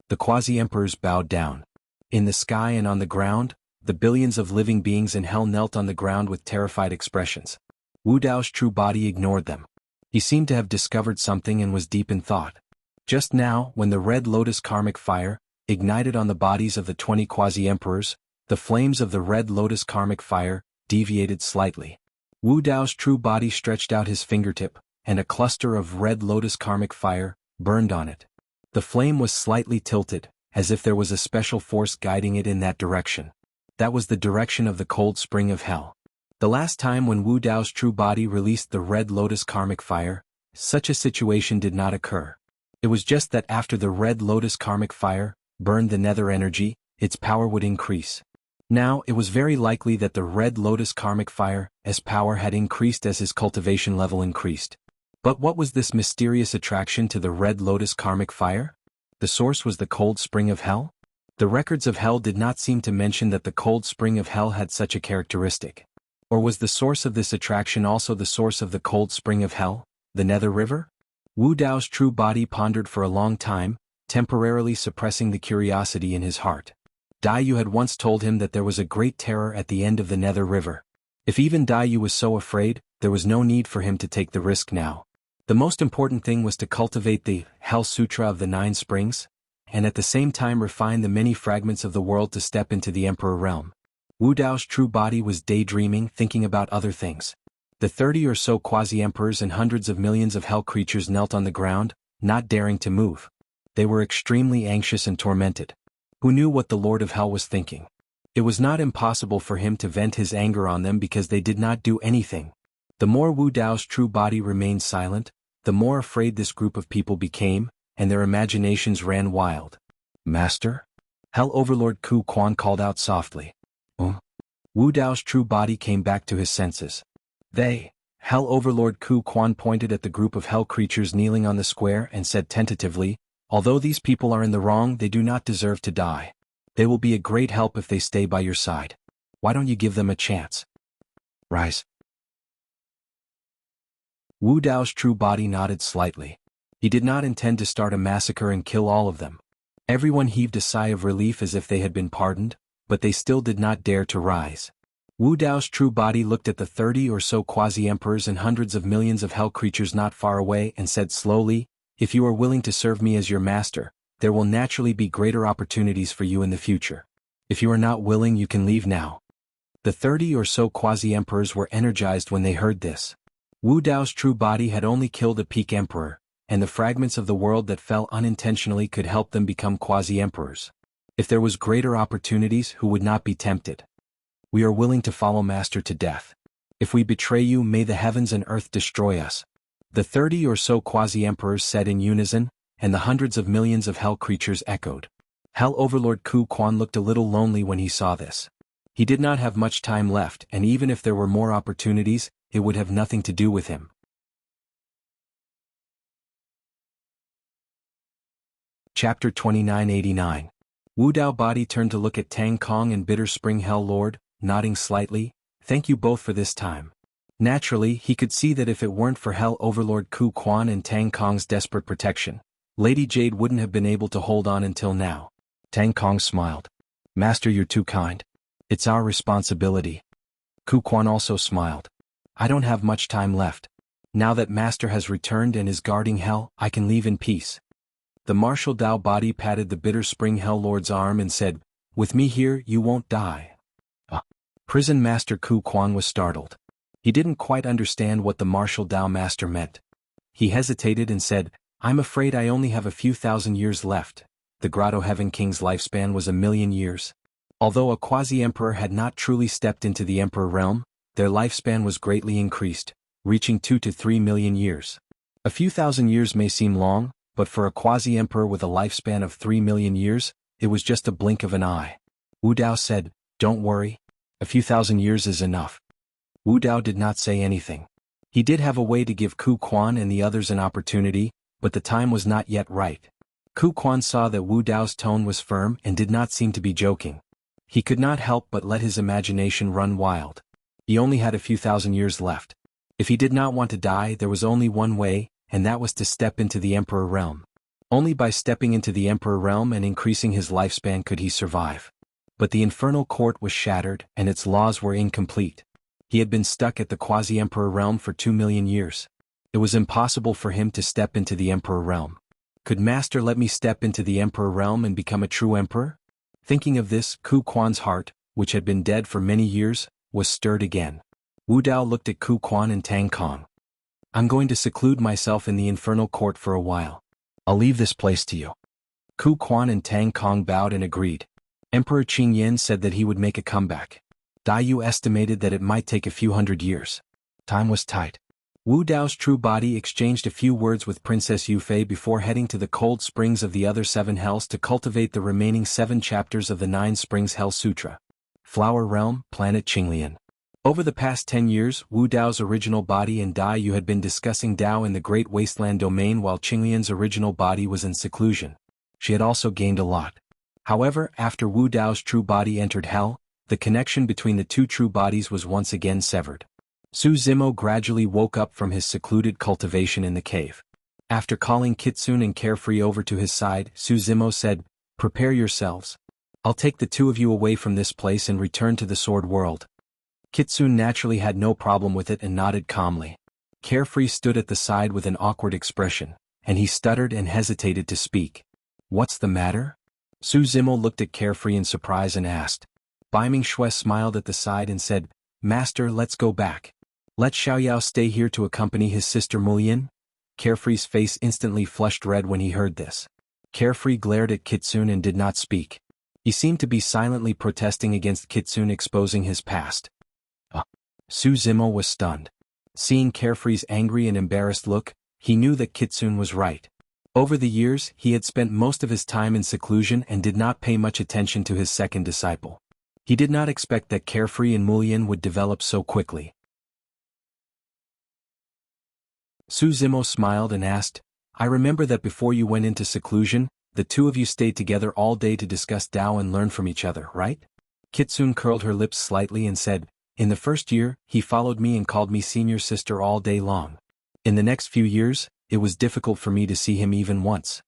The quasi-emperors bowed down. In the sky and on the ground, the billions of living beings in hell knelt on the ground with terrified expressions. Wu Dao's true body ignored them. He seemed to have discovered something and was deep in thought. Just now, when the red lotus karmic fire ignited on the bodies of the 20 quasi-emperors, the flames of the red lotus karmic fire deviated slightly. Wu Dao's true body stretched out his fingertip, and a cluster of red lotus karmic fire burned on it. The flame was slightly tilted, as if there was a special force guiding it in that direction. That was the direction of the cold spring of hell. The last time when Wu Dao's true body released the red lotus karmic fire, such a situation did not occur. It was just that after the red lotus karmic fire burned the nether energy, its power would increase. Now, it was very likely that the red lotus karmic fire's power had increased as his cultivation level increased. But what was this mysterious attraction to the red lotus karmic fire? The source was the cold spring of hell? The records of hell did not seem to mention that the cold spring of hell had such a characteristic. Or was the source of this attraction also the source of the cold spring of hell, the nether river? Wu Dao's true body pondered for a long time, temporarily suppressing the curiosity in his heart. Dai Yu had once told him that there was a great terror at the end of the nether river. If even Dai Yu was so afraid, there was no need for him to take the risk now. The most important thing was to cultivate the Hell Sutra of the 9 Springs, and at the same time refine the many fragments of the world to step into the Emperor realm. Wu Dao's true body was daydreaming, thinking about other things. The 30 or so quasi-emperors and hundreds of millions of hell creatures knelt on the ground, not daring to move. They were extremely anxious and tormented. Who knew what the Lord of Hell was thinking? It was not impossible for him to vent his anger on them because they did not do anything. The more Wu Dao's true body remained silent, the more afraid this group of people became, and their imaginations ran wild. "Master?" Hell Overlord Ku Quan called out softly. Wu Dao's true body came back to his senses. Hell Overlord Ku Quan pointed at the group of hell creatures kneeling on the square and said tentatively, "Although these people are in the wrong, they do not deserve to die. They will be a great help if they stay by your side. Why don't you give them a chance? Rise." Wu Dao's true body nodded slightly. He did not intend to start a massacre and kill all of them. Everyone heaved a sigh of relief as if they had been pardoned, but they still did not dare to rise. Wu Dao's true body looked at the 30 or so quasi-emperors and hundreds of millions of hell creatures not far away and said slowly, "If you are willing to serve me as your master, there will naturally be greater opportunities for you in the future. If you are not willing, you can leave now." The 30 or so quasi-emperors were energized when they heard this. Wu Dao's true body had only killed a peak emperor, and the fragments of the world that fell unintentionally could help them become quasi-emperors. If there was greater opportunities, who would not be tempted? "We are willing to follow Master to death. If we betray you, may the heavens and earth destroy us." The 30 or so quasi-emperors said in unison, and the hundreds of millions of hell creatures echoed. Hell Overlord Ku Quan looked a little lonely when he saw this. He did not have much time left, and even if there were more opportunities, it would have nothing to do with him. Chapter 2989. Wu Dao body turned to look at Tang Kong and Bitter Spring Hell Lord, nodding slightly. "Thank you both for this time." Naturally, he could see that if it weren't for Hell Overlord Ku Quan and Tang Kong's desperate protection, Lady Jade wouldn't have been able to hold on until now. Tang Kong smiled. "Master, you're too kind. It's our responsibility." Ku Quan also smiled. "I don't have much time left. Now that Master has returned and is guarding Hell, I can leave in peace." The martial Dao body patted the Bitter Spring Hell Lord's arm and said, "With me here, you won't die." Prison Master Ku Quan was startled. He didn't quite understand what the martial Dao Master meant. He hesitated and said, "I'm afraid I only have a few thousand years left." The Grotto Heaven King's lifespan was 1,000,000 years. Although a quasi-emperor had not truly stepped into the emperor realm, their lifespan was greatly increased, reaching 2 to 3 million years. A few thousand years may seem long, but for a quasi-emperor with a lifespan of 3 million years, it was just a blink of an eye. Wu Dao said, Don't worry. A few thousand years is enough. Wu Dao did not say anything. He did have a way to give Ku Quan and the others an opportunity, but the time was not yet right. Ku Quan saw that Wu Dao's tone was firm and did not seem to be joking. He could not help but let his imagination run wild. He only had a few thousand years left. If he did not want to die, there was only one way, and that was to step into the Emperor realm. Only by stepping into the Emperor realm and increasing his lifespan could he survive. But the infernal court was shattered, and its laws were incomplete. He had been stuck at the quasi-emperor realm for 2 million years. It was impossible for him to step into the emperor realm. Could Master let me step into the emperor realm and become a true emperor? Thinking of this, Ku Quan's heart, which had been dead for many years, was stirred again. Wu Dao looked at Ku Quan and Tang Kong. I'm going to seclude myself in the infernal court for a while. I'll leave this place to you. Ku Quan and Tang Kong bowed and agreed. Emperor Qing Yin said that he would make a comeback. Dai Yu estimated that it might take a few hundred years. Time was tight. Wu Dao's true body exchanged a few words with Princess Yufei before heading to the cold springs of the other 7 hells to cultivate the remaining 7 chapters of the 9 Springs Hell Sutra. Flower Realm, Planet Qinglian. Over the past 10 years, Wu Dao's original body and Dai Yu had been discussing Dao in the Great Wasteland domain while Qinglian's original body was in seclusion. She had also gained a lot. However, after Wu Dao's true body entered hell, the connection between the 2 true bodies was once again severed. Su Zimo gradually woke up from his secluded cultivation in the cave. After calling Kitsune and Carefree over to his side, Su Zimo said, "Prepare yourselves. I'll take the 2 of you away from this place and return to the Sword World." Kitsune naturally had no problem with it and nodded calmly. Carefree stood at the side with an awkward expression, and he stuttered and hesitated to speak. "What's the matter?" Su Zimo looked at Carefree in surprise and asked. Baiming Shui smiled at the side and said, "Master, let's go back. Let Xiaoyao stay here to accompany his sister Mulian." Carefree's face instantly flushed red when he heard this. Carefree glared at Kitsune and did not speak. He seemed to be silently protesting against Kitsune exposing his past. Su Zimo was stunned. Seeing Carefree's angry and embarrassed look, he knew that Kitsune was right. Over the years, he had spent most of his time in seclusion and did not pay much attention to his second disciple. He did not expect that Carefree and Mulian would develop so quickly. Su Zimo smiled and asked, "I remember that before you went into seclusion, the 2 of you stayed together all day to discuss Tao and learn from each other, right?" Kitsune curled her lips slightly and said, "In the first year, he followed me and called me senior sister all day long. In the next few years, it was difficult for me to see him even once."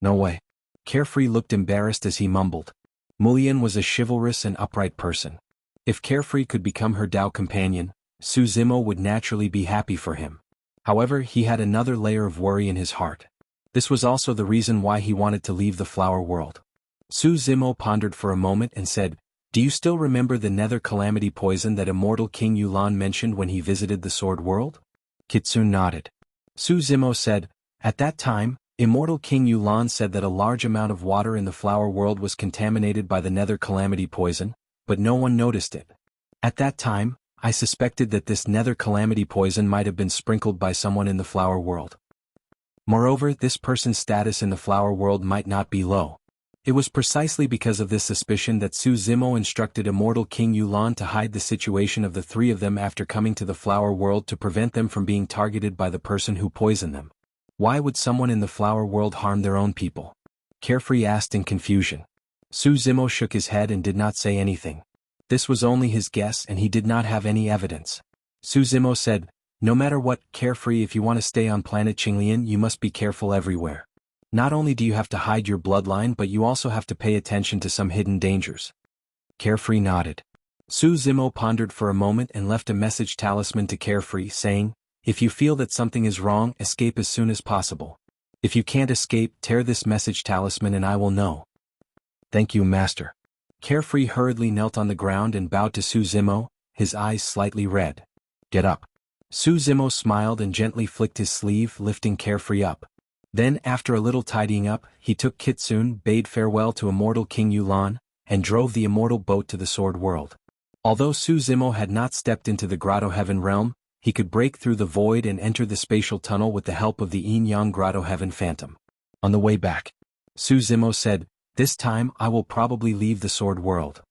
"No way." Carefree looked embarrassed as he mumbled. Mulian was a chivalrous and upright person. If Carefree could become her Tao companion, Su Zimo would naturally be happy for him. However, he had another layer of worry in his heart. This was also the reason why he wanted to leave the flower world. Su Zimo pondered for a moment and said, "Do you still remember the nether calamity poison that immortal King Yulan mentioned when he visited the Sword World?" Kitsune nodded. Su Zimo said, "At that time, immortal King Yulan said that a large amount of water in the flower world was contaminated by the nether calamity poison, but no one noticed it. At that time, I suspected that this nether calamity poison might have been sprinkled by someone in the flower world. Moreover, this person's status in the flower world might not be low. It was precisely because of this suspicion that Su Zimo instructed immortal King Yulan to hide the situation of the 3 of them after coming to the flower world to prevent them from being targeted by the person who poisoned them. Why would someone in the flower world harm their own people?" Carefree asked in confusion. Su Zimo shook his head and did not say anything. This was only his guess and he did not have any evidence. Su Zimo said, "No matter what, Carefree, if you want to stay on planet Qinglian, you must be careful everywhere. Not only do you have to hide your bloodline, but you also have to pay attention to some hidden dangers." Carefree nodded. Su Zimo pondered for a moment and left a message talisman to Carefree saying, "If you feel that something is wrong, escape as soon as possible. If you can't escape, tear this message talisman and I will know." "Thank you, Master." Carefree hurriedly knelt on the ground and bowed to Su Zimo, his eyes slightly red. "Get up." Su Zimo smiled and gently flicked his sleeve, lifting Carefree up. Then, after a little tidying up, he took Kitsune, bade farewell to immortal King Yulan, and drove the immortal boat to the Sword World. Although Su Zimo had not stepped into the Grotto Heaven realm, he could break through the void and enter the spatial tunnel with the help of the Yin Yang Grotto Heaven Phantom. On the way back, Su Zimo said, "This time I will probably leave the Sword World.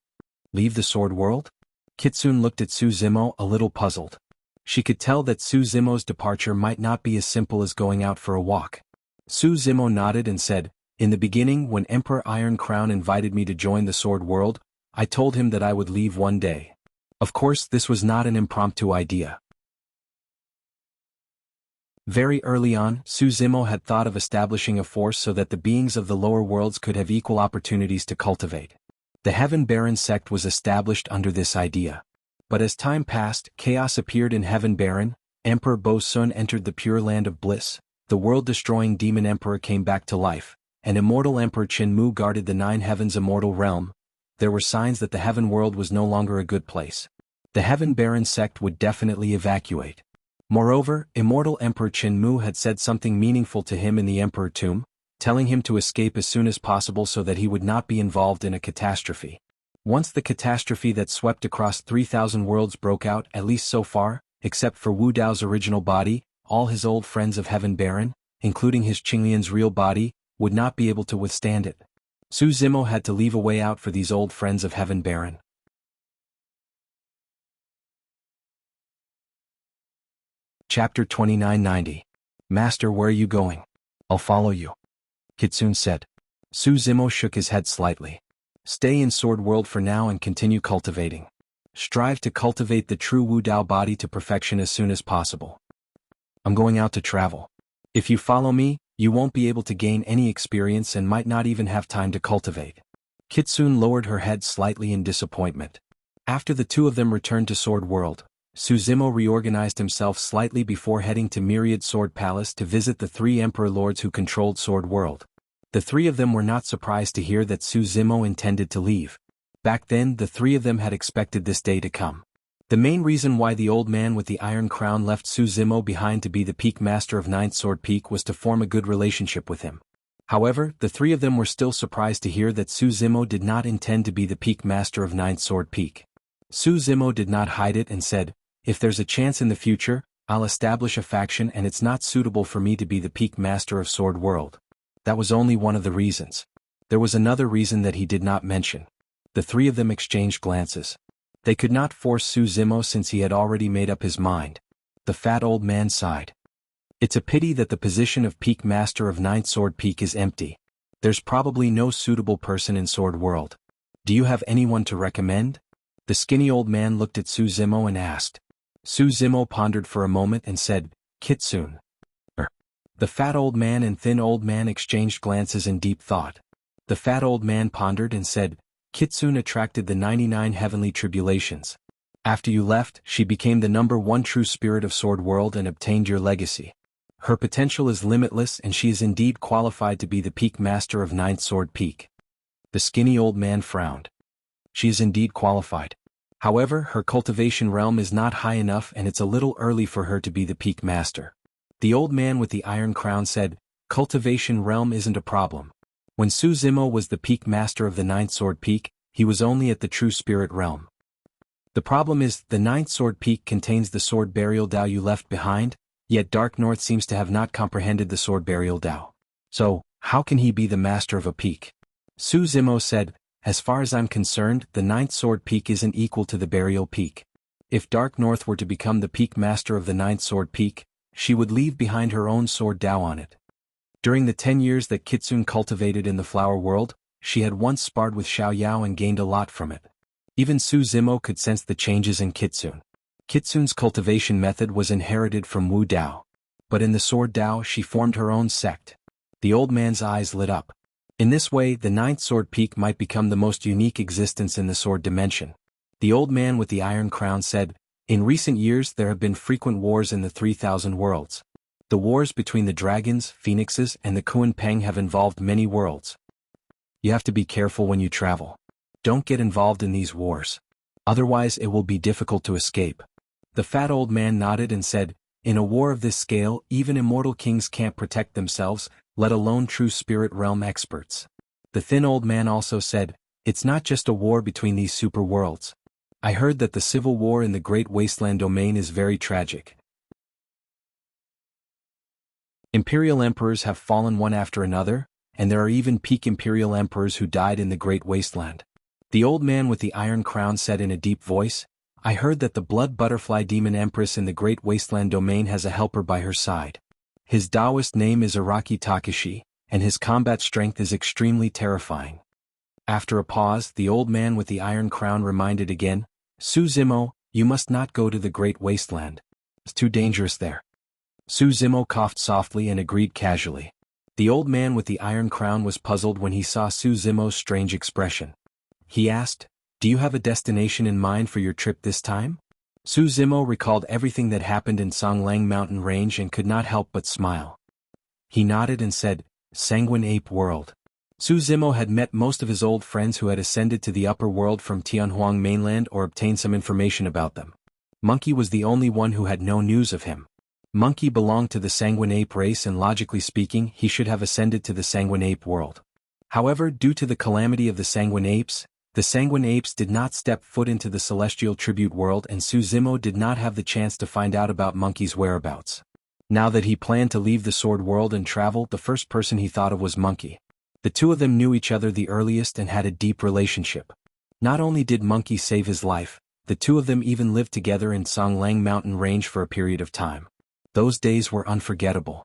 Leave the sword world? Kitsune looked at Suzimo a little puzzled. She could tell that Suzimo's departure might not be as simple as going out for a walk. Suzimo nodded and said, "In the beginning, when Emperor Iron Crown invited me to join the sword world, I told him that I would leave one day. Of course, this was not an impromptu idea. Very early on, Suzimo had thought of establishing a force so that the beings of the lower worlds could have equal opportunities to cultivate. The Heaven Baron sect was established under this idea. But as time passed, chaos appeared in Heaven Baron, Emperor Bo Sun entered the Pure Land of Bliss, the world-destroying demon emperor came back to life, and immortal Emperor Qin Mu guarded the Nine Heavens' immortal realm. There were signs that the Heaven world was no longer a good place. The Heaven Baron sect would definitely evacuate. Moreover, immortal Emperor Qin Mu had said something meaningful to him in the Emperor Tomb, telling him to escape as soon as possible so that he would not be involved in a catastrophe. Once the catastrophe that swept across 3,000 worlds broke out, at least so far, except for Wu Dao's original body, all his old friends of Heaven Baron, including his Qinglian's real body, would not be able to withstand it. Suzimo had to leave a way out for these old friends of Heaven Baron. Chapter 2990. Master, where are you going? I'll follow you. Kitsune said. Suzimo shook his head slightly. Stay in Sword World for now and continue cultivating. Strive to cultivate the true Wu Dao body to perfection as soon as possible. I'm going out to travel. If you follow me, you won't be able to gain any experience and might not even have time to cultivate. Kitsune lowered her head slightly in disappointment. After the two of them returned to Sword World, Suzimo reorganized himself slightly before heading to Myriad Sword Palace to visit the three Emperor Lords who controlled Sword World. The three of them were not surprised to hear that Suzimo intended to leave. Back then, the three of them had expected this day to come. The main reason why the old man with the Iron Crown left Suzimo behind to be the Peak Master of Ninth Sword Peak was to form a good relationship with him. However, the three of them were still surprised to hear that Suzimo did not intend to be the Peak Master of Ninth Sword Peak. Suzimo did not hide it and said, "If there's a chance in the future, I'll establish a faction and it's not suitable for me to be the Peak Master of Sword World." That was only one of the reasons. There was another reason that he did not mention. The three of them exchanged glances. They could not force Suzimo since he had already made up his mind. The fat old man sighed. It's a pity that the position of Peak Master of Ninth Sword Peak is empty. There's probably no suitable person in Sword World. Do you have anyone to recommend? The skinny old man looked at Suzimo and asked. Suzimo pondered for a moment and said, "Kitsune." The fat old man and thin old man exchanged glances in deep thought. The fat old man pondered and said, "Kitsune attracted the 99 heavenly tribulations. After you left, she became the #1 true spirit of Sword World and obtained your legacy. Her potential is limitless and she is indeed qualified to be the Peak Master of Ninth Sword Peak." The skinny old man frowned. She is indeed qualified. However, her cultivation realm is not high enough and it's a little early for her to be the Peak Master. The old man with the Iron Crown said, "Cultivation realm isn't a problem. When Suzimo was the Peak Master of the Ninth Sword Peak, he was only at the True Spirit realm. The problem is, the Ninth Sword Peak contains the Sword Burial Dao you left behind, yet Dark North seems to have not comprehended the Sword Burial Dao. So, how can he be the Master of a peak?" Suzimo said, "As far as I'm concerned, the Ninth Sword Peak isn't equal to the Burial Peak. If Dark North were to become the Peak Master of the Ninth Sword Peak, she would leave behind her own Sword Dao on it. During the 10 years that Kitsune cultivated in the Flower World, she had once sparred with Xiao Yao and gained a lot from it. Even Suzimo could sense the changes in Kitsune. Kitsune's cultivation method was inherited from Wu Dao. But in the Sword Dao she formed her own sect." The old man's eyes lit up. In this way, the Ninth Sword Peak might become the most unique existence in the Sword Dimension. The old man with the Iron Crown said, "In recent years there have been frequent wars in the 3,000 worlds. The wars between the dragons, phoenixes, and the Kuan Peng have involved many worlds. You have to be careful when you travel. Don't get involved in these wars. Otherwise it will be difficult to escape." The fat old man nodded and said, "In a war of this scale, even immortal kings can't protect themselves, let alone true spirit realm experts." The thin old man also said, "It's not just a war between these super worlds. I heard that the civil war in the Great Wasteland domain is very tragic. Imperial emperors have fallen one after another, and there are even peak imperial emperors who died in the Great Wasteland. The old man with the iron crown said in a deep voice, I heard that the blood butterfly demon empress in the great wasteland domain has a helper by her side. His Taoist name is Araki Takeshi, and his combat strength is extremely terrifying. After a pause, the old man with the iron crown reminded again, Suzimo, you must not go to the great wasteland. It's too dangerous there. Suzimo coughed softly and agreed casually. The old man with the iron crown was puzzled when he saw Suzimo's strange expression. He asked, Do you have a destination in mind for your trip this time? Suzimo recalled everything that happened in Songlang mountain range and could not help but smile. He nodded and said, Sanguine Ape World. Suzimo had met most of his old friends who had ascended to the upper world from Tianhuang mainland or obtained some information about them. Monkey was the only one who had no news of him. Monkey belonged to the Sanguine Ape race and logically speaking he should have ascended to the Sanguine Ape world. However, due to the calamity of the Sanguine Apes did not step foot into the celestial tribute world and Suzimo did not have the chance to find out about Monkey's whereabouts. Now that he planned to leave the sword world and travel, the first person he thought of was Monkey. The two of them knew each other the earliest and had a deep relationship. Not only did Monkey save his life, the two of them even lived together in Songlang mountain range for a period of time. Those days were unforgettable.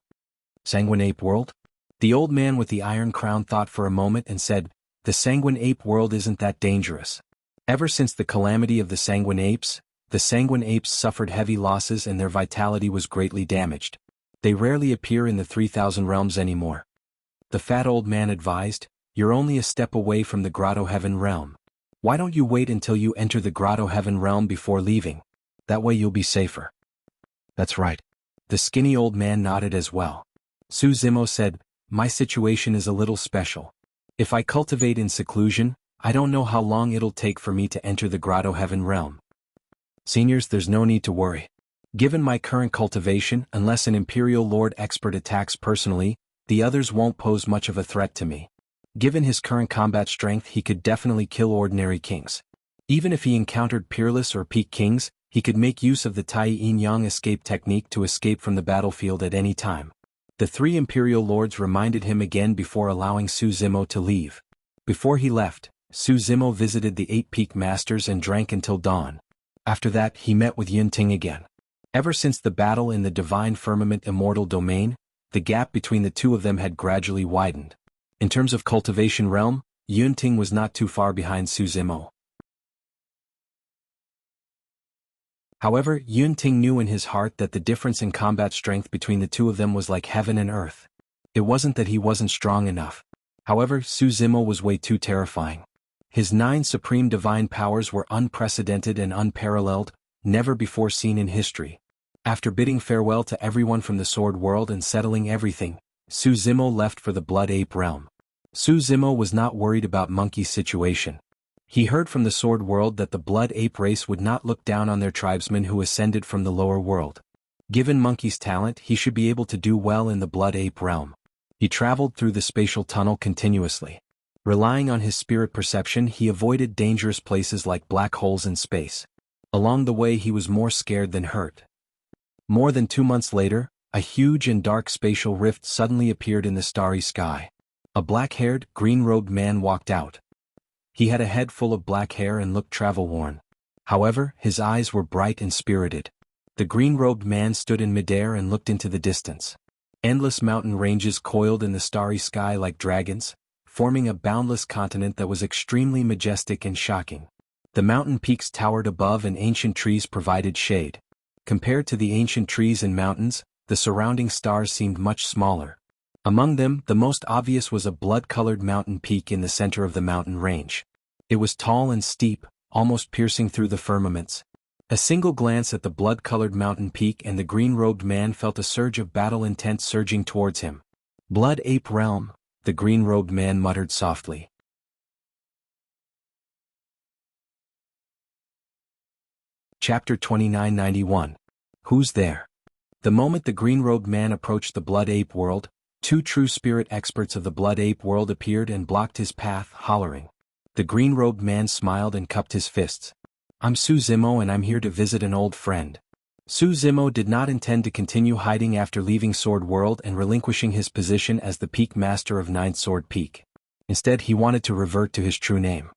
Sanguine Ape World? The old man with the iron crown thought for a moment and said, The Sanguine Ape World isn't that dangerous. Ever since the calamity of the Sanguine Apes suffered heavy losses and their vitality was greatly damaged. They rarely appear in the 3,000 realms anymore. The fat old man advised, You're only a step away from the Grotto Heaven realm. Why don't you wait until you enter the Grotto Heaven realm before leaving? That way you'll be safer. That's right. The skinny old man nodded as well. Suzimo said, My situation is a little special. If I cultivate in seclusion, I don't know how long it'll take for me to enter the Grotto Heaven realm. Seniors, there's no need to worry. Given my current cultivation, unless an Imperial Lord expert attacks personally, the others won't pose much of a threat to me. Given his current combat strength, he could definitely kill ordinary kings. Even if he encountered peerless or peak kings, he could make use of the Tai Yin Yang escape technique to escape from the battlefield at any time. The three Imperial Lords reminded him again before allowing Suzimo to leave. Before he left, Suzimo visited the 8 Peak Masters and drank until dawn. After that, he met with Yunting again. Ever since the battle in the Divine Firmament Immortal Domain, the gap between the two of them had gradually widened. In terms of cultivation realm, Yunting was not too far behind Suzimo. However, Yunting knew in his heart that the difference in combat strength between the two of them was like heaven and earth. It wasn't that he wasn't strong enough. However, Suzimo was way too terrifying. His 9 supreme divine powers were unprecedented and unparalleled, never before seen in history. After bidding farewell to everyone from the sword world and settling everything, Suzimo left for the Blood Ape realm. Suzimo was not worried about Monkey's situation. He heard from the sword world that the Blood Ape race would not look down on their tribesmen who ascended from the lower world. Given Monkey's talent, he should be able to do well in the Blood Ape realm. He traveled through the spatial tunnel continuously. Relying on his spirit perception, he avoided dangerous places like black holes in space. Along the way, he was more scared than hurt. More than 2 months later, a huge and dark spatial rift suddenly appeared in the starry sky. A black-haired, green-robed man walked out. He had a head full of black hair and looked travel-worn. However, his eyes were bright and spirited. The green-robed man stood in midair and looked into the distance. Endless mountain ranges coiled in the starry sky like dragons, forming a boundless continent that was extremely majestic and shocking. The mountain peaks towered above and ancient trees provided shade. Compared to the ancient trees and mountains, the surrounding stars seemed much smaller. Among them, the most obvious was a blood-colored mountain peak in the center of the mountain range. It was tall and steep, almost piercing through the firmaments. A single glance at the blood-colored mountain peak and the green-robed man felt a surge of battle intent surging towards him. Blood Ape Realm, the green-robed man muttered softly. Chapter 2991. Who's there? The moment the green-robed man approached the Blood Ape world, 2 true spirit experts of the Blood Ape world appeared and blocked his path, hollering. The green-robed man smiled and cupped his fists. I'm Suzimo and I'm here to visit an old friend. Suzimo did not intend to continue hiding after leaving Sword World and relinquishing his position as the Peak Master of Ninth Sword Peak. Instead, he wanted to revert to his true name.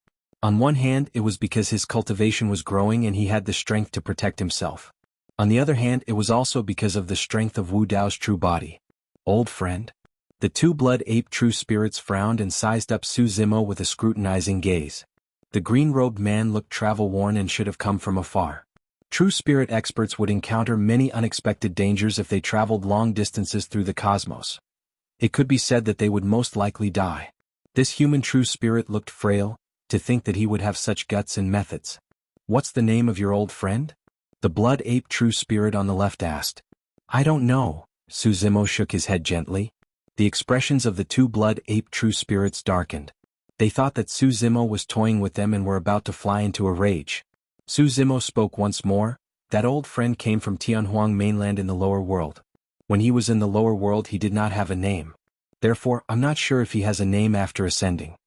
On one hand, it was because his cultivation was growing and he had the strength to protect himself. On the other hand, it was also because of the strength of Wu Dao's true body. Old friend? The two blood ape true spirits frowned and sized up Su Zimo with a scrutinizing gaze. The green-robed man looked travel-worn and should have come from afar. True spirit experts would encounter many unexpected dangers if they traveled long distances through the cosmos. It could be said that they would most likely die. This human true spirit looked frail. To think that he would have such guts and methods. What's the name of your old friend? The blood ape true spirit on the left asked. I don't know. Su Zimo shook his head gently. The expressions of the two blood ape true spirits darkened. They thought that Su Zimo was toying with them and were about to fly into a rage. Su Zimo spoke once more. That old friend came from Tianhuang mainland in the lower world. When he was in the lower world he did not have a name. Therefore, I'm not sure if he has a name after ascending.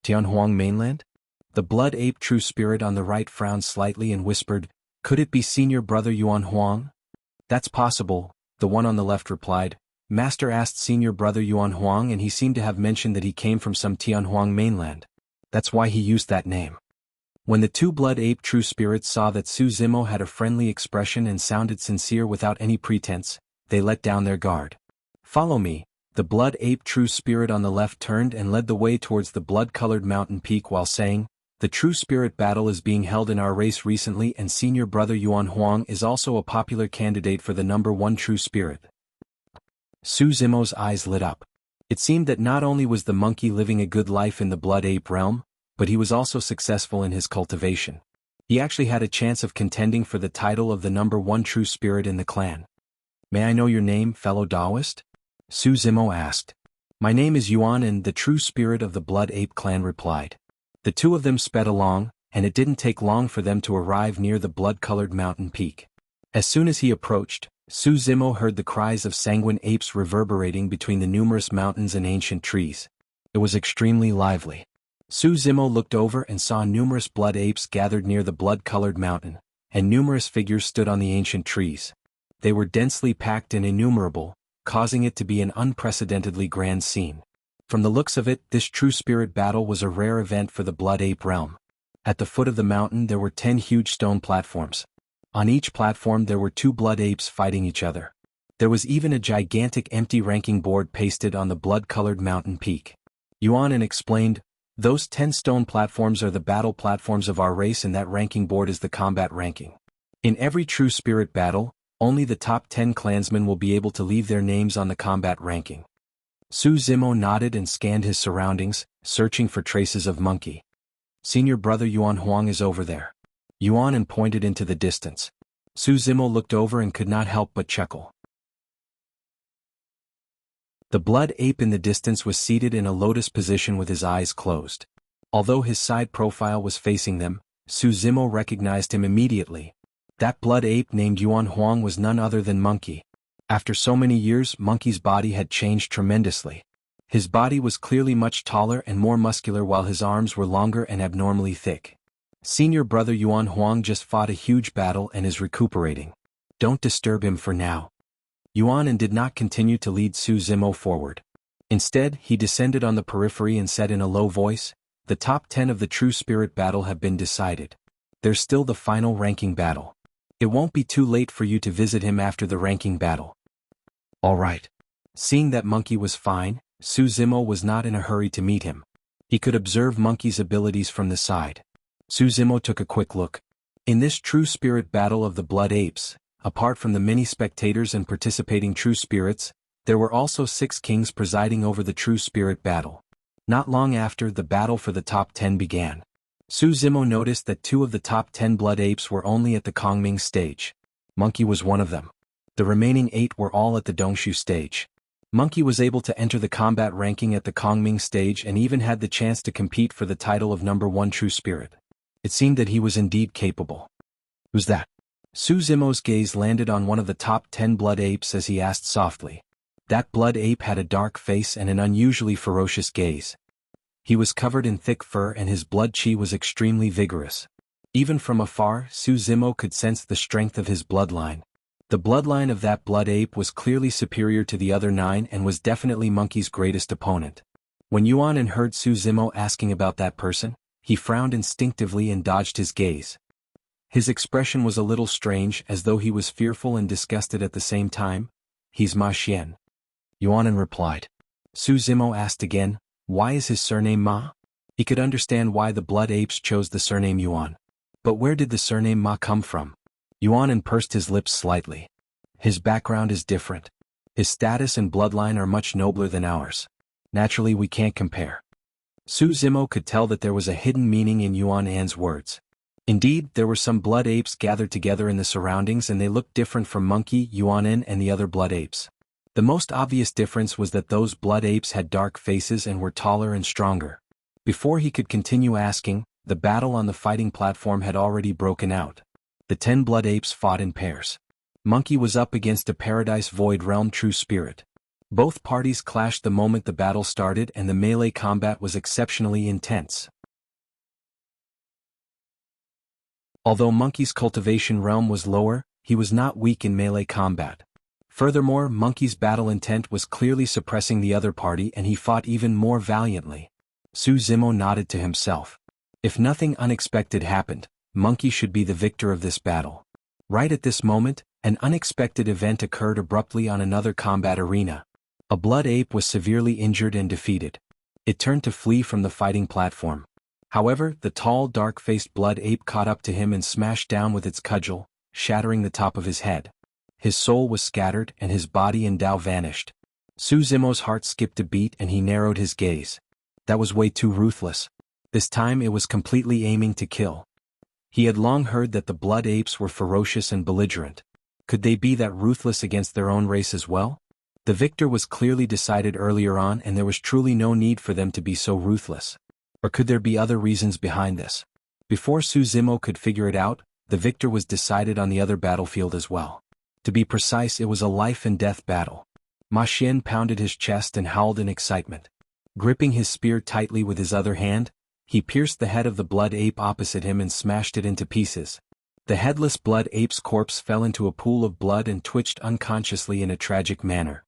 Tianhuang mainland? The blood ape true spirit on the right frowned slightly and whispered, could it be senior brother Yuan Huang? That's possible, the one on the left replied. Master asked senior brother Yuan Huang and he seemed to have mentioned that he came from some Tianhuang mainland. That's why he used that name. When the two blood ape true spirits saw that Su Zimo had a friendly expression and sounded sincere without any pretense, they let down their guard. Follow me. The blood ape true spirit on the left turned and led the way towards the blood-colored mountain peak while saying, the true spirit battle is being held in our race recently and senior brother Yuan Huang is also a popular candidate for the number 1 true spirit. Su Zimo's eyes lit up. It seemed that not only was the monkey living a good life in the blood ape realm, but he was also successful in his cultivation. He actually had a chance of contending for the title of the number 1 true spirit in the clan. May I know your name, fellow Taoist? Su Zimo asked. My name is Yuan and the true spirit of the blood ape clan replied. The two of them sped along, and it didn't take long for them to arrive near the blood-colored mountain peak. As soon as he approached, Su Zimo heard the cries of sanguine apes reverberating between the numerous mountains and ancient trees. It was extremely lively. Su Zimo looked over and saw numerous blood apes gathered near the blood-colored mountain, and numerous figures stood on the ancient trees. They were densely packed and innumerable, causing it to be an unprecedentedly grand scene. From the looks of it, this true spirit battle was a rare event for the blood ape realm. At the foot of the mountain there were 10 huge stone platforms. On each platform there were 2 blood apes fighting each other. There was even a gigantic empty ranking board pasted on the blood-colored mountain peak. Yuan explained, those 10 stone platforms are the battle platforms of our race and that ranking board is the combat ranking. In every true spirit battle, only the top 10 clansmen will be able to leave their names on the combat ranking. Su Zimo nodded and scanned his surroundings, searching for traces of monkey. Senior brother Yuan Huang is over there. Yuan pointed into the distance. Su Zimo looked over and could not help but chuckle. The blood ape in the distance was seated in a lotus position with his eyes closed. Although his side profile was facing them, Su Zimo recognized him immediately. That blood ape named Yuan Huang was none other than Monkey. After so many years, Monkey's body had changed tremendously. His body was clearly much taller and more muscular while his arms were longer and abnormally thick. Senior brother Yuan Huang just fought a huge battle and is recuperating. Don't disturb him for now. Yuan did not continue to lead Su Zimo forward. Instead, he descended on the periphery and said in a low voice, the top 10 of the true spirit battle have been decided. There's still the final ranking battle. It won't be too late for you to visit him after the ranking battle. All right. Seeing that Monkey was fine, Su Zimo was not in a hurry to meet him. He could observe Monkey's abilities from the side. Su Zimo took a quick look. In this true spirit battle of the blood apes, apart from the many spectators and participating true spirits, there were also 6 kings presiding over the true spirit battle. Not long after, the battle for the top 10 began. Su Zimo noticed that 2 of the top 10 blood apes were only at the Kongming stage. Monkey was one of them. The remaining 8 were all at the Dongshu stage. Monkey was able to enter the combat ranking at the Kongming stage and even had the chance to compete for the title of number 1 true spirit. It seemed that he was indeed capable. Who's that? Su Zimo's gaze landed on one of the top 10 blood apes as he asked softly. That blood ape had a dark face and an unusually ferocious gaze. He was covered in thick fur and his blood chi was extremely vigorous. Even from afar, Su Zimo could sense the strength of his bloodline. The bloodline of that blood ape was clearly superior to the other 9 and was definitely Monkey's greatest opponent. When Yuan heard Su Zimo asking about that person, He frowned instinctively and dodged his gaze. His expression was a little strange, as though he was fearful and disgusted at the same time. "He's Ma Xian," Yuanan replied. Su Zimo asked again, "Why is his surname Ma?" He could understand why the blood apes chose the surname Yuan. But where did the surname Ma come from? Yuanan pursed his lips slightly. "His background is different. His status and bloodline are much nobler than ours. Naturally, we can't compare." Su Zimo could tell that there was a hidden meaning in Yuanan's words. Indeed, there were some blood apes gathered together in the surroundings, and they looked different from Monkey, Yuanan, and the other blood apes. The most obvious difference was that those blood apes had dark faces and were taller and stronger. Before he could continue asking, the battle on the fighting platform had already broken out. The 10 blood apes fought in pairs. Monkey was up against a Paradise Void Realm true spirit. Both parties clashed the moment the battle started, and the melee combat was exceptionally intense. Although Monkey's cultivation realm was lower, he was not weak in melee combat. Furthermore, Monkey's battle intent was clearly suppressing the other party, and he fought even more valiantly. Su Zimo nodded to himself. If nothing unexpected happened, Monkey should be the victor of this battle. Right at this moment, an unexpected event occurred abruptly on another combat arena. A blood ape was severely injured and defeated. It turned to flee from the fighting platform. However, the tall, dark-faced blood ape caught up to him and smashed down with its cudgel, shattering the top of his head. His soul was scattered, and his body and Dao vanished. Su Zimo's heart skipped a beat, and he narrowed his gaze. That was way too ruthless. This time it was completely aiming to kill. He had long heard that the blood apes were ferocious and belligerent. Could they be that ruthless against their own race as well? The victor was clearly decided earlier on, and there was truly no need for them to be so ruthless. Or could there be other reasons behind this? Before Su Zimo could figure it out, the victor was decided on the other battlefield as well. To be precise, it was a life-and-death battle. Ma Xian pounded his chest and howled in excitement. Gripping his spear tightly with his other hand, he pierced the head of the blood ape opposite him and smashed it into pieces. The headless blood ape's corpse fell into a pool of blood and twitched unconsciously in a tragic manner.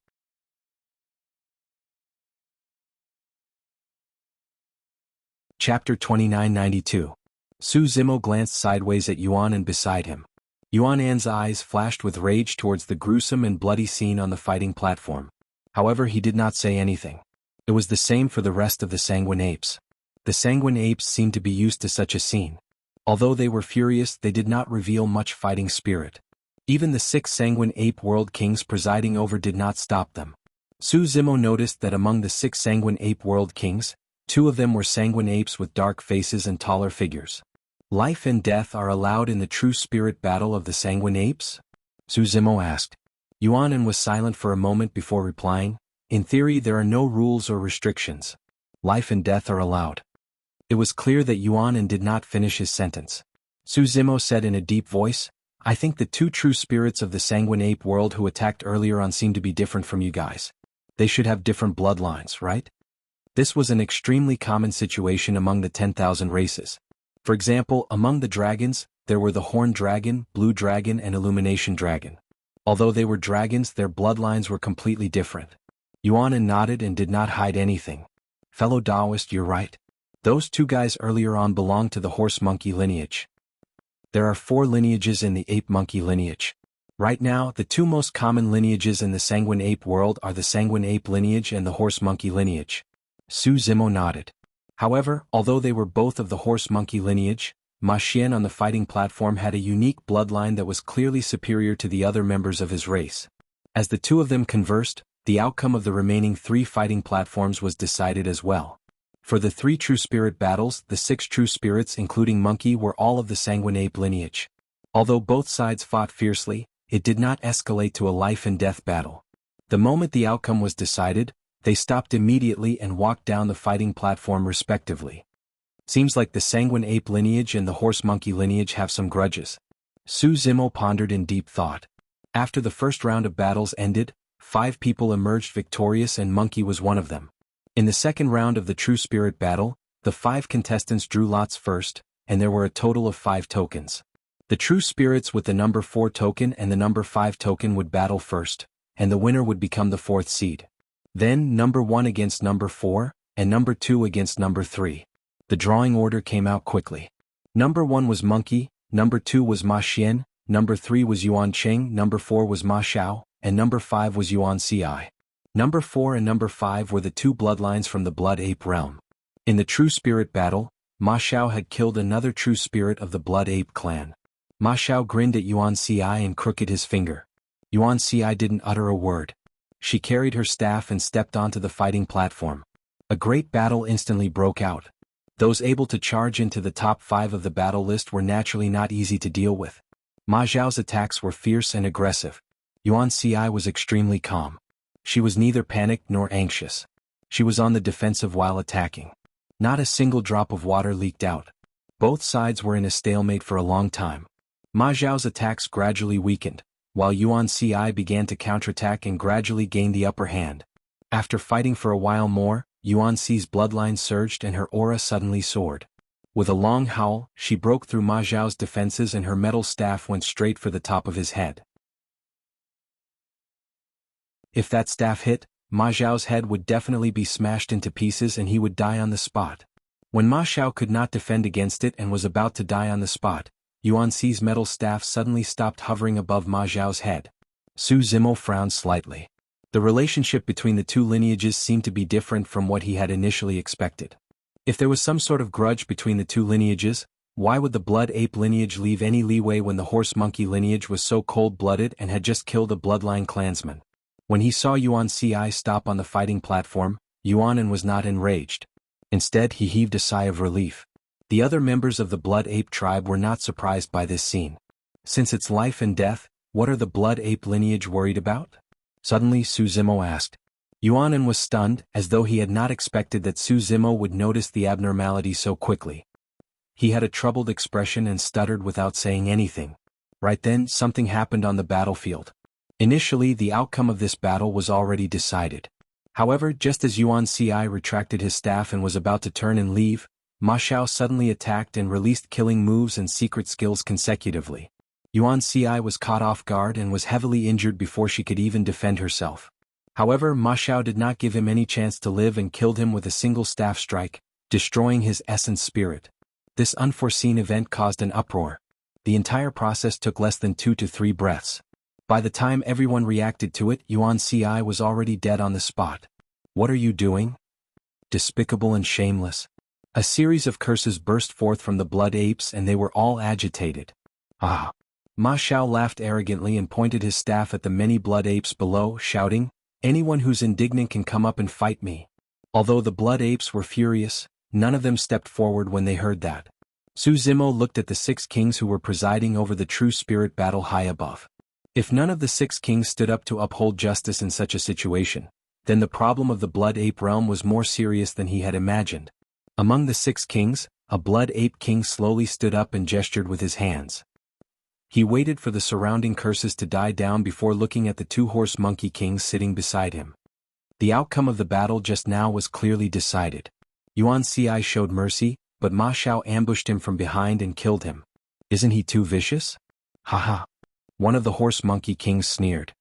Chapter 2992. Su Zimo glanced sideways at Yuanan beside him. Yuanan's eyes flashed with rage towards the gruesome and bloody scene on the fighting platform. However, he did not say anything. It was the same for the rest of the sanguine apes. The sanguine apes seemed to be used to such a scene. Although they were furious, they did not reveal much fighting spirit. Even the 6 sanguine ape world kings presiding over did not stop them. Su Zimo noticed that among the 6 sanguine ape world kings, 2 of them were sanguine apes with dark faces and taller figures. Life and death are allowed in the true spirit battle of the sanguine apes? Su Zimo asked. Yuanan was silent for a moment before replying. In theory, there are no rules or restrictions. Life and death are allowed. It was clear that Yuanan did not finish his sentence. Su Zimo said in a deep voice, "I think the 2 true spirits of the sanguine ape world who attacked earlier on seem to be different from you guys. They should have different bloodlines, right?" This was an extremely common situation among the 10,000 races. For example, among the dragons, there were the Horned Dragon, Blue Dragon, and Illumination Dragon. Although they were dragons, their bloodlines were completely different. Yuanan nodded and did not hide anything. "Fellow Taoist, you're right. Those 2 guys earlier on belonged to the horse-monkey lineage. There are 4 lineages in the ape-monkey lineage. Right now, the 2 most common lineages in the sanguine ape world are the sanguine ape lineage and the horse-monkey lineage." Su Zimo nodded. However, although they were both of the horse-monkey lineage, Ma Xian on the fighting platform had a unique bloodline that was clearly superior to the other members of his race. As the 2 of them conversed, the outcome of the remaining 3 fighting platforms was decided as well. For the 3 true spirit battles, the 6 true spirits including Monkey were all of the sanguine ape lineage. Although both sides fought fiercely, it did not escalate to a life-and-death battle. The moment the outcome was decided, they stopped immediately and walked down the fighting platform respectively. Seems like the sanguine ape lineage and the horse-monkey lineage have some grudges. Su Zimo pondered in deep thought. After the first round of battles ended, 5 people emerged victorious and Monkey was one of them. In the second round of the true spirit battle, the 5 contestants drew lots first, and there were a total of 5 tokens. The true spirits with the number 4 token and the number 5 token would battle first, and the winner would become the 4th seed. Then number 1 against number 4, and number 2 against number 3. The drawing order came out quickly. Number 1 was Monkey, number 2 was Ma Xian, number 3 was Yuan Cheng, number 4 was Ma Xiao, and number 5 was Yuan Ci. Number 4 and number 5 were the two bloodlines from the Blood Ape realm. In the True Spirit battle, Ma Xiao had killed another true spirit of the Blood Ape clan. Ma Xiao grinned at Yuan Ci and crooked his finger. Yuan Ci didn't utter a word. She carried her staff and stepped onto the fighting platform. A great battle instantly broke out. Those able to charge into the top 5 of the battle list were naturally not easy to deal with. Ma Xiao's attacks were fierce and aggressive. Yuan Ci was extremely calm. She was neither panicked nor anxious. She was on the defensive while attacking. Not a single drop of water leaked out. Both sides were in a stalemate for a long time. Ma Xiao's attacks gradually weakened, while Yuan Ci began to counterattack and gradually gained the upper hand. After fighting for a while more, Yuan Ci's bloodline surged and her aura suddenly soared. With a long howl, she broke through Ma Xiao's defenses and her metal staff went straight for the top of his head. If that staff hit, Ma Xiao's head would definitely be smashed into pieces and he would die on the spot. When Ma Xiao could not defend against it and was about to die on the spot, Yuan Ci's metal staff suddenly stopped hovering above Ma Xiao's head. Su Zimo frowned slightly. The relationship between the two lineages seemed to be different from what he had initially expected. If there was some sort of grudge between the two lineages, why would the Blood Ape lineage leave any leeway when the Horse Monkey lineage was so cold-blooded and had just killed a bloodline clansman? When he saw Yuan Ci stop on the fighting platform, Yuanan was not enraged. Instead, he heaved a sigh of relief. The other members of the Blood Ape tribe were not surprised by this scene. Since it's life and death, what are the Blood Ape lineage worried about? Suddenly Su Zimo asked. Yuanan was stunned, as though he had not expected that Su Zimo would notice the abnormality so quickly. He had a troubled expression and stuttered without saying anything. Right then, something happened on the battlefield. Initially, the outcome of this battle was already decided. However, just as Yuan Ci retracted his staff and was about to turn and leave, Ma Xiao suddenly attacked and released killing moves and secret skills consecutively. Yuan Ci was caught off guard and was heavily injured before she could even defend herself. However, Ma Xiao did not give him any chance to live and killed him with a single staff strike, destroying his essence spirit. This unforeseen event caused an uproar. The entire process took less than 2 to 3 breaths. By the time everyone reacted to it, Yuan Ci was already dead on the spot. What are you doing? Despicable and shameless. A series of curses burst forth from the Blood Apes and they were all agitated. Ah! Ma Xiao laughed arrogantly and pointed his staff at the many Blood Apes below, shouting, "Anyone who's indignant can come up and fight me." Although the Blood Apes were furious, none of them stepped forward when they heard that. Su Zimo looked at the 6 kings who were presiding over the True Spirit battle high above. If none of the 6 kings stood up to uphold justice in such a situation, then the problem of the Blood Ape realm was more serious than he had imagined. Among the 6 kings, a Blood Ape king slowly stood up and gestured with his hands. He waited for the surrounding curses to die down before looking at the 2 Horse Monkey kings sitting beside him. The outcome of the battle just now was clearly decided. Yuan Ci showed mercy, but Ma Xiao ambushed him from behind and killed him. Isn't he too vicious? Haha. One of the Horse Monkey kings sneered.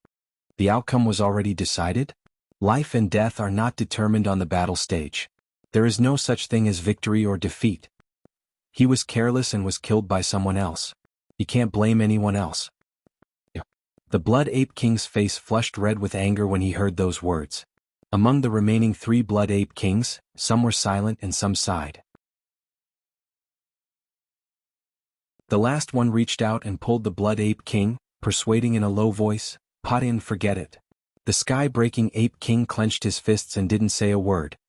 The outcome was already decided? Life and death are not determined on the battle stage. There is no such thing as victory or defeat. He was careless and was killed by someone else. You can't blame anyone else. The Blood Ape King's face flushed red with anger when he heard those words. Among the remaining 3 Blood Ape Kings, some were silent and some sighed. The last one reached out and pulled the Blood Ape King, persuading in a low voice, "Patin, forget it." The sky-breaking Ape King clenched his fists and didn't say a word.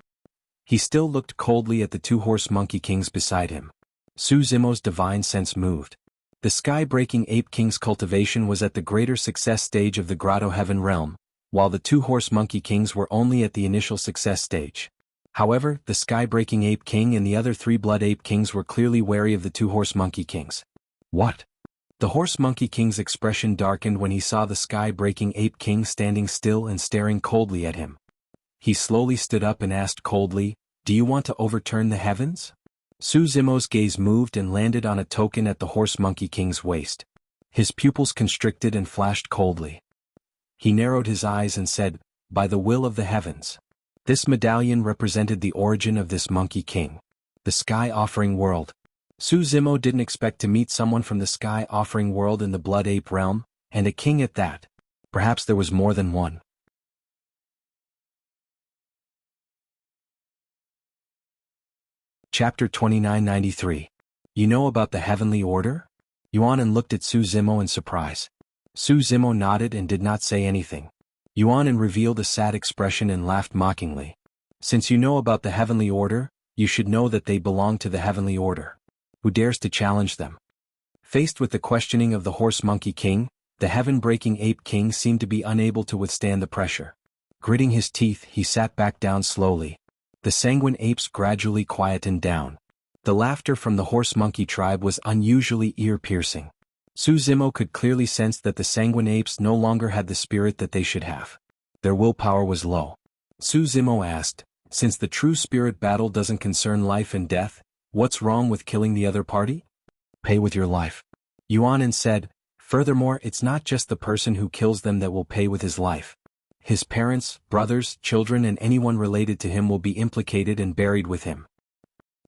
He still looked coldly at the 2 Horse Monkey Kings beside him. Su Zimo's divine sense moved. The sky-breaking Ape King's cultivation was at the greater success stage of the Grotto Heaven realm, while the 2 Horse Monkey Kings were only at the initial success stage. However, the sky-breaking Ape King and the other 3 Blood Ape Kings were clearly wary of the 2 Horse Monkey Kings. What? The Horse Monkey King's expression darkened when he saw the sky-breaking Ape King standing still and staring coldly at him. He slowly stood up and asked coldly, "Do you want to overturn the heavens?" Su Zimo's gaze moved and landed on a token at the Horse Monkey King's waist. His pupils constricted and flashed coldly. He narrowed his eyes and said, "By the will of the heavens." This medallion represented the origin of this Monkey King. The Sky Offering World. Su Zimo didn't expect to meet someone from the Sky Offering World in the Blood Ape realm, and a king at that. Perhaps there was more than one. Chapter 2993. You know about the Heavenly Order? Yuan looked at Su Zimo in surprise. Su Zimo nodded and did not say anything. Yuan revealed a sad expression and laughed mockingly. Since you know about the Heavenly Order, you should know that they belong to the Heavenly Order. Who dares to challenge them? Faced with the questioning of the Horse Monkey King, the heaven-breaking Ape King seemed to be unable to withstand the pressure. Gritting his teeth, he sat back down slowly. The sanguine apes gradually quietened down. The laughter from the Horse Monkey tribe was unusually ear-piercing. Su Zimo could clearly sense that the sanguine apes no longer had the spirit that they should have. Their willpower was low. Su Zimo asked, since the true spirit battle doesn't concern life and death, what's wrong with killing the other party? Pay with your life. Yuan said, furthermore, it's not just the person who kills them that will pay with his life. His parents, brothers, children and anyone related to him will be implicated and buried with him.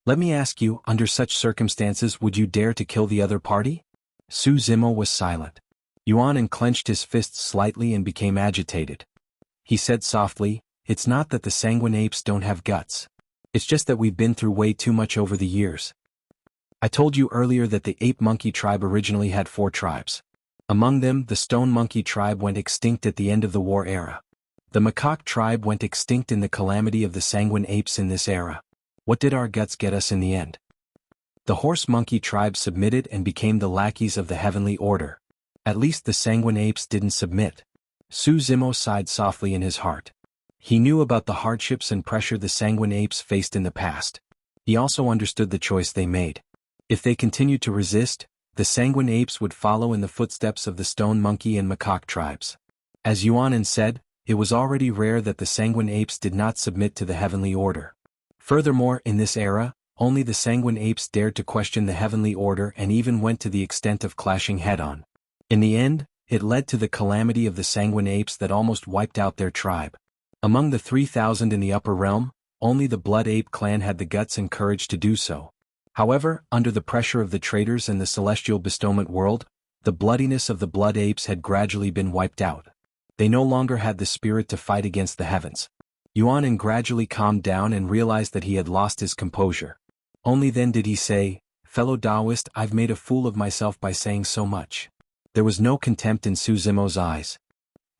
Let me ask you, under such circumstances would you dare to kill the other party? Su Zimo was silent. Yuan clenched his fists slightly and became agitated. He said softly, it's not that the sanguine apes don't have guts. It's just that we've been through way too much over the years. I told you earlier that the ape monkey tribe originally had 4 tribes. Among them, the stone monkey tribe went extinct at the end of the war era. The macaque tribe went extinct in the calamity of the sanguine apes in this era. What did our guts get us in the end? The horse monkey tribe submitted and became the lackeys of the heavenly order. At least the sanguine apes didn't submit. Su Zimo sighed softly in his heart. He knew about the hardships and pressure the sanguine apes faced in the past. He also understood the choice they made. If they continued to resist, the sanguine apes would follow in the footsteps of the stone monkey and macaque tribes. As Yuan said, it was already rare that the sanguine apes did not submit to the heavenly order. Furthermore, in this era, only the sanguine apes dared to question the heavenly order and even went to the extent of clashing head-on. In the end, it led to the calamity of the sanguine apes that almost wiped out their tribe. Among the 3,000 in the upper realm, only the Blood Ape clan had the guts and courage to do so. However, under the pressure of the traitors and the celestial bestowment world, the bloodiness of the Blood Apes had gradually been wiped out. They no longer had the spirit to fight against the heavens. Yuan gradually calmed down and realized that he had lost his composure. Only then did he say, fellow Taoist, I've made a fool of myself by saying so much. There was no contempt in Su Zimo's eyes.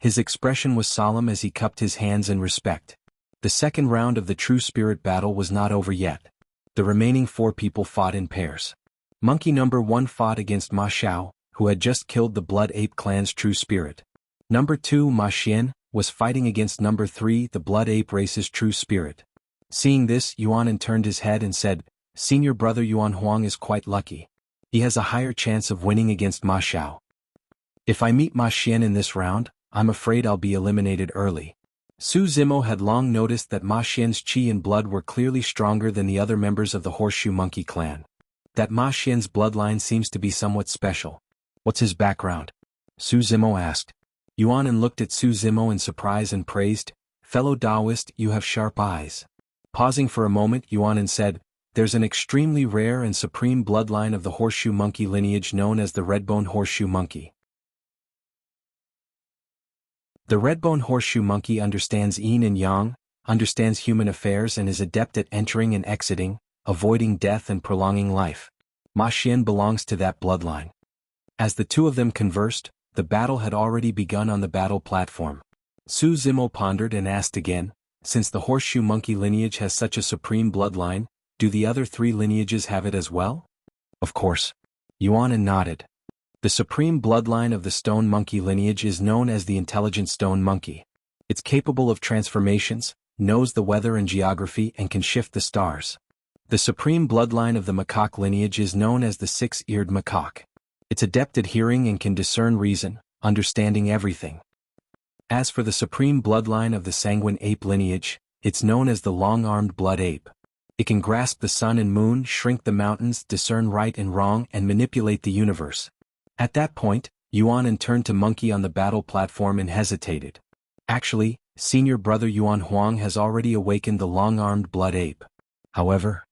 His expression was solemn as he cupped his hands in respect. The second round of the true spirit battle was not over yet. The remaining 4 people fought in pairs. Monkey number 1 fought against Ma Xiao, who had just killed the Blood Ape clan's true spirit. Number 2, Ma Xian, was fighting against number 3, the Blood Ape race's true spirit. Seeing this, Yuan turned his head and said, Senior brother Yuan Huang is quite lucky. He has a higher chance of winning against Ma Xiao. If I meet Ma Xian in this round, I'm afraid I'll be eliminated early. Su Zimo had long noticed that Ma Xian's qi and blood were clearly stronger than the other members of the Horseshoe Monkey clan. That Ma Xian's bloodline seems to be somewhat special. What's his background? Su Zimo asked. Yuan looked at Su Zimo in surprise and praised, fellow Taoist, you have sharp eyes. Pausing for a moment, Yuan said, there's an extremely rare and supreme bloodline of the Horseshoe Monkey lineage known as the Redbone Horseshoe Monkey. The Redbone Horseshoe Monkey understands yin and yang, understands human affairs and is adept at entering and exiting, avoiding death and prolonging life. Ma Xian belongs to that bloodline. As the two of them conversed, the battle had already begun on the battle platform. Su Zimo pondered and asked again, since the Horseshoe Monkey lineage has such a supreme bloodline, do the other 3 lineages have it as well? Of course. Yuan nodded. The supreme bloodline of the Stone Monkey lineage is known as the Intelligent Stone Monkey. It's capable of transformations, knows the weather and geography and can shift the stars. The supreme bloodline of the Macaque lineage is known as the 6-eared Macaque. It's adept at hearing and can discern reason, understanding everything. As for the supreme bloodline of the Sanguine Ape lineage, it's known as the Long-Armed Blood Ape. It can grasp the sun and moon, shrink the mountains, discern right and wrong and manipulate the universe. At that point, Yuan turned to Monkey on the battle platform and hesitated. Actually, senior brother Yuan Huang has already awakened the long-armed Blood Ape. However,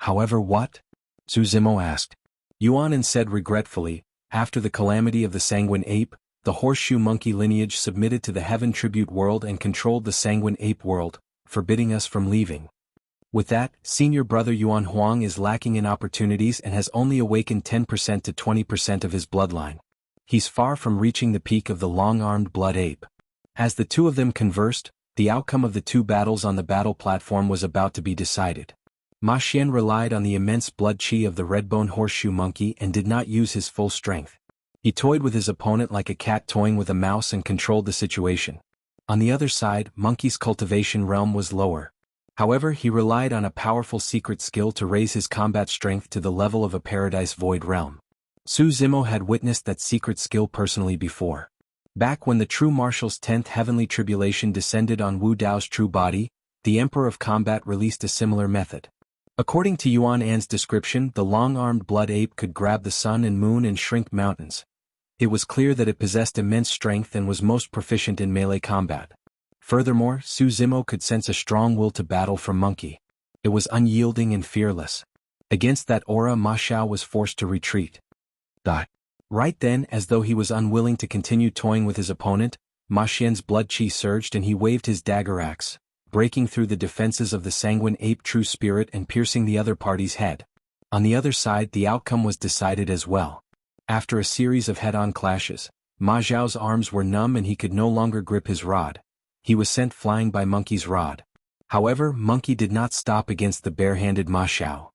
However, what? Su Zimo asked. Yuan said regretfully, after the calamity of the Sanguine Ape, the horseshoe monkey lineage submitted to the Heaven Tribute World and controlled the Sanguine Ape World, forbidding us from leaving. With that, senior brother Yuan Huang is lacking in opportunities and has only awakened 10% to 20% of his bloodline. He's far from reaching the peak of the long-armed blood ape. As the two of them conversed, the outcome of the two battles on the battle platform was about to be decided. Ma Xian relied on the immense blood qi of the red-bone horseshoe monkey and did not use his full strength. He toyed with his opponent like a cat toying with a mouse and controlled the situation. On the other side, Monkey's cultivation realm was lower. However, he relied on a powerful secret skill to raise his combat strength to the level of a Paradise Void realm. Su Zimo had witnessed that secret skill personally before. Back when the True Marshal's 10th heavenly tribulation descended on Wu Dao's true body, the Emperor of Combat released a similar method. According to Yuan An's description, the long-armed blood ape could grab the sun and moon and shrink mountains. It was clear that it possessed immense strength and was most proficient in melee combat. Furthermore, Su Zimo could sense a strong will to battle from Monkey. It was unyielding and fearless. Against that aura, Ma Xiao was forced to retreat. Right then, as though he was unwilling to continue toying with his opponent, Ma Xian's blood qi surged and he waved his dagger axe, breaking through the defenses of the Sanguine Ape True Spirit and piercing the other party's head. On the other side, the outcome was decided as well. After a series of head-on clashes, Ma Xiao's arms were numb and he could no longer grip his rod. He was sent flying by Monkey's rod. However, Monkey did not stop against the bare-handed Ma Xiao.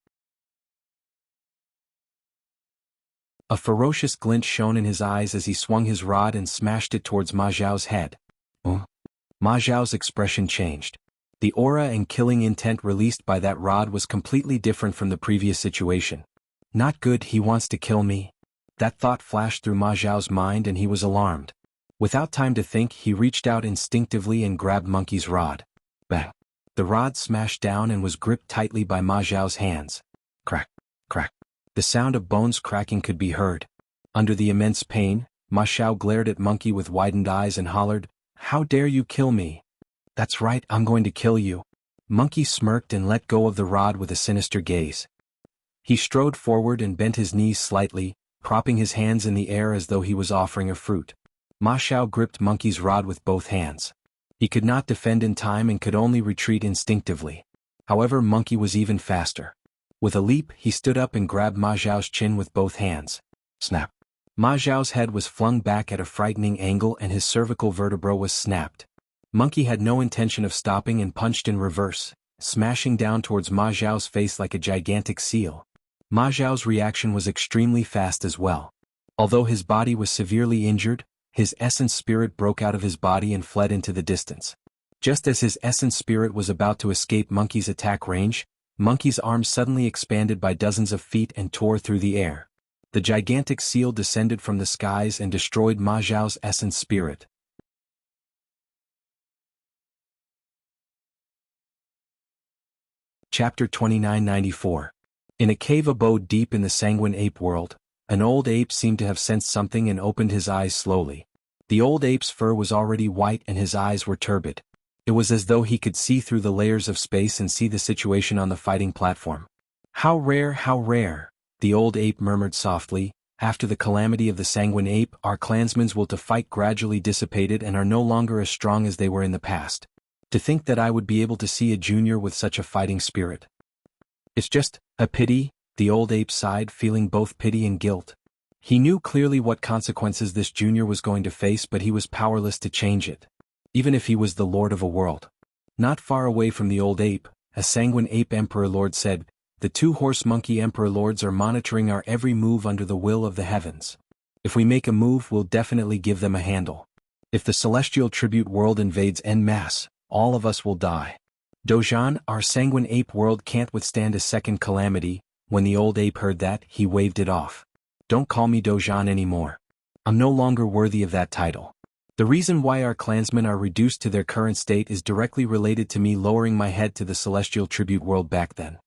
A ferocious glint shone in his eyes as he swung his rod and smashed it towards Ma Xiao's head. Ma Xiao's expression changed. The aura and killing intent released by that rod was completely different from the previous situation. Not good, he wants to kill me. That thought flashed through Ma Xiao's mind and he was alarmed. Without time to think, he reached out instinctively and grabbed Monkey's rod. Bang! The rod smashed down and was gripped tightly by Ma Xiao's hands. Crack, crack. The sound of bones cracking could be heard. Under the immense pain, Ma Xiao glared at Monkey with widened eyes and hollered, "How dare you kill me? That's right, I'm going to kill you." Monkey smirked and let go of the rod with a sinister gaze. He strode forward and bent his knees slightly, propping his hands in the air as though he was offering a fruit. Ma Xiao gripped Monkey's rod with both hands. He could not defend in time and could only retreat instinctively. However, Monkey was even faster. With a leap, he stood up and grabbed Ma Xiao's chin with both hands. Snap! Ma Xiao's head was flung back at a frightening angle and his cervical vertebra was snapped. Monkey had no intention of stopping and punched in reverse, smashing down towards Ma Xiao's face like a gigantic seal. Ma Xiao's reaction was extremely fast as well. Although his body was severely injured, his essence spirit broke out of his body and fled into the distance. Just as his essence spirit was about to escape Monkey's attack range, Monkey's arms suddenly expanded by dozens of feet and tore through the air. The gigantic seal descended from the skies and destroyed Ma Xiao's essence spirit. Chapter 2994. In a cave abode deep in the Sanguine Ape world, an old ape seemed to have sensed something and opened his eyes slowly. The old ape's fur was already white and his eyes were turbid. It was as though he could see through the layers of space and see the situation on the fighting platform. How rare, the old ape murmured softly. After the calamity of the Sanguine Ape, our clansmen's will to fight gradually dissipated and are no longer as strong as they were in the past. To think that I would be able to see a junior with such a fighting spirit. It's just a pity, the old ape sighed, feeling both pity and guilt. He knew clearly what consequences this junior was going to face, but he was powerless to change it. Even if he was the lord of a world. Not far away from the old ape, a Sanguine Ape Emperor Lord said, "The two horse monkey Emperor Lords are monitoring our every move under the will of the heavens. If we make a move, we'll definitely give them a handle. If the celestial tribute world invades en masse, all of us will die. Dozhan, our Sanguine Ape world can't withstand a second calamity." When the old ape heard that, he waved it off. "Don't call me Dozhan anymore. I'm no longer worthy of that title. The reason why our clansmen are reduced to their current state is directly related to me lowering my head to the celestial tribute world back then."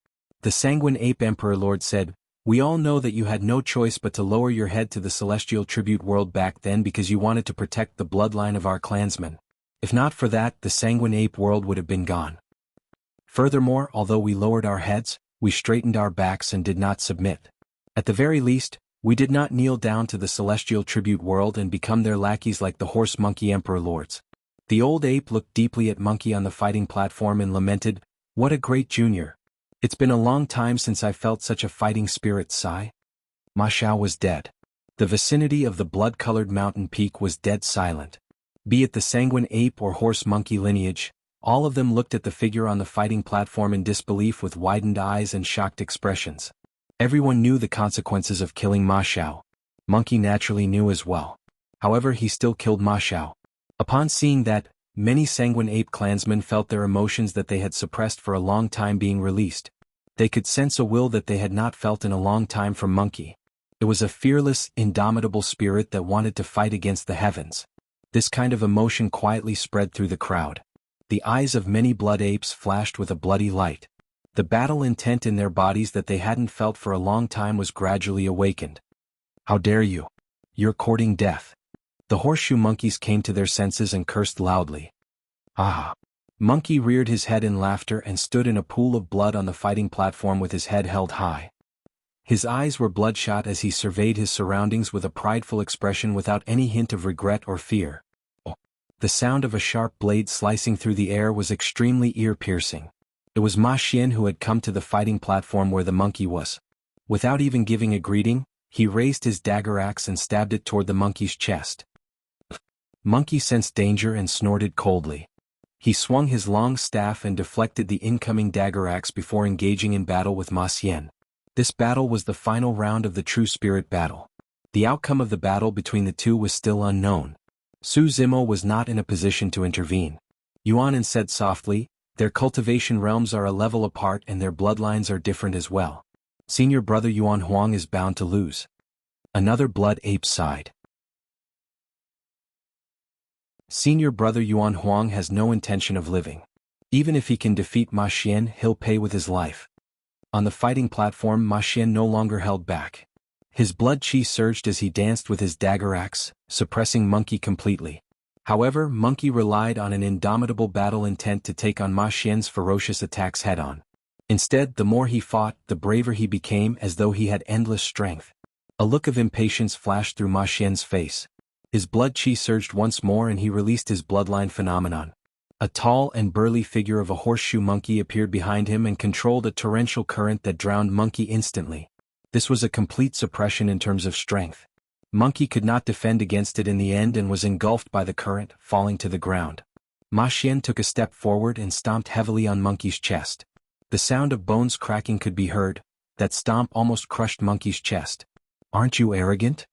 The Sanguine Ape Emperor Lord said, "We all know that you had no choice but to lower your head to the celestial tribute world back then because you wanted to protect the bloodline of our clansmen. If not for that, the Sanguine Ape world would have been gone. Furthermore, although we lowered our heads, we straightened our backs and did not submit. At the very least, we did not kneel down to the celestial tribute world and become their lackeys like the horse-monkey emperor lords. The old ape looked deeply at Monkey on the fighting platform and lamented, "What a great junior. It's been a long time since I felt such a fighting spirit sigh." Ma Xiao was dead. The vicinity of the blood-colored mountain peak was dead silent. Be it the sanguine ape or horse-monkey lineage, all of them looked at the figure on the fighting platform in disbelief with widened eyes and shocked expressions. Everyone knew the consequences of killing Ma Xiao. Monkey naturally knew as well. However, he still killed Ma Xiao. Upon seeing that, many sanguine ape clansmen felt their emotions that they had suppressed for a long time being released. They could sense a will that they had not felt in a long time from Monkey. It was a fearless, indomitable spirit that wanted to fight against the heavens. This kind of emotion quietly spread through the crowd. The eyes of many blood apes flashed with a bloody light. The battle intent in their bodies that they hadn't felt for a long time was gradually awakened. "How dare you? You're courting death." The horseshoe monkeys came to their senses and cursed loudly. "Ah!" Monkey reared his head in laughter and stood in a pool of blood on the fighting platform with his head held high. His eyes were bloodshot as he surveyed his surroundings with a prideful expression without any hint of regret or fear. Oh. The sound of a sharp blade slicing through the air was extremely ear-piercing. It was Ma Xian who had come to the fighting platform where the monkey was. Without even giving a greeting, he raised his dagger axe and stabbed it toward the monkey's chest. Monkey sensed danger and snorted coldly. He swung his long staff and deflected the incoming dagger axe before engaging in battle with Ma Xian. This battle was the final round of the true spirit battle. The outcome of the battle between the two was still unknown. Su Zimo was not in a position to intervene. Yuan said softly, "Their cultivation realms are a level apart and their bloodlines are different as well. Senior brother Yuan Huang is bound to lose." Another blood ape sighed. Senior brother Yuan Huang has no intention of living. Even if he can defeat Ma Xian, he'll pay with his life. On the fighting platform, Ma Xian no longer held back. His blood chi surged as he danced with his dagger axe, suppressing Monkey completely. However, Monkey relied on an indomitable battle intent to take on Ma Xian's ferocious attacks head-on. Instead, the more he fought, the braver he became, as though he had endless strength. A look of impatience flashed through Ma Xian's face. His blood chi surged once more and he released his bloodline phenomenon. A tall and burly figure of a horseshoe monkey appeared behind him and controlled a torrential current that drowned Monkey instantly. This was a complete suppression in terms of strength. Monkey could not defend against it in the end and was engulfed by the current, falling to the ground. Ma Xian took a step forward and stomped heavily on Monkey's chest. The sound of bones cracking could be heard. That stomp almost crushed Monkey's chest. "Aren't you arrogant?"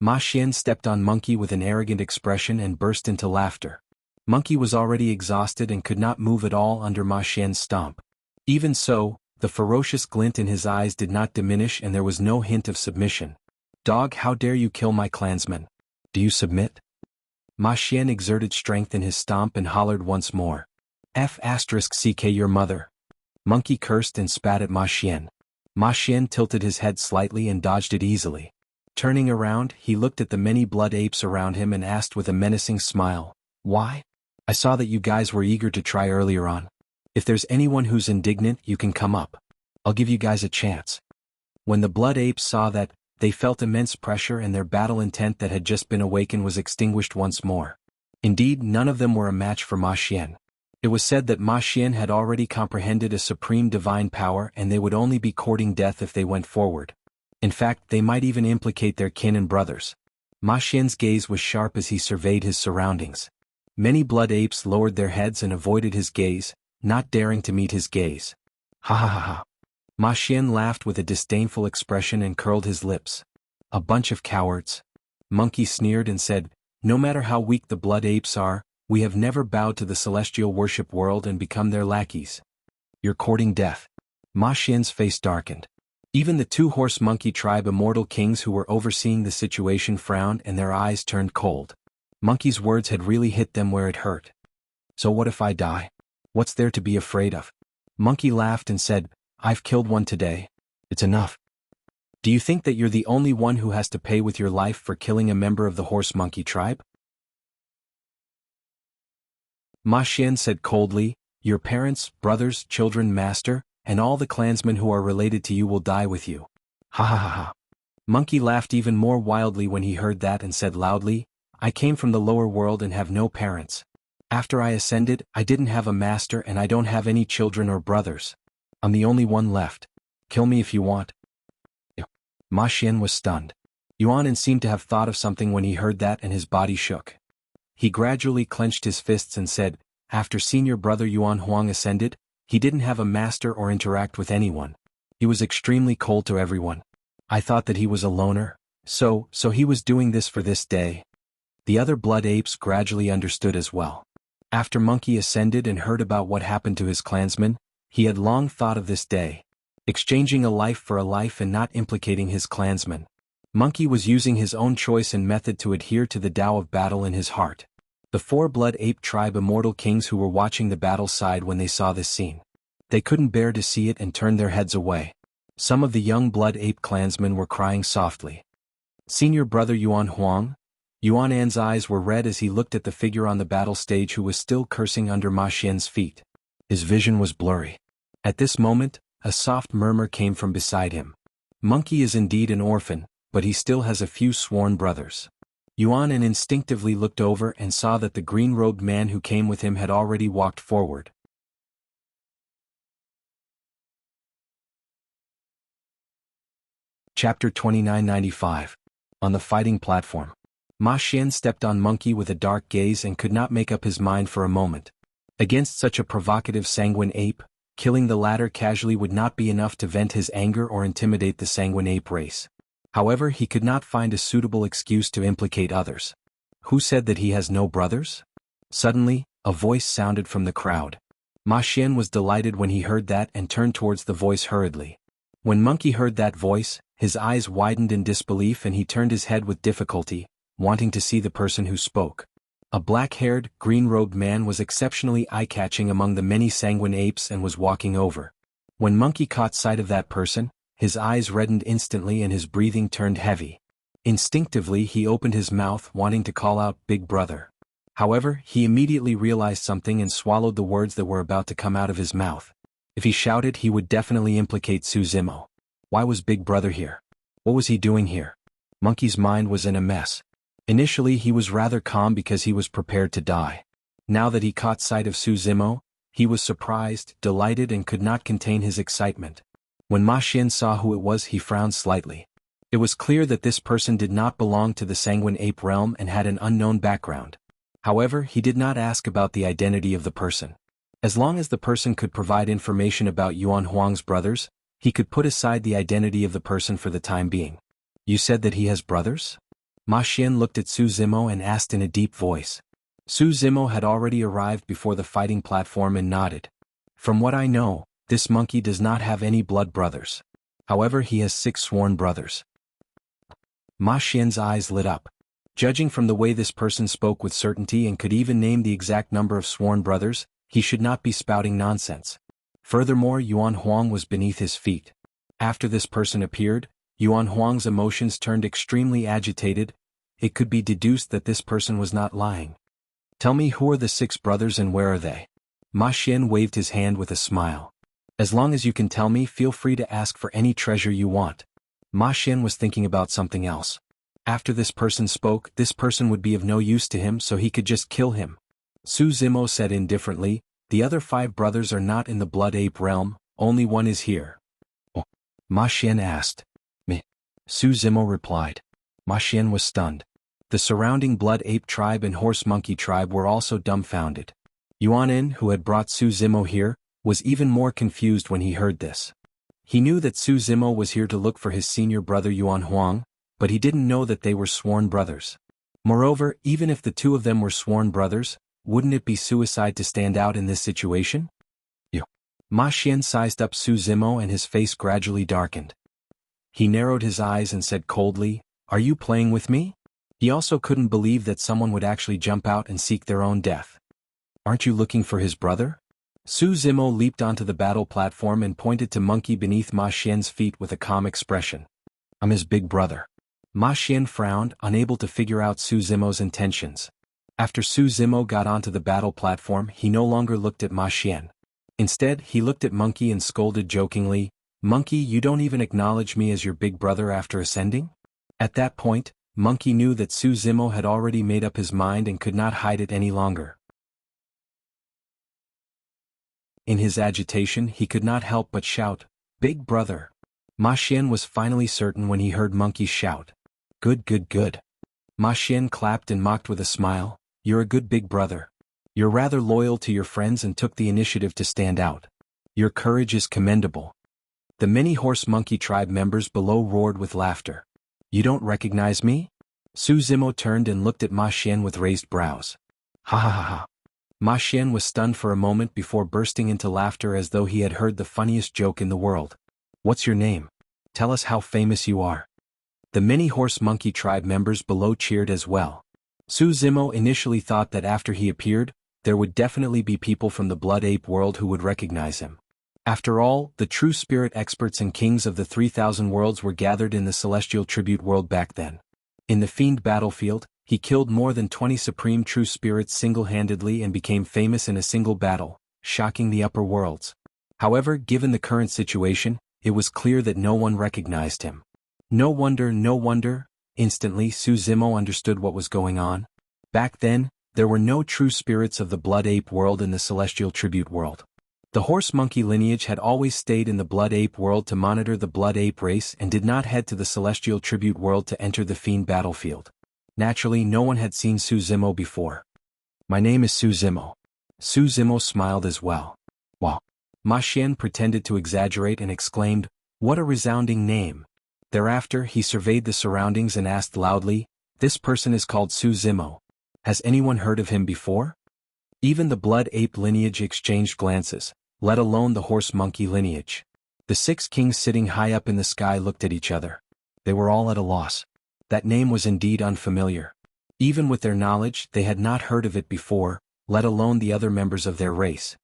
Ma Xian stepped on Monkey with an arrogant expression and burst into laughter. Monkey was already exhausted and could not move at all under Ma Xian's stomp. Even so, the ferocious glint in his eyes did not diminish and there was no hint of submission. "Dog, how dare you kill my clansmen? Do you submit?" Ma Xian exerted strength in his stomp and hollered once more. "F***ck your mother." Monkey cursed and spat at Ma Xian. Ma Xian tilted his head slightly and dodged it easily. Turning around, he looked at the many blood apes around him and asked with a menacing smile, "Why? I saw that you guys were eager to try earlier on. If there's anyone who's indignant, you can come up. I'll give you guys a chance." When the blood apes saw that, they felt immense pressure and their battle intent that had just been awakened was extinguished once more. Indeed, none of them were a match for Ma Xian. It was said that Ma Xian had already comprehended a supreme divine power and they would only be courting death if they went forward. In fact, they might even implicate their kin and brothers. Ma Xian's gaze was sharp as he surveyed his surroundings. Many blood apes lowered their heads and avoided his gaze, not daring to meet his gaze. "Ha ha ha ha." Ma Xian laughed with a disdainful expression and curled his lips. "A bunch of cowards." Monkey sneered and said, "No matter how weak the blood apes are, we have never bowed to the celestial worship world and become their lackeys. You're courting death." Ma Xian's face darkened. Even the two-horse monkey tribe immortal kings who were overseeing the situation frowned and their eyes turned cold. Monkey's words had really hit them where it hurt. "So what if I die? What's there to be afraid of?" Monkey laughed and said, "I've killed one today. It's enough. Do you think that you're the only one who has to pay with your life for killing a member of the horse monkey tribe?" Ma Xian said coldly, "Your parents, brothers, children, master, and all the clansmen who are related to you will die with you. Ha ha ha ha. Monkey laughed even more wildly when he heard that and said loudly, I came from the lower world and have no parents. After I ascended, I didn't have a master and I don't have any children or brothers. I'm the only one left. Kill me if you want. Ma Xian was stunned. Yuan seemed to have thought of something when he heard that and his body shook. He gradually clenched his fists and said, after senior brother Yuan Huang ascended, he didn't have a master or interact with anyone. He was extremely cold to everyone. I thought that he was a loner, so he was doing this for this day. The other blood apes gradually understood as well. After Monkey ascended and heard about what happened to his clansmen, he had long thought of this day. Exchanging a life for a life and not implicating his clansmen. Monkey was using his own choice and method to adhere to the Tao of battle in his heart. The 4 blood ape tribe immortal kings who were watching the battle sighed when they saw this scene. They couldn't bear to see it and turned their heads away. Some of the young blood ape clansmen were crying softly. Senior brother Yuan Huang? Yuan An's eyes were red as he looked at the figure on the battle stage who was still cursing under Ma Xian's feet. His vision was blurry. At this moment, a soft murmur came from beside him. Monkey is indeed an orphan, but he still has a few sworn brothers. Yuan instinctively looked over and saw that the green-robed man who came with him had already walked forward. Chapter 2995. On the fighting platform. Ma Xian stepped on Monkey with a dark gaze and could not make up his mind for a moment. Against such a provocative sanguine ape, killing the latter casually would not be enough to vent his anger or intimidate the sanguine ape race. However, he could not find a suitable excuse to implicate others. Who said that he has no brothers? Suddenly, a voice sounded from the crowd. Ma Xian was delighted when he heard that and turned towards the voice hurriedly. When Monkey heard that voice, his eyes widened in disbelief and he turned his head with difficulty, wanting to see the person who spoke. A black-haired, green-robed man was exceptionally eye-catching among the many sanguine apes and was walking over. When Monkey caught sight of that person, his eyes reddened instantly and his breathing turned heavy. Instinctively he opened his mouth wanting to call out Big Brother. However, he immediately realized something and swallowed the words that were about to come out of his mouth. If he shouted he would definitely implicate Su Zimo. Why was Big Brother here? What was he doing here? Monkey's mind was in a mess. Initially he was rather calm because he was prepared to die. Now that he caught sight of Su Zimo, he was surprised, delighted and could not contain his excitement. When Ma Xian saw who it was he frowned slightly. It was clear that this person did not belong to the sanguine ape realm and had an unknown background. However, he did not ask about the identity of the person. As long as the person could provide information about Yuan Huang's brothers, he could put aside the identity of the person for the time being. You said that he has brothers? Ma Xian looked at Su Zimo and asked in a deep voice. Su Zimo had already arrived before the fighting platform and nodded. From what I know, this monkey does not have any blood brothers. However, he has 6 sworn brothers. Ma Xian's eyes lit up. Judging from the way this person spoke with certainty and could even name the exact number of sworn brothers, he should not be spouting nonsense. Furthermore, Yuan Huang was beneath his feet. After this person appeared, Yuan Huang's emotions turned extremely agitated. It could be deduced that this person was not lying. Tell me, who are the 6 brothers and where are they? Ma Xian waved his hand with a smile. As long as you can tell me, feel free to ask for any treasure you want. Ma Xian was thinking about something else. After this person spoke, this person would be of no use to him, so he could just kill him. Su Zimo said indifferently, the other 5 brothers are not in the blood ape realm, only one is here. Oh. Ma Xian asked. Me. Su Zimo replied. Ma Xian was stunned. The surrounding blood ape tribe and horse monkey tribe were also dumbfounded. Yuan, who had brought Su Zimo here, was even more confused when he heard this. He knew that Su Zimo was here to look for his senior brother Yuan Huang, but he didn't know that they were sworn brothers. Moreover, even if the 2 of them were sworn brothers, wouldn't it be suicide to stand out in this situation? Ma Xian sized up Su Zimo and his face gradually darkened. He narrowed his eyes and said coldly, "Are you playing with me?" He also couldn't believe that someone would actually jump out and seek their own death. Aren't you looking for his brother? Su Zimo leaped onto the battle platform and pointed to Monkey beneath Ma Xian's feet with a calm expression. I'm his big brother. Ma Xian frowned, unable to figure out Su Zimo's intentions. After Su Zimo got onto the battle platform, he no longer looked at Ma Xian. Instead, he looked at Monkey and scolded jokingly, "Monkey, you don't even acknowledge me as your big brother after ascending?" At that point, Monkey knew that Su Zimo had already made up his mind and could not hide it any longer. In his agitation, he could not help but shout, "Big brother!" Ma Xian was finally certain when he heard Monkey shout. "Good, good, good." Ma Xian clapped and mocked with a smile, "You're a good big brother. You're rather loyal to your friends and took the initiative to stand out. Your courage is commendable." The many-horse monkey tribe members below roared with laughter. "You don't recognize me?" Su Zimo turned and looked at Ma Xian with raised brows. "Ha ha ha ha." Ma Xian was stunned for a moment before bursting into laughter as though he had heard the funniest joke in the world. "What's your name? Tell us how famous you are." The many-horse monkey tribe members below cheered as well. Su Zimo initially thought that after he appeared, there would definitely be people from the blood ape world who would recognize him. After all, the true spirit experts and kings of the 3,000 worlds were gathered in the celestial tribute world back then. In the fiend battlefield, he killed more than 20 supreme true spirits single-handedly and became famous in a single battle, shocking the upper worlds. However, given the current situation, it was clear that no one recognized him. No wonder, no wonder. Instantly Su Zimo understood what was going on. Back then, there were no true spirits of the blood ape world in the celestial tribute world. The horse monkey lineage had always stayed in the blood ape world to monitor the blood ape race and did not head to the celestial tribute world to enter the fiend battlefield. Naturally, no one had seen Su Zimo before. "My name is Su Zimo." Su Zimo smiled as well. "Wow." Ma Xian pretended to exaggerate and exclaimed, "What a resounding name." Thereafter, he surveyed the surroundings and asked loudly, "This person is called Su Zimo. Has anyone heard of him before?" Even the blood ape lineage exchanged glances, let alone the horse monkey lineage. The 6 kings sitting high up in the sky looked at each other. They were all at a loss. That name was indeed unfamiliar. Even with their knowledge, they had not heard of it before, let alone the other members of their race.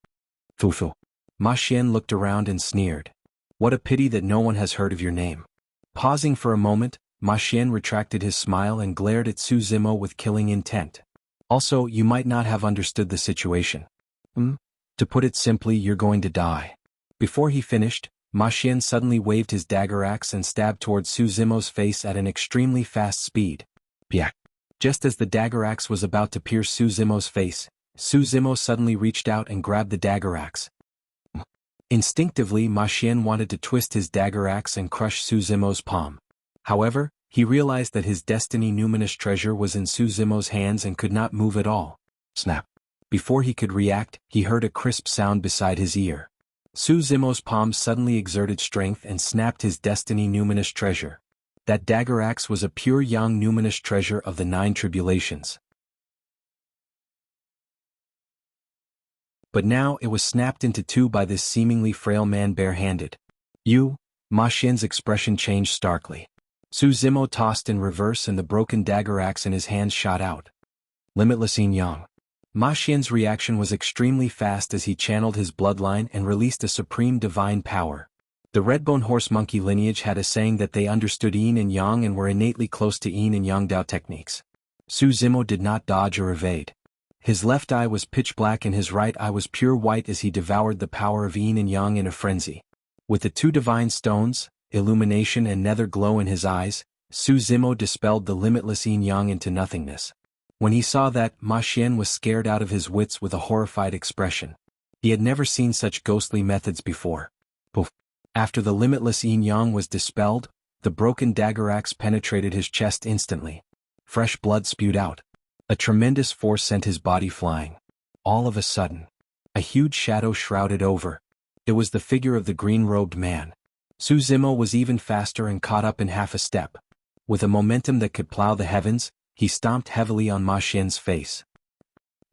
"Fufu." Ma Xian looked around and sneered. "What a pity that no one has heard of your name." Pausing for a moment, Ma Xian retracted his smile and glared at Su Zimo with killing intent. "Also, you might not have understood the situation. To put it simply, you're going to die." Before he finished, Ma Xian suddenly waved his dagger axe and stabbed towards Su Zimo's face at an extremely fast speed. Piak! Just as the dagger axe was about to pierce Su Zimo's face, Su Zimo suddenly reached out and grabbed the dagger axe. Instinctively, Ma Xian wanted to twist his dagger axe and crush Su Zimo's palm. However, he realized that his destiny numinous treasure was in Su Zimo's hands and could not move at all. Snap! Before he could react, he heard a crisp sound beside his ear. Su Zimo's palm suddenly exerted strength and snapped his destiny numinous treasure. That dagger axe was a pure yang numinous treasure of the 9 tribulations. But now it was snapped into 2 by this seemingly frail man barehanded. "You?" Ma Xian's expression changed starkly. Su Zimo tossed in reverse and the broken dagger axe in his hands shot out. Limitless yin yang. Ma Xian's reaction was extremely fast as he channeled his bloodline and released a supreme divine power. The Redbone Horse Monkey lineage had a saying that they understood yin and yang and were innately close to yin and yang Dao techniques. Su Zimo did not dodge or evade. His left eye was pitch black and his right eye was pure white as he devoured the power of yin and yang in a frenzy. With the 2 divine stones, illumination and nether glow in his eyes, Su Zimo dispelled the limitless yin yang into nothingness. When he saw that, Ma Xian was scared out of his wits with a horrified expression. He had never seen such ghostly methods before. Poof! After the limitless yin yang was dispelled, the broken dagger axe penetrated his chest instantly. Fresh blood spewed out. A tremendous force sent his body flying. All of a sudden, a huge shadow shrouded over. It was the figure of the green-robed man. Su Zimo was even faster and caught up in half a step. With a momentum that could plow the heavens, he stomped heavily on Ma Xian's face.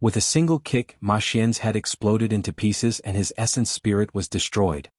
With a single kick, Ma Xian's head exploded into pieces and his essence spirit was destroyed.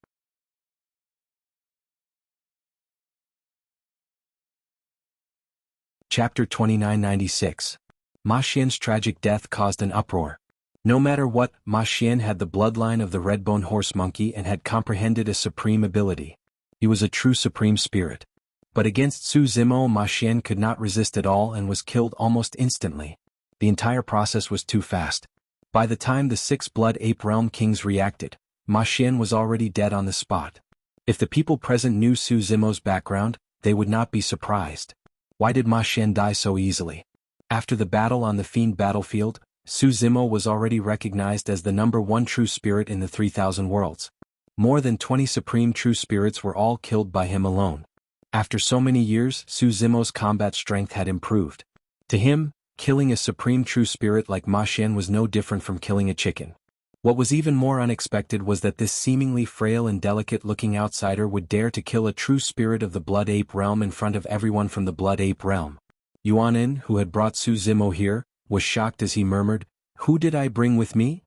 Chapter 2996. Ma Xian's tragic death caused an uproar. No matter what, Ma Xian had the bloodline of the Redbone Horse Monkey and had comprehended a supreme ability. He was a true supreme spirit. But against Su Zimo, Ma Xian could not resist at all and was killed almost instantly. The entire process was too fast. By the time the 6 blood ape realm kings reacted, Ma Xian was already dead on the spot. If the people present knew Su Zimo's background, they would not be surprised. Why did Ma Xian die so easily? After the battle on the Fiend battlefield, Su Zimo was already recognized as the #1 true spirit in the 3,000 worlds. More than 20 supreme true spirits were all killed by him alone. After so many years, Su Zimo's combat strength had improved. To him, killing a supreme true spirit like Ma Xian was no different from killing a chicken. What was even more unexpected was that this seemingly frail and delicate-looking outsider would dare to kill a true spirit of the Blood Ape realm in front of everyone from the Blood Ape realm. Yuanin, who had brought Su Zimo here, was shocked as he murmured, "Who did I bring with me?"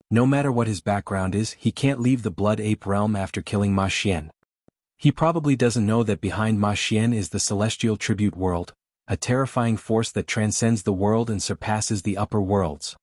No matter what his background is, he can't leave the Blood Ape realm after killing Ma Xian. He probably doesn't know that behind Ma Xian is the Celestial Tribute World, a terrifying force that transcends the world and surpasses the upper worlds.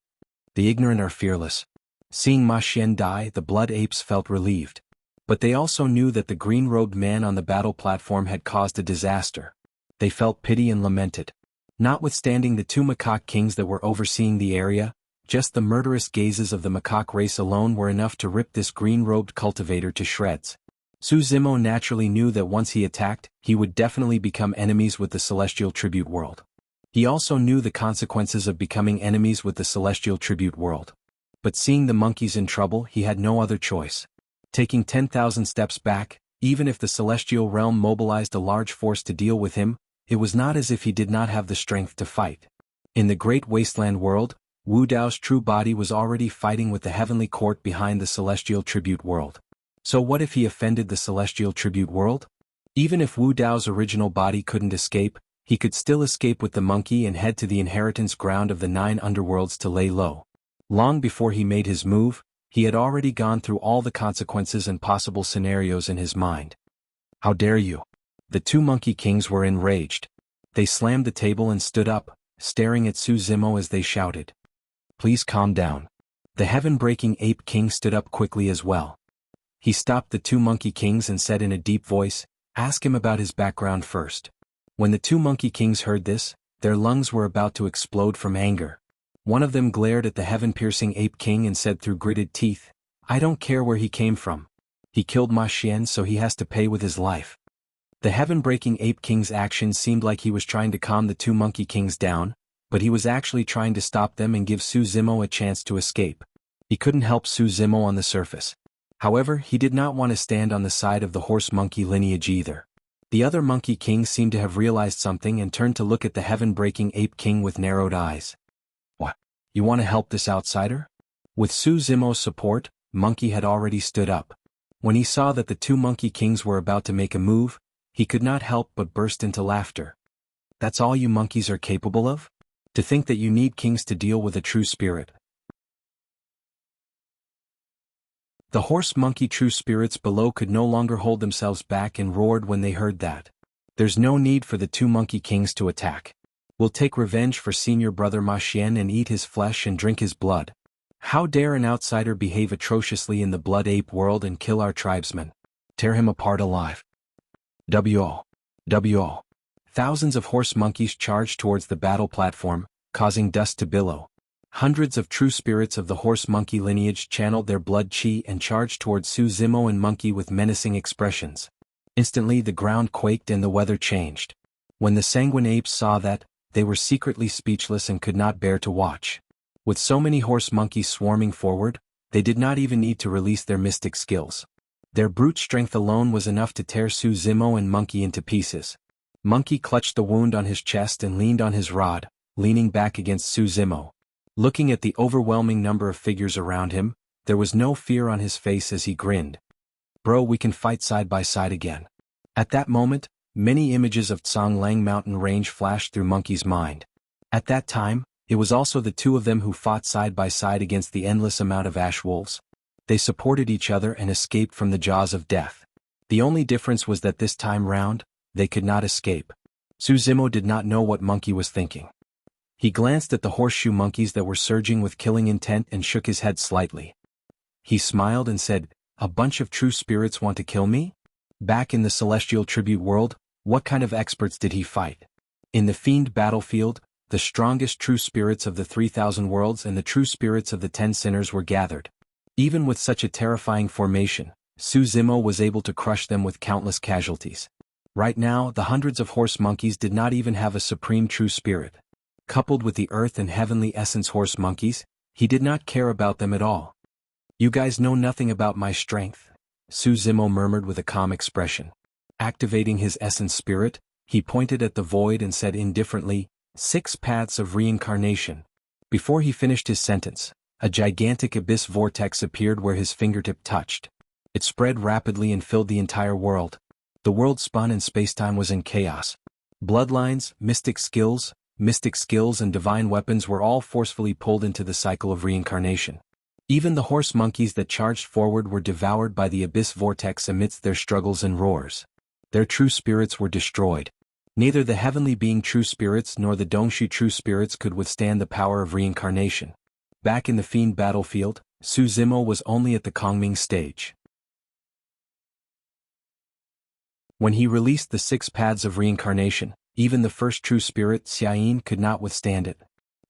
The ignorant are fearless. Seeing Ma Xian die, the Blood Apes felt relieved. But they also knew that the green-robed man on the battle platform had caused a disaster. They felt pity and lamented. Notwithstanding the 2 macaque kings that were overseeing the area, just the murderous gazes of the macaque race alone were enough to rip this green-robed cultivator to shreds. Su Zimo naturally knew that once he attacked, he would definitely become enemies with the Celestial Tribute World. He also knew the consequences of becoming enemies with the Celestial Tribute World. But seeing the monkeys in trouble, he had no other choice. Taking 10,000 steps back, even if the Celestial Realm mobilized a large force to deal with him, it was not as if he did not have the strength to fight. In the Great Wasteland World, Wu Dao's true body was already fighting with the Heavenly Court behind the Celestial Tribute World. So what if he offended the Celestial Tribute World? Even if Wu Dao's original body couldn't escape, he could still escape with the monkey and head to the inheritance ground of the 9 underworlds to lay low. Long before he made his move, he had already gone through all the consequences and possible scenarios in his mind. "How dare you?" The 2 monkey kings were enraged. They slammed the table and stood up, staring at Su Zimo as they shouted. "Please calm down." The heaven-breaking ape king stood up quickly as well. He stopped the 2 monkey kings and said in a deep voice, "Ask him about his background first." When the 2 monkey kings heard this, their lungs were about to explode from anger. One of them glared at the heaven-piercing ape king and said through gritted teeth, "I don't care where he came from. He killed Ma Xian, so he has to pay with his life." The heaven-breaking ape king's action seemed like he was trying to calm the 2 monkey kings down, but he was actually trying to stop them and give Su Zimo a chance to escape. He couldn't help Su Zimo on the surface. However, he did not want to stand on the side of the horse monkey lineage either. The other monkey kings seemed to have realized something and turned to look at the heaven-breaking ape king with narrowed eyes. "What? You want to help this outsider?" With Su Zimo's support, Monkey had already stood up. When he saw that the 2 monkey kings were about to make a move, he could not help but burst into laughter. "That's all you monkeys are capable of? To think that you need kings to deal with a true spirit." The horse monkey true spirits below could no longer hold themselves back and roared when they heard that. "There's no need for the 2 monkey kings to attack. We'll take revenge for senior brother Ma Xian and eat his flesh and drink his blood. How dare an outsider behave atrociously in the Blood Ape world and kill our tribesmen? Tear him apart alive." W.O. W.O. Thousands of horse monkeys charged towards the battle platform, causing dust to billow. Hundreds of true spirits of the horse monkey lineage channeled their blood chi and charged towards Su Zimo and Monkey with menacing expressions. Instantly the ground quaked and the weather changed. When the sanguine apes saw that, they were secretly speechless and could not bear to watch. With so many horse monkeys swarming forward, they did not even need to release their mystic skills. Their brute strength alone was enough to tear Su Zimo and Monkey into pieces. Monkey clutched the wound on his chest and leaned on his rod, leaning back against Su Zimo. Looking at the overwhelming number of figures around him, there was no fear on his face as he grinned. "Bro, we can fight side by side again." At that moment, many images of Tsanglang mountain range flashed through Monkey's mind. At that time, it was also the 2 of them who fought side by side against the endless amount of ash wolves. They supported each other and escaped from the jaws of death. The only difference was that this time round, they could not escape. Su Zimo did not know what Monkey was thinking. He glanced at the horseshoe monkeys that were surging with killing intent and shook his head slightly. He smiled and said, "A bunch of true spirits want to kill me?" Back in the Celestial Tribute World, what kind of experts did he fight? In the Fiend battlefield, the strongest true spirits of the 3,000 worlds and the true spirits of the 10 sinners were gathered. Even with such a terrifying formation, Su Zimo was able to crush them with countless casualties. Right now, the hundreds of horse monkeys did not even have a supreme true spirit. Coupled with the earth and heavenly essence horse monkeys, he did not care about them at all. "You guys know nothing about my strength," Su Zimo murmured with a calm expression. Activating his essence spirit, he pointed at the void and said indifferently, "6 paths of reincarnation." Before he finished his sentence, a gigantic abyss vortex appeared where his fingertip touched. It spread rapidly and filled the entire world. The world spun and spacetime was in chaos. Bloodlines, mystic skills, and divine weapons were all forcefully pulled into the cycle of reincarnation. Even the horse monkeys that charged forward were devoured by the abyss vortex amidst their struggles and roars. Their true spirits were destroyed. Neither the heavenly being true spirits nor the Dongshu true spirits could withstand the power of reincarnation. Back in the fiend battlefield, Su Zimo was only at the Kongming stage. When he released the 6 paths of reincarnation, even the first true spirit, Xiayin, could not withstand it.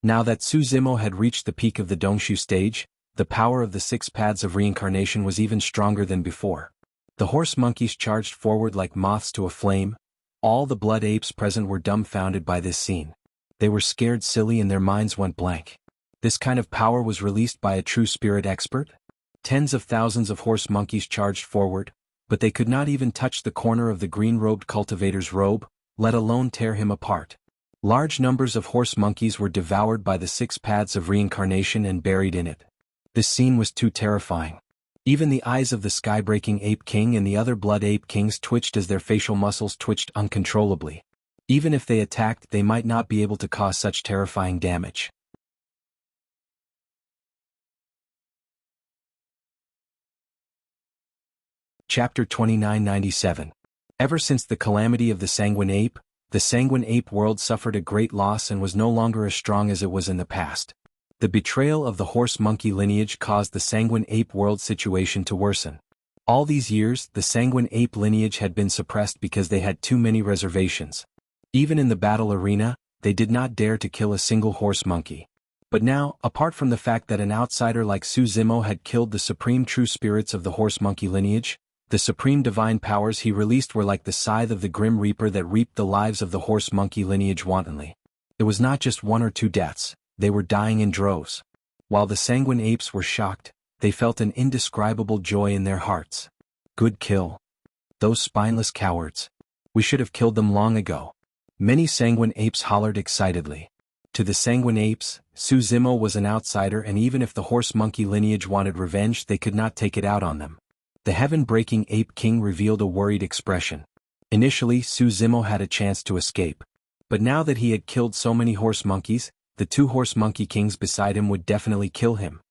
Now that Su Zimo had reached the peak of the Dongshu stage, the power of the 6 paths of reincarnation was even stronger than before. The horse monkeys charged forward like moths to a flame. All the blood apes present were dumbfounded by this scene. They were scared silly and their minds went blank. This kind of power was released by a true spirit expert? Tens of thousands of horse monkeys charged forward, but they could not even touch the corner of the green-robed cultivator's robe, let alone tear him apart. Large numbers of horse monkeys were devoured by the 6 paths of reincarnation and buried in it. This scene was too terrifying. Even the eyes of the sky-breaking ape king and the other blood ape kings twitched as their facial muscles twitched uncontrollably. Even if they attacked, they might not be able to cause such terrifying damage. Chapter 2997. Ever since the calamity of the sanguine ape world suffered a great loss and was no longer as strong as it was in the past. The betrayal of the horse monkey lineage caused the sanguine ape world situation to worsen. All these years, the sanguine ape lineage had been suppressed because they had too many reservations. Even in the battle arena, they did not dare to kill a single horse monkey. But now, apart from the fact that an outsider like Su Zimo had killed the supreme true spirits of the horse monkey lineage, the supreme divine powers he released were like the scythe of the grim reaper that reaped the lives of the horse monkey lineage wantonly. It was not just 1 or 2 deaths, they were dying in droves. While the sanguine apes were shocked, they felt an indescribable joy in their hearts. Good kill. Those spineless cowards. We should have killed them long ago. Many sanguine apes hollered excitedly. To the sanguine apes, Su Zimo was an outsider, and even if the horse monkey lineage wanted revenge, they could not take it out on them. The heaven-breaking ape king revealed a worried expression. Initially, Su Zimo had a chance to escape. But now that he had killed so many horse monkeys, the 2 horse monkey kings beside him would definitely kill him.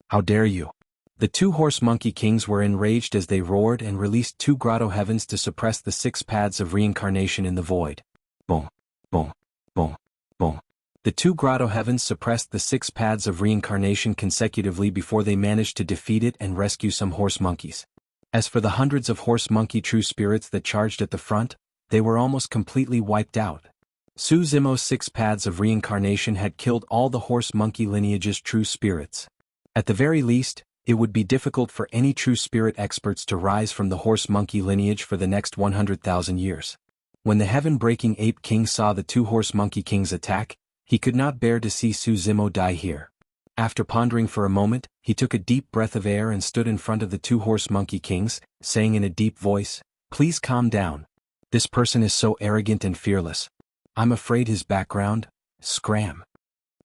How dare you? The 2 horse monkey kings were enraged as they roared and released 2 grotto heavens to suppress the 6 paths of reincarnation in the void. Boom, boom, boom, boom. The 2 grotto heavens suppressed the 6 paths of reincarnation consecutively before they managed to defeat it and rescue some horse monkeys. As for the hundreds of horse monkey true spirits that charged at the front, they were almost completely wiped out. Su Zimo's 6 paths of reincarnation had killed all the horse monkey lineage's true spirits. At the very least, it would be difficult for any true spirit experts to rise from the horse monkey lineage for the next 100,000 years. When the heaven-breaking ape king saw the 2 horse monkey kings attack, he could not bear to see Su Zimo die here. After pondering for a moment, he took a deep breath of air and stood in front of the 2 horse monkey kings, saying in a deep voice, "Please calm down. This person is so arrogant and fearless. I'm afraid his background, scram."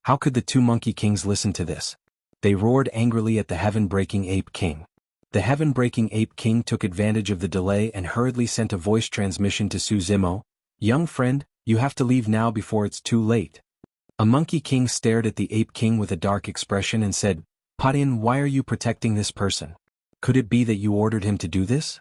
How could the 2 monkey kings listen to this? They roared angrily at the heaven-breaking ape king. The heaven-breaking ape king took advantage of the delay and hurriedly sent a voice transmission to Su Zimo. "Young friend, you have to leave now before it's too late." A monkey king stared at the ape king with a dark expression and said, "Patin, why are you protecting this person? Could it be that you ordered him to do this?"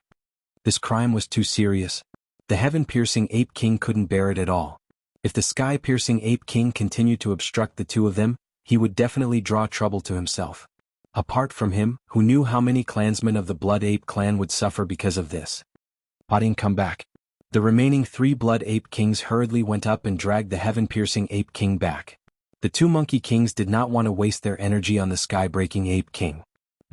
This crime was too serious. The heaven-piercing ape king couldn't bear it at all. If the sky-piercing ape king continued to obstruct the 2 of them, he would definitely draw trouble to himself. Apart from him, who knew how many clansmen of the Blood Ape clan would suffer because of this? Patin, come back. The remaining 3 blood ape kings hurriedly went up and dragged the heaven-piercing ape king back. The 2 monkey kings did not want to waste their energy on the sky-breaking ape king.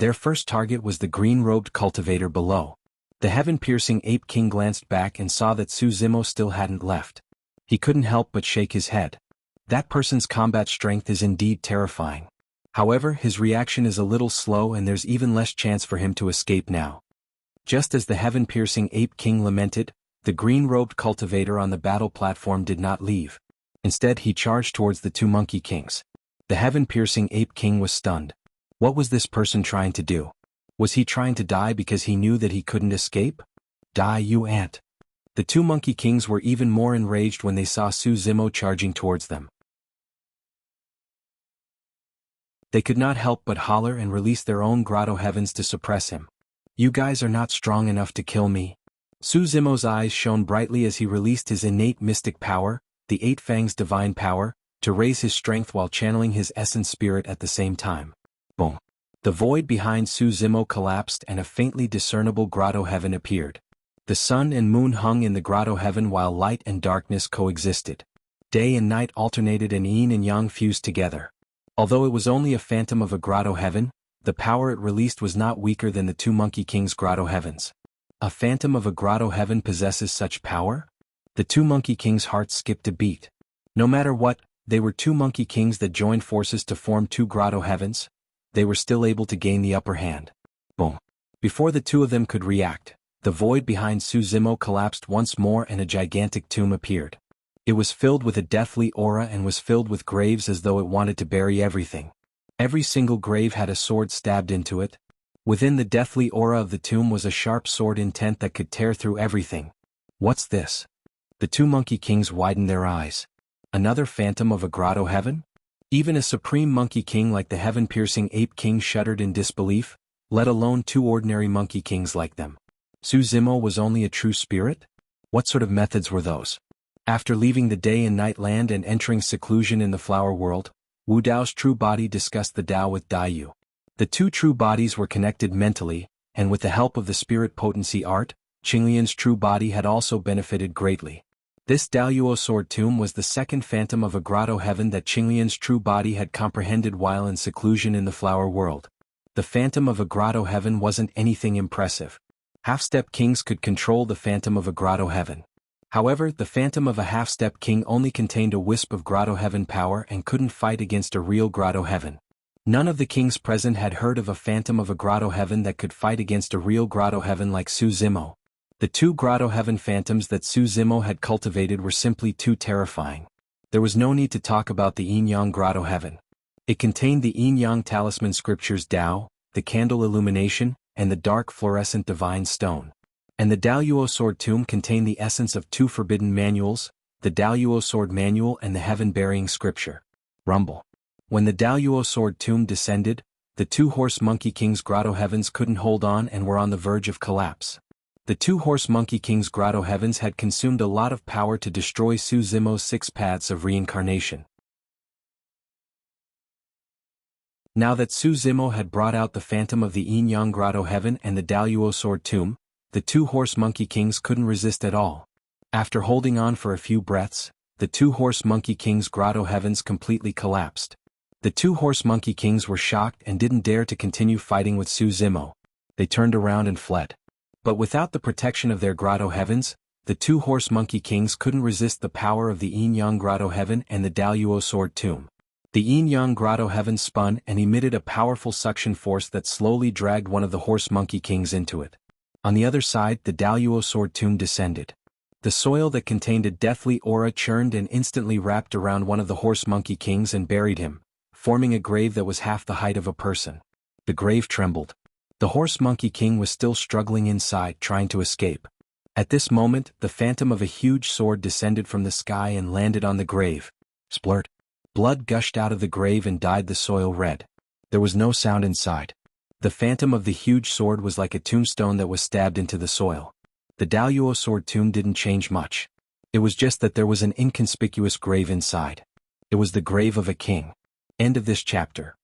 Their first target was the green-robed cultivator below. The heaven-piercing ape king glanced back and saw that Su Zimo still hadn't left. He couldn't help but shake his head. That person's combat strength is indeed terrifying. However, his reaction is a little slow and there's even less chance for him to escape now. Just as the heaven-piercing ape king lamented, the green-robed cultivator on the battle platform did not leave. Instead, he charged towards the two monkey kings. The heaven-piercing ape king was stunned. What was this person trying to do? Was he trying to die because he knew that he couldn't escape? Die, you ant. The two monkey kings were even more enraged when they saw Su Zimo charging towards them. They could not help but holler and release their own grotto heavens to suppress him. You guys are not strong enough to kill me. Su Zimo's eyes shone brightly as he released his innate mystic power, the Eight Fangs' divine power, to raise his strength while channeling his essence spirit at the same time. Boom. The void behind Su Zimo collapsed and a faintly discernible grotto heaven appeared. The sun and moon hung in the grotto heaven while light and darkness coexisted. Day and night alternated and yin and yang fused together. Although it was only a phantom of a grotto heaven, the power it released was not weaker than the two monkey kings' grotto heavens. A phantom of a grotto heaven possesses such power? The two monkey kings' hearts skipped a beat. No matter what, they were two monkey kings that joined forces to form two grotto heavens. They were still able to gain the upper hand. Boom. Before the two of them could react, the void behind Su Zimo collapsed once more and a gigantic tomb appeared. It was filled with a deathly aura and was filled with graves as though it wanted to bury everything. Every single grave had a sword stabbed into it. Within the deathly aura of the tomb was a sharp sword intent that could tear through everything. What's this? The two monkey kings widened their eyes. Another phantom of a grotto heaven? Even a supreme monkey king like the heaven-piercing ape king shuddered in disbelief, let alone two ordinary monkey kings like them. Su Zimo was only a true spirit? What sort of methods were those? After leaving the day and night land and entering seclusion in the flower world, Wu Dao's true body discussed the Dao with Dai Yu. The two true bodies were connected mentally, and with the help of the spirit potency art, Qinglian's true body had also benefited greatly. This Daoyuo sword tomb was the second phantom of a grotto heaven that Qinglian's true body had comprehended while in seclusion in the flower world. The phantom of a grotto heaven wasn't anything impressive. Half-step kings could control the phantom of a grotto heaven. However, the phantom of a half-step king only contained a wisp of grotto heaven power and couldn't fight against a real grotto heaven. None of the kings present had heard of a phantom of a grotto heaven that could fight against a real grotto heaven like Su Zimo. The two grotto heaven phantoms that Su Zimo had cultivated were simply too terrifying. There was no need to talk about the yin-yang grotto heaven. It contained the yin-yang talisman scriptures Dao, the candle illumination, and the dark fluorescent divine stone. And the Daoyuo sword tomb contained the essence of two forbidden manuals, the Daoyuo sword manual and the heaven-bearing scripture. Rumble. When the Daoyuo sword tomb descended, the two horse monkey kings' grotto heavens couldn't hold on and were on the verge of collapse. The two horse monkey kings' grotto heavens had consumed a lot of power to destroy Su Zimo's 6 paths of reincarnation. Now that Su Zimo had brought out the phantom of the yin-yang grotto heaven and the Daoyuo sword tomb, the two horse monkey kings couldn't resist at all. After holding on for a few breaths, the two horse monkey kings' grotto heavens completely collapsed. The two horse monkey kings were shocked and didn't dare to continue fighting with Su Zimo. They turned around and fled. But without the protection of their grotto heavens, the two horse monkey kings couldn't resist the power of the yin-yang grotto heaven and the Daoyuo sword tomb. The yin-yang grotto heaven spun and emitted a powerful suction force that slowly dragged one of the horse monkey kings into it. On the other side, the Daoyuo sword tomb descended. The soil that contained a deathly aura churned and instantly wrapped around one of the horse monkey kings and buried him, forming a grave that was half the height of a person. The grave trembled. The horse monkey king was still struggling inside, trying to escape. At this moment, the phantom of a huge sword descended from the sky and landed on the grave. Splurt. Blood gushed out of the grave and dyed the soil red. There was no sound inside. The phantom of the huge sword was like a tombstone that was stabbed into the soil. The Daoyuo sword tomb didn't change much. It was just that there was an inconspicuous grave inside. It was the grave of a king. End of this chapter.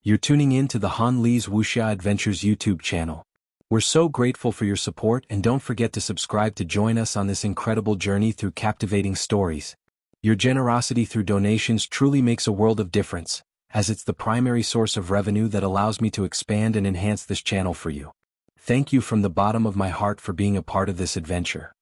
You're tuning in to the Han Li's Wuxia Adventures YouTube channel. We're so grateful for your support and don't forget to subscribe to join us on this incredible journey through captivating stories. Your generosity through donations truly makes a world of difference, as it's the primary source of revenue that allows me to expand and enhance this channel for you. Thank you from the bottom of my heart for being a part of this adventure.